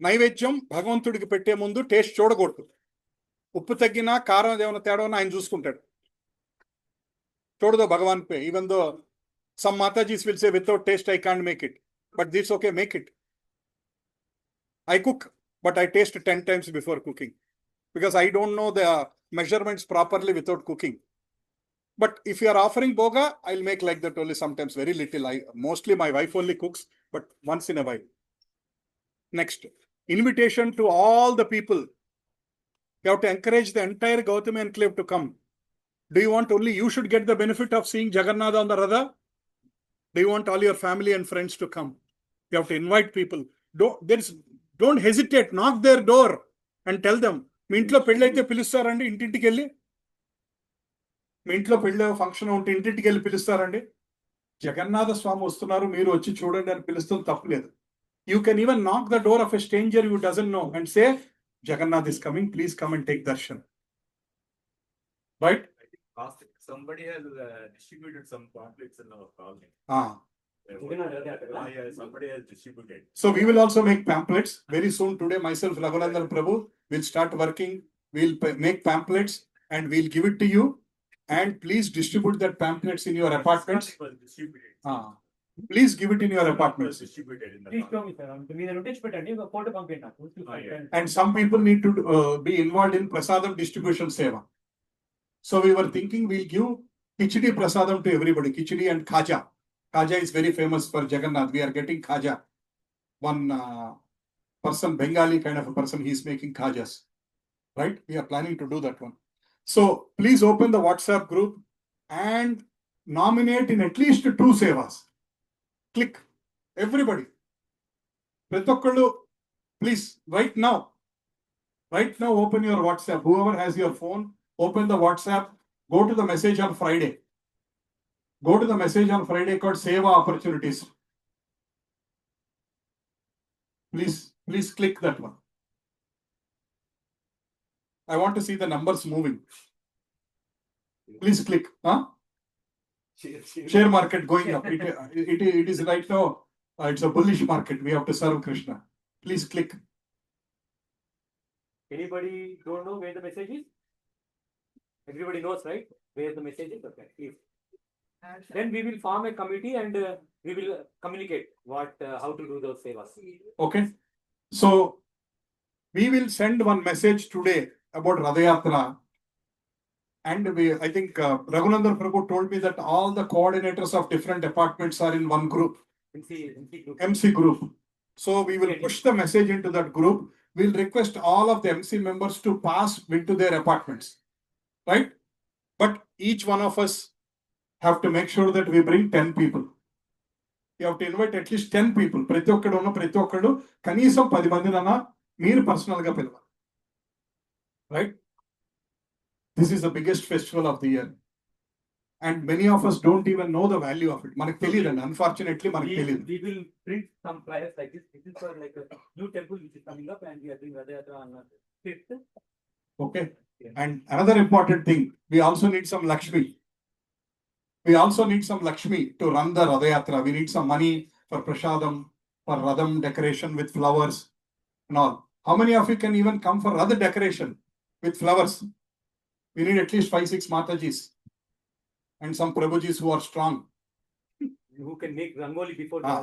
నైవేద్యం భగవంతుడికి పెట్టే ముందు taste చూడకూడదు. ఉప్పు తగ్గినా కారం ఏమైనా తేడా ఆయన చూసుకుంటాడు. చూడదు భగవాన్ pay. Even though some Matajis will say without taste I can't make it. But this okay, make it. I cook, but I taste 10 times before cooking. Because I don't know the measurements properly without cooking. But if you are offering boga, I'll make like that only sometimes, very little. Mostly my wife only cooks, but once in a while. Next, invitation to all the people. You have to encourage the entire Gautami enclave to come. Do you want only you should get the benefit of seeing Jagannath on the Radha? Do you want all your family and friends to come? You have to invite people. Don't hesitate. Knock their door and tell them. మీ ఇంట్లో పెళ్ళి అయితే పిలుస్తారండి ఇంటింటికి వెళ్ళి? మీ ఇంట్లో పెళ్ళి function ఉంటే ఇంటింటికి వెళ్ళి పిలుస్తారండి? జగన్నాథ స్వామి వస్తున్నారు, మీరు వచ్చి చూడండి అని పిలుస్తాం, తప్పులేదు. You can even knock the door of a stranger who doesn't know and say, Jagannath is coming, please come and take darshan. Right? Somebody has distributed some pamphlets in our colony. Somebody has distributed. So we will also make pamphlets very soon. Today, myself, Raghunandan Prabhu, will start working. We'll make pamphlets and we'll give it to you. And please distribute that pamphlets in your apartments. Please give it in your apartments. Please show me, sir. మీరు notice పెట్టండి, ఒక photo పంపించండి నాకు. And some people need to be involved in prasadam distribution seva. So we were thinking we'll give Khichdi prasadam to everybody. Khichdi and Khaja. Khaja is very famous for Jagannath. We are getting Khaja. One person, Bengali kind of a person, he is making Khajas. Right? We are planning to do that one. So please open the WhatsApp group and nominate in at least 2 sevas. Click. Everybody. Pratokkalu, please, right now open your WhatsApp. Whoever has your phone, open the WhatsApp. Go to the message on Friday. Go to the message on Friday called Seva Opportunities. Please click that one. I want to see the numbers moving. Please click. Share market going up. It is right now, it's a bullish market. We have to serve Krishna. Please click. Anybody don't know where the message is? Everybody knows, right? Where the message is? Okay. Please. Then we will form a committee and we will communicate how to do those sevas. Okay. So we will send one message today about Radha Yatra. And I think Raghunandan Prabhu told me that all the coordinators of different departments are in one group. MC group. So we will push the message into that group. We'll request all of the MC members to pass into their apartments. Right? But each one of us have to make sure that we bring 10 people. You have to invite at least 10 people. ప్రతి ఒక్కడు కనీసం 10 మందినన్నా మీరు personal గా పిలవాలి. Right? This is the biggest festival of the year. And many of us don't even know the value of it. మనకు తెలియదండి. Unfortunately, మనకు తెలియదు. We will print some flyers like this. This is for like a new temple which is coming up and we are doing Radha Yatra on 5th. Okay. And another important thing, we also need some Lakshmi. We also need some Lakshmi to run the Radha Yatra. We need some money for Prasadam, for Radham decoration with flowers and all. How many of you can even come for Radha decoration with flowers? We need at least 5-6 Matajis and some Prabhujis who are strong. who can make rangoli before the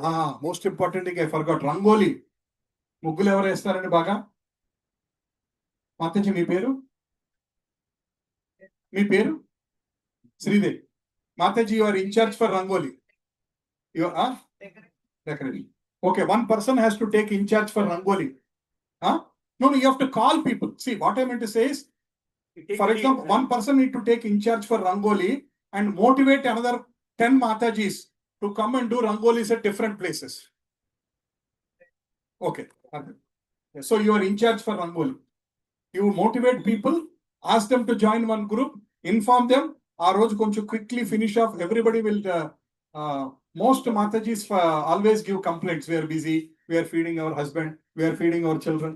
most important I forgot rangoli. ముగ్గులు ఎవరు వేస్తారండి బాగా? మాతాజీ మీ పేరు? మీ పేరు? Sridevi. Mataji you are incharge for rangoli. You are decorating. Okay, one person has to take in charge for rangoli. No, you have to call people. See, what I meant to say is, for example, one person need to take in charge for rangoli and motivate another 10 Matajis to come and do rangolis at different places. Okay. So you are in charge for rangoli. You motivate people, ask them to join one group, inform them. Aa roju konchu quickly finish off. Everybody will. Most Matajis always give complaints. We are busy. We are feeding our husband. We are feeding our children.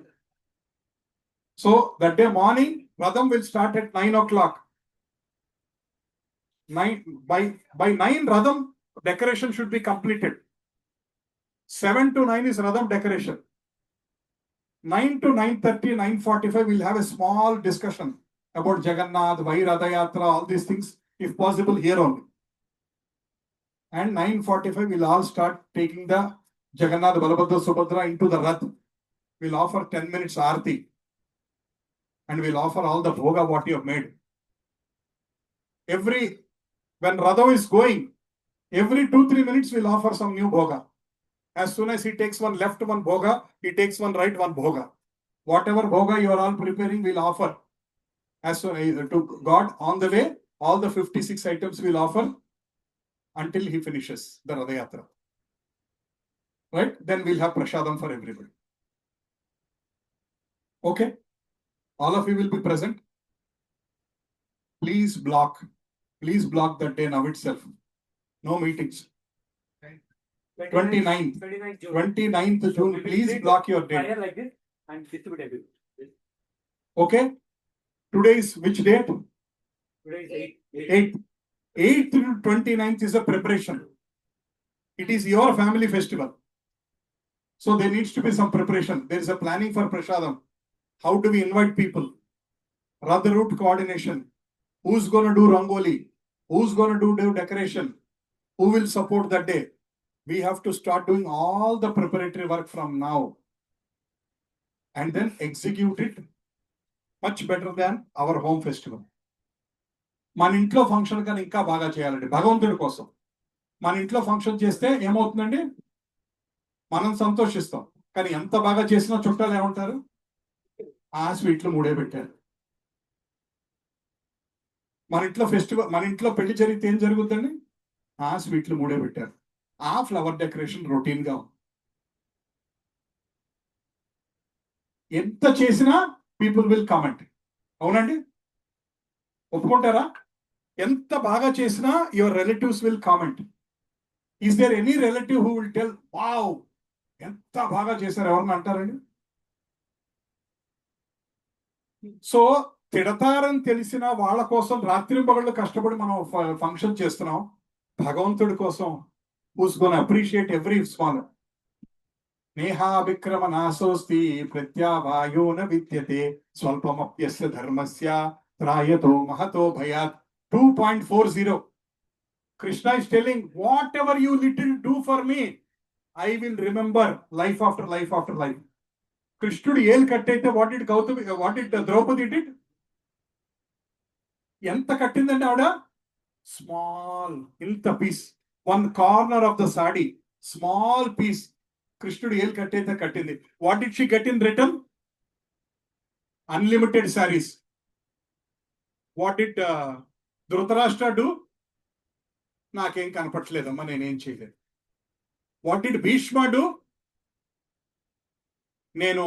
So that day morning, Radham will start at 9 o'clock. By 9, Radham decoration should be completed. 7 to 9 is Radham decoration. 9 to 9:30, 9:45, we'll have a small discussion about Jagannath, why Ratha Yatra, all these things, if possible, here only. And 9:45, we'll all start taking the Jagannath, Balabhadra, Subhadra into the Rath. We'll offer 10 minutes Aarti. And we'll offer all the bhoga what you have made. When Radha is going, every 2-3 minutes we'll offer some new bhoga. As soon as he takes one left one bhoga, he takes one right one bhoga. Whatever bhoga you are all preparing, we'll offer. As soon to God on the way, all the 56 items we'll offer until he finishes the Ratha Yatra. Right? Then we'll have prasadam for everybody. Okay? All of you will be present. Please block that day now itself. No meetings. 29th June. 29th June. Please block your date. Fire like this and distribute everywhere. Okay? Today is which date? Today is 8th. 8th to 29th is a preparation. It is your family festival. So there needs to be some preparation. There is a planning for prasadam. How do we invite people? Rather route coordination. Who's going to do rangoli? Who's going to do decoration? Who will support that day? We have to start doing all the preparatory work from now. And then execute it much better than our home festival. మన ఇంట్లో function కానీ ఇంకా బాగా చేయాలండి భగవంతుడి కోసం. మన ఇంట్లో ఫంక్షన్ చేస్తే ఏమవుతుందండి? మనం సంతోషిస్తాం. కానీ ఎంత బాగా చేసినా చుట్టాలు ఏమంటారు? ఆ స్వీట్లు 3 పెట్టారు. మన ఇంట్లో ఫెస్టివల్, మన ఇంట్లో పెళ్లి జరిగితే ఏం జరుగుతుందండి? ఆ స్వీట్లు 3 పెట్టారు. ఆ ఫ్లవర్ డెకరేషన్ రొటీన్ గా ఉంది. ఎంత చేసినా పీపుల్ విల్ కామెంట్. అవునండి, ఒప్పుకుంటారా? ఎంత బాగా చేసినా your relatives will comment. Is there any relative who will tell wow ఎంత బాగా చేశారు ఎవరన్నా అంటారండి? సో తిడతారని తెలిసిన వాళ్ళ కోసం రాత్రింబగళ్ళు కష్టపడి మనం ఫంక్షన్ చేస్తున్నాం. భగవంతుడి కోసం who's going to appreciate every small. Neha vikrama nasosti pratyavayo na vidyate swalpamapyasya dharmasya trayato mahato bhayat. 2.40. Krishna is telling, whatever you little do for me, I will remember life after life after life. Krishnudu el kattaithe what did Draupadi did? Enta kattindandi avada? Small, inta piece. One corner of the sari, small piece. Krishnudu el kattaithe kattindi. What did she get in return? Unlimited saris. What did Dhritarashtra do? నాకేం కనపట్లేదమ్మా, నేనేం చేయలేదు. What did Bhishma do? నేను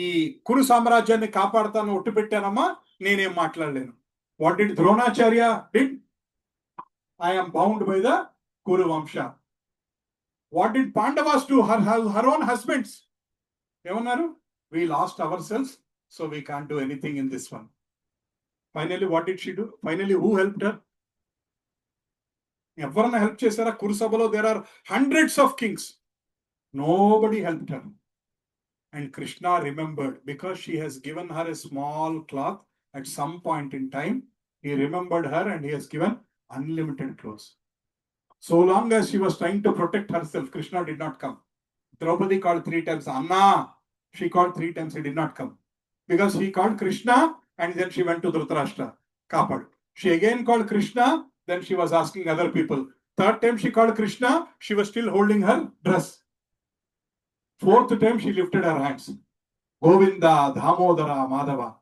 ఈ కురు సామ్రాజ్యాన్ని కాపాడుతాను ఒట్టు పెట్టానమ్మా, నేనేం మాట్లాడలేను. What did Dronacharya did? I am bound by the Kuru Vamsha. What did Pandavas do? Her own husbands. Evannaru? We lost ourselves, so we can't do anything in this one. Finally, what did she do? Finally, who helped her? Everyone helped chesara. Kurusabalo, there are hundreds of kings. Nobody helped her. And Krishna remembered, because she has given her a small cloth at some point in time. He remembered her and he has given unlimited clothes. So long as she was trying to protect herself, Krishna did not come. Draupadi called 3 times, Anna. She called 3 times, he did not come. Because he called Krishna and then she went to Dhritarashtra. Kapad. She again called Krishna, then she was asking other people. Third time she called Krishna, she was still holding her dress. Fourth time she lifted her hands. Govinda, Dhamodara, Madhava.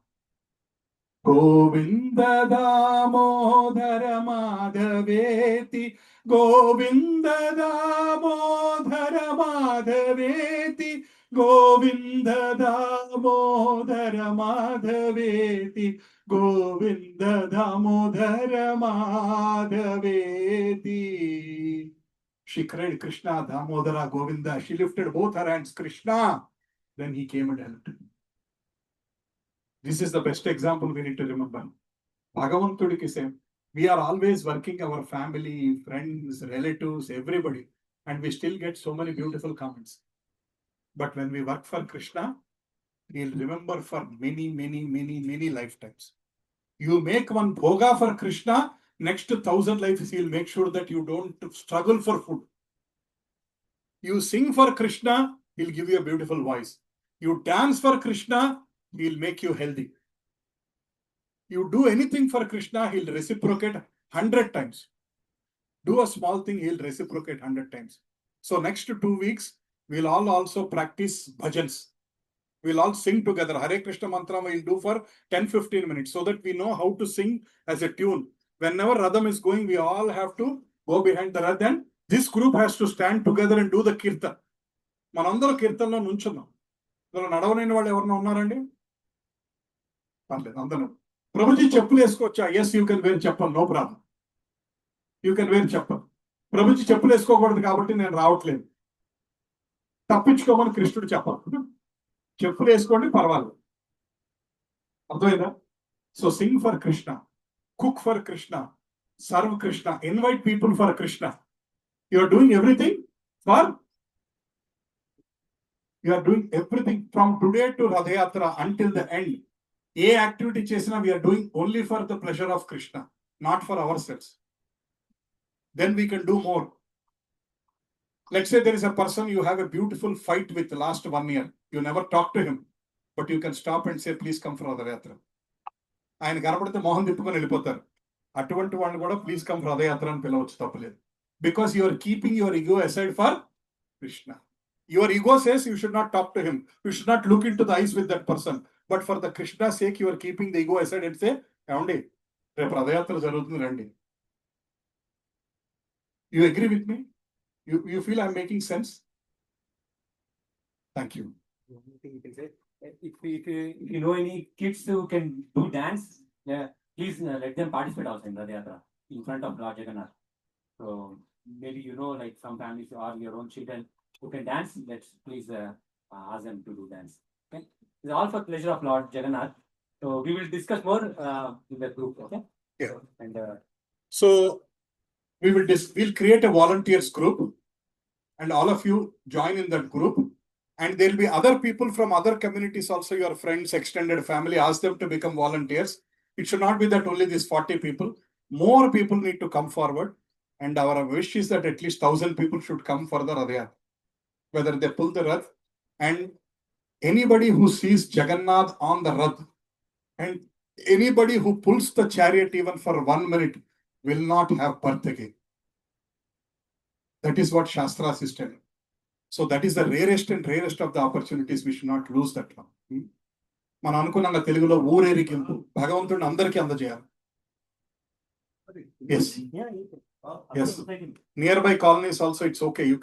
Govinda, Damodara, Madhaveti. Govinda, Damodara, Madhaveti. Govinda, Damodara, Madhaveti. Govinda, Damodara, Madhaveti. She cried Krishna, Damodara, Govinda. She lifted both her hands, Krishna. Then he came and helped. This is the best example we need to remember. Bhagavantudiki same. We are always working our family, friends, relatives, everybody, and we still get so many beautiful comments. But when we work for Krishna, he'll remember for many, many, many, many lifetimes. You make one bhoga for Krishna, next 1,000 lives he'll make sure that you don't struggle for food. You sing for Krishna, he'll give you a beautiful voice. You dance for Krishna, he'll make you healthy. You do anything for Krishna, he'll reciprocate 100 times. Do a small thing, he'll reciprocate 100 times. So next 2 weeks, we'll all also practice bhajans. We'll all sing together. Hare Krishna mantra we'll do for 10-15 minutes so that we know how to sing as a tune. Whenever Radham is going, we all have to go behind the Radh and this group has to stand together and do the kirtan. Manandaro kirtan lo nunchunnam. Indalo nadavaleని వాళ్ళు ఎవరైనా ఉన్నారండి? పర్లేదు అందరూ. ప్రభుజీ చెప్పులు వేసుకోవచ్చా? Yes, you can wear చెప్పులు, no problem. You can wear చెప్పులు. ప్రభుజీ చెప్పులు వేసుకోకూడదు కాబట్టి నేను రావట్లేదు. తప్పించుకోమని కృష్ణుడు చెప్పాలి. చెప్పులు వేసుకోండి పర్వాలేదు. అర్థమైందా? So sing for Krishna, cook for Krishna, serve Krishna, invite people for Krishna. You are doing everything for, you are doing everything from today to Radha Yatra until the end. A activity chesina we are doing only for the pleasure of Krishna, not for ourselves. Then we can do more. Let's say there is a person you have a beautiful fight with the last 1 year. You never talk to him, but you can stop and say, please come for Radha Yatra. ఆయన కనపడితే మొహం తిప్పుకొని వెళ్ళిపోతారు. అటువంటి వాళ్ళు కూడా please come for రథయాత్ర అని పిలవచ్చు, తప్పలేదు. Because you are keeping your ego aside for Krishna. Your ego says you should not talk to him, you should not look into the eyes with that person, but for the Krishna sake you are keeping the ego aside and say, ఏమండి రేపు రథయాత్ర జరుగుతుంది రండి. You agree with me? You feel I'm making sense? Thank you. If you know any kids who can do dance, please let them participate also in Radha Yatra in front of Lord Jagannath. So maybe you know, like some families or your own children who can dance, let's please ask them to do dance. Okay, it's all for pleasure of Lord Jagannath. So we will discuss more in the group. Okay. Yeah. And so we'll create a volunteers group, and all of you join in that group. And there will be other people from other communities also, your friends, extended family, ask them to become volunteers. It should not be that only these 40 people. More people need to come forward. And our wish is that at least 1,000 people should come for the Radha Yatra. Whether they pull the Rath, and anybody who sees Jagannath on the Rath, and anybody who pulls the chariot even for 1 minute will not have birth again. That is what Shastra is telling. So that is the rarest and rarest of the opportunities. We should not lose that one. మనం అనుకున్నాం తెలుగులో ఊరేరికింపు, భగవంతుడిని అందరికీ అందజేయాలి. Yes. Yes. Nearby colonies also it's okay. You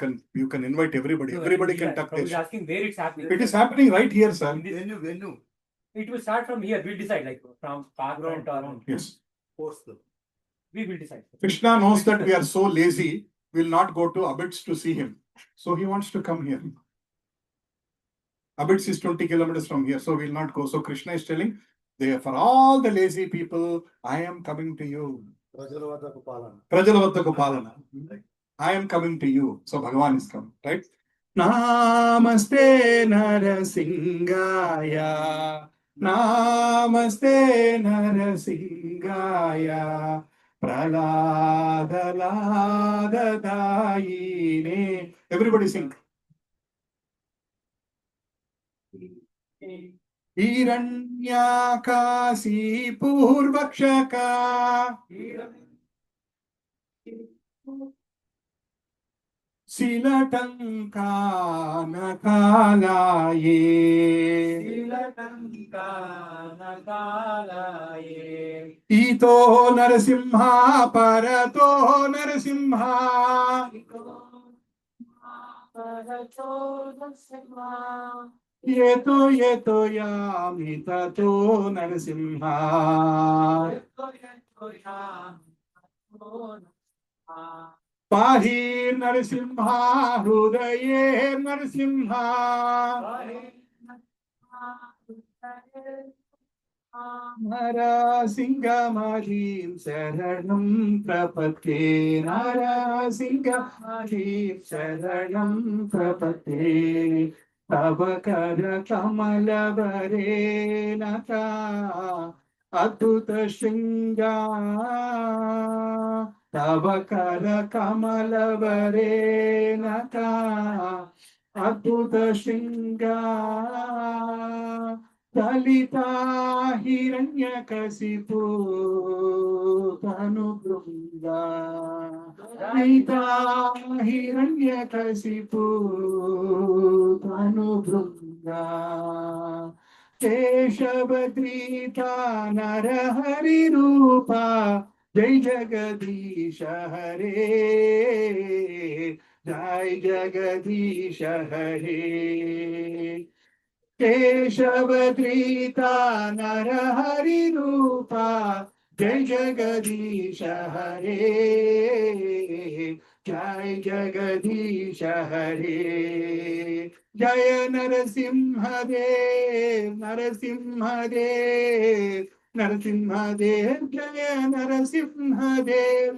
can invite everybody. Everybody can tuck I was this. asking where it's happening. It is happening right here, sir. Venue. It will start from here. We'll decide, like from park front or Yes. Post them. we will decide. Krishna knows that we are so lazy, we'll not go to Abbots to see him. So he wants to come here. Abbots is 20 kilometers from here, so we'll not go. So Krishna is telling, for all the lazy people, I am coming to you. ప్రజల వద్దకు పాలన. Prajala vaddhaku palana. I am coming to you. So Bhagavan is coming, right? Namaste Narasingaya. Namaste Narasingaya. Praladadayine. Everybody sing. Hiranyakasi Purvakshaka. Silatankanakalaye. Ito Narasimha Parato Narasimha. Yeto Yamitato Narasimha. Pahi Narasimha Hrudaye Narasimha. Narasimhamadhim Saranam Prapate. Narasimhamadhim Saranam Prapate. Tavakara Kamalavare Nata Adhuta Shringa. Tavakara Kamalavare Nata Adhuta Shringa. Dalita Hiranyakasipu Tanu Brunga. Dalita Hiranyakasipu Tanu Brunga. Keshavadrita Narahari Rupa Jai Jagadisha Hare. Jai Jagadisha Hare. Keshavadrita Narahari Rupa Jai Jagadisha Hare. Jai Jagadisha Hare. Jaya Narasimhadev, Narasimhadev, Narasimhadev, Jaya Narasimhadev.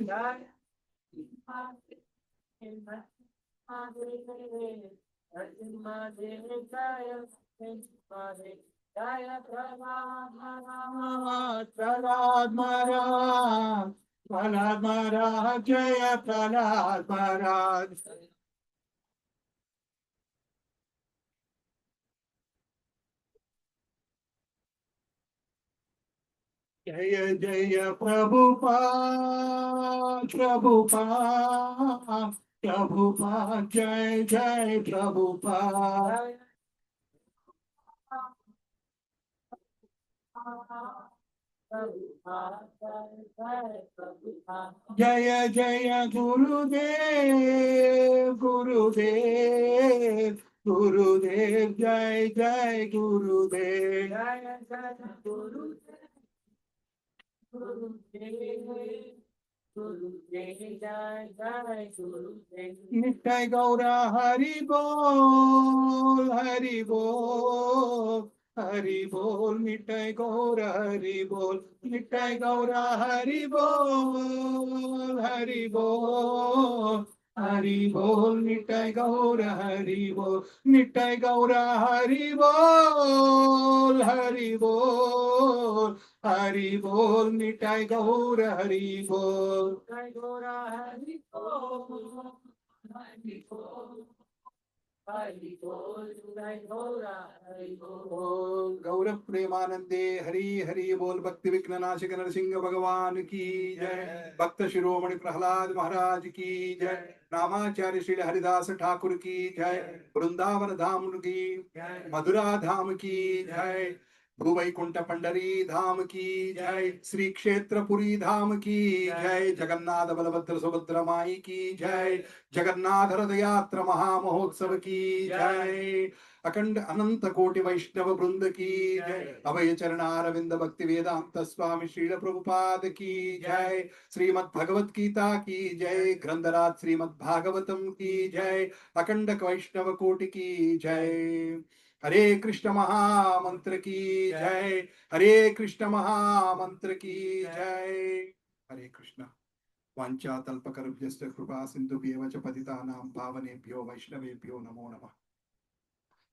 Prahlad Maharaj, Prahlad Maharaj, Jaya Prahlad Maharaj. Jaya Jaya Prabhupada, Prabhupada, Prabhupada, Jai Jai Prabhupada. Jaya Jaya Gurudev, Gurudev, Gurudev, Jai Jai Gurudev. Jaya Jaya Gurudev, Nittai Gaura Hari Bol, Hari Bol, Hari Bol, Nittai Gaura Hari Bol, Nittai Gaura Hari Bol, Hari Bol. Hari Bol, Nittai Gaura Hari Bol, Nittai Gaura Hari Bol, Hari Bol. Hari Bol, Nittai Gaura Hari Bol. Nittai Gaura Hari Bol, Hari Bol. Hari Bol, Nittai Gaura Hari Bol. Gaurav Premanande Hari Hari Bol. Bhakti Viknanashik Narasimha Bhagavan ki jai. Bhakta Shiromani Prahlad Maharaj ki jai. Namacharya Shri Haridas Thakur ki jai. Vrindavan Dham ki jai. Madhura Dham ki jai. भूवैकुंठ Pandri धाम की जय, श्री क्षेत्रपुरी धाम की जय, जगन्नाथ बलभद्र सुभद्र माई की जय, जगन्नाथ रथ यात्रा महामहोत्सव की जय, अखंड अनंत कोटि वैष्णव वृंद की जय, अभय चरणारविंद भक्ति वेदांत स्वामी श्रील प्रभुपाद की जय, श्रीमद् भगवत गीता की जय, ग्रंथराज श्रीमद् भागवतम की जय, अखंड वैष्णव कोटि की जय। हरे कृष्ण महामंत्र की जय, हरे कृष्ण महामंत्र की जय। हरे कृष्ण। वांछा तल्पकरुभ्यश्च कृपा सिन्धुभ्येव च पतितानां पावनेभ्यो वैष्णवेभ्यो नमो नमः।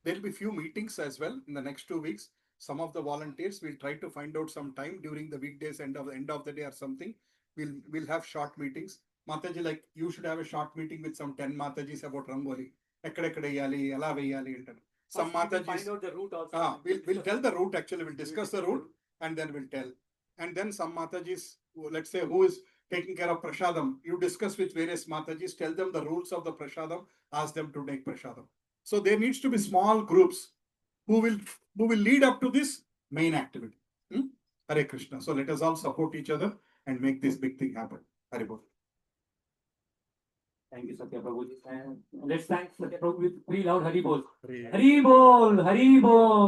There will be few meetings as well in the next 2 weeks. Some of the volunteers will try to find out some time during the weekdays end of the day or something. we'll have short meetings. Mataji, like you should have a short meeting with some 10 Matajis about Rangoli. Ekkadekkada veyali, ela veyali antaru. Some First we will Matajis. find out the route also. We'll tell the route actually. We'll discuss the route and then we'll tell. And then some Matajis, let's say who is taking care of Prashadam, you discuss with various Matajis, tell them the rules of the Prashadam, ask them to take Prashadam. So there needs to be small groups who will lead up to this main activity. Hare Krishna. So let us all support each other and make this big thing happen. Hare Bol. Thank you, Satya Prabhuji. And let's thank Satya Prabhu with 3 loud Hari Bol. Hari Bol, Hari Bol.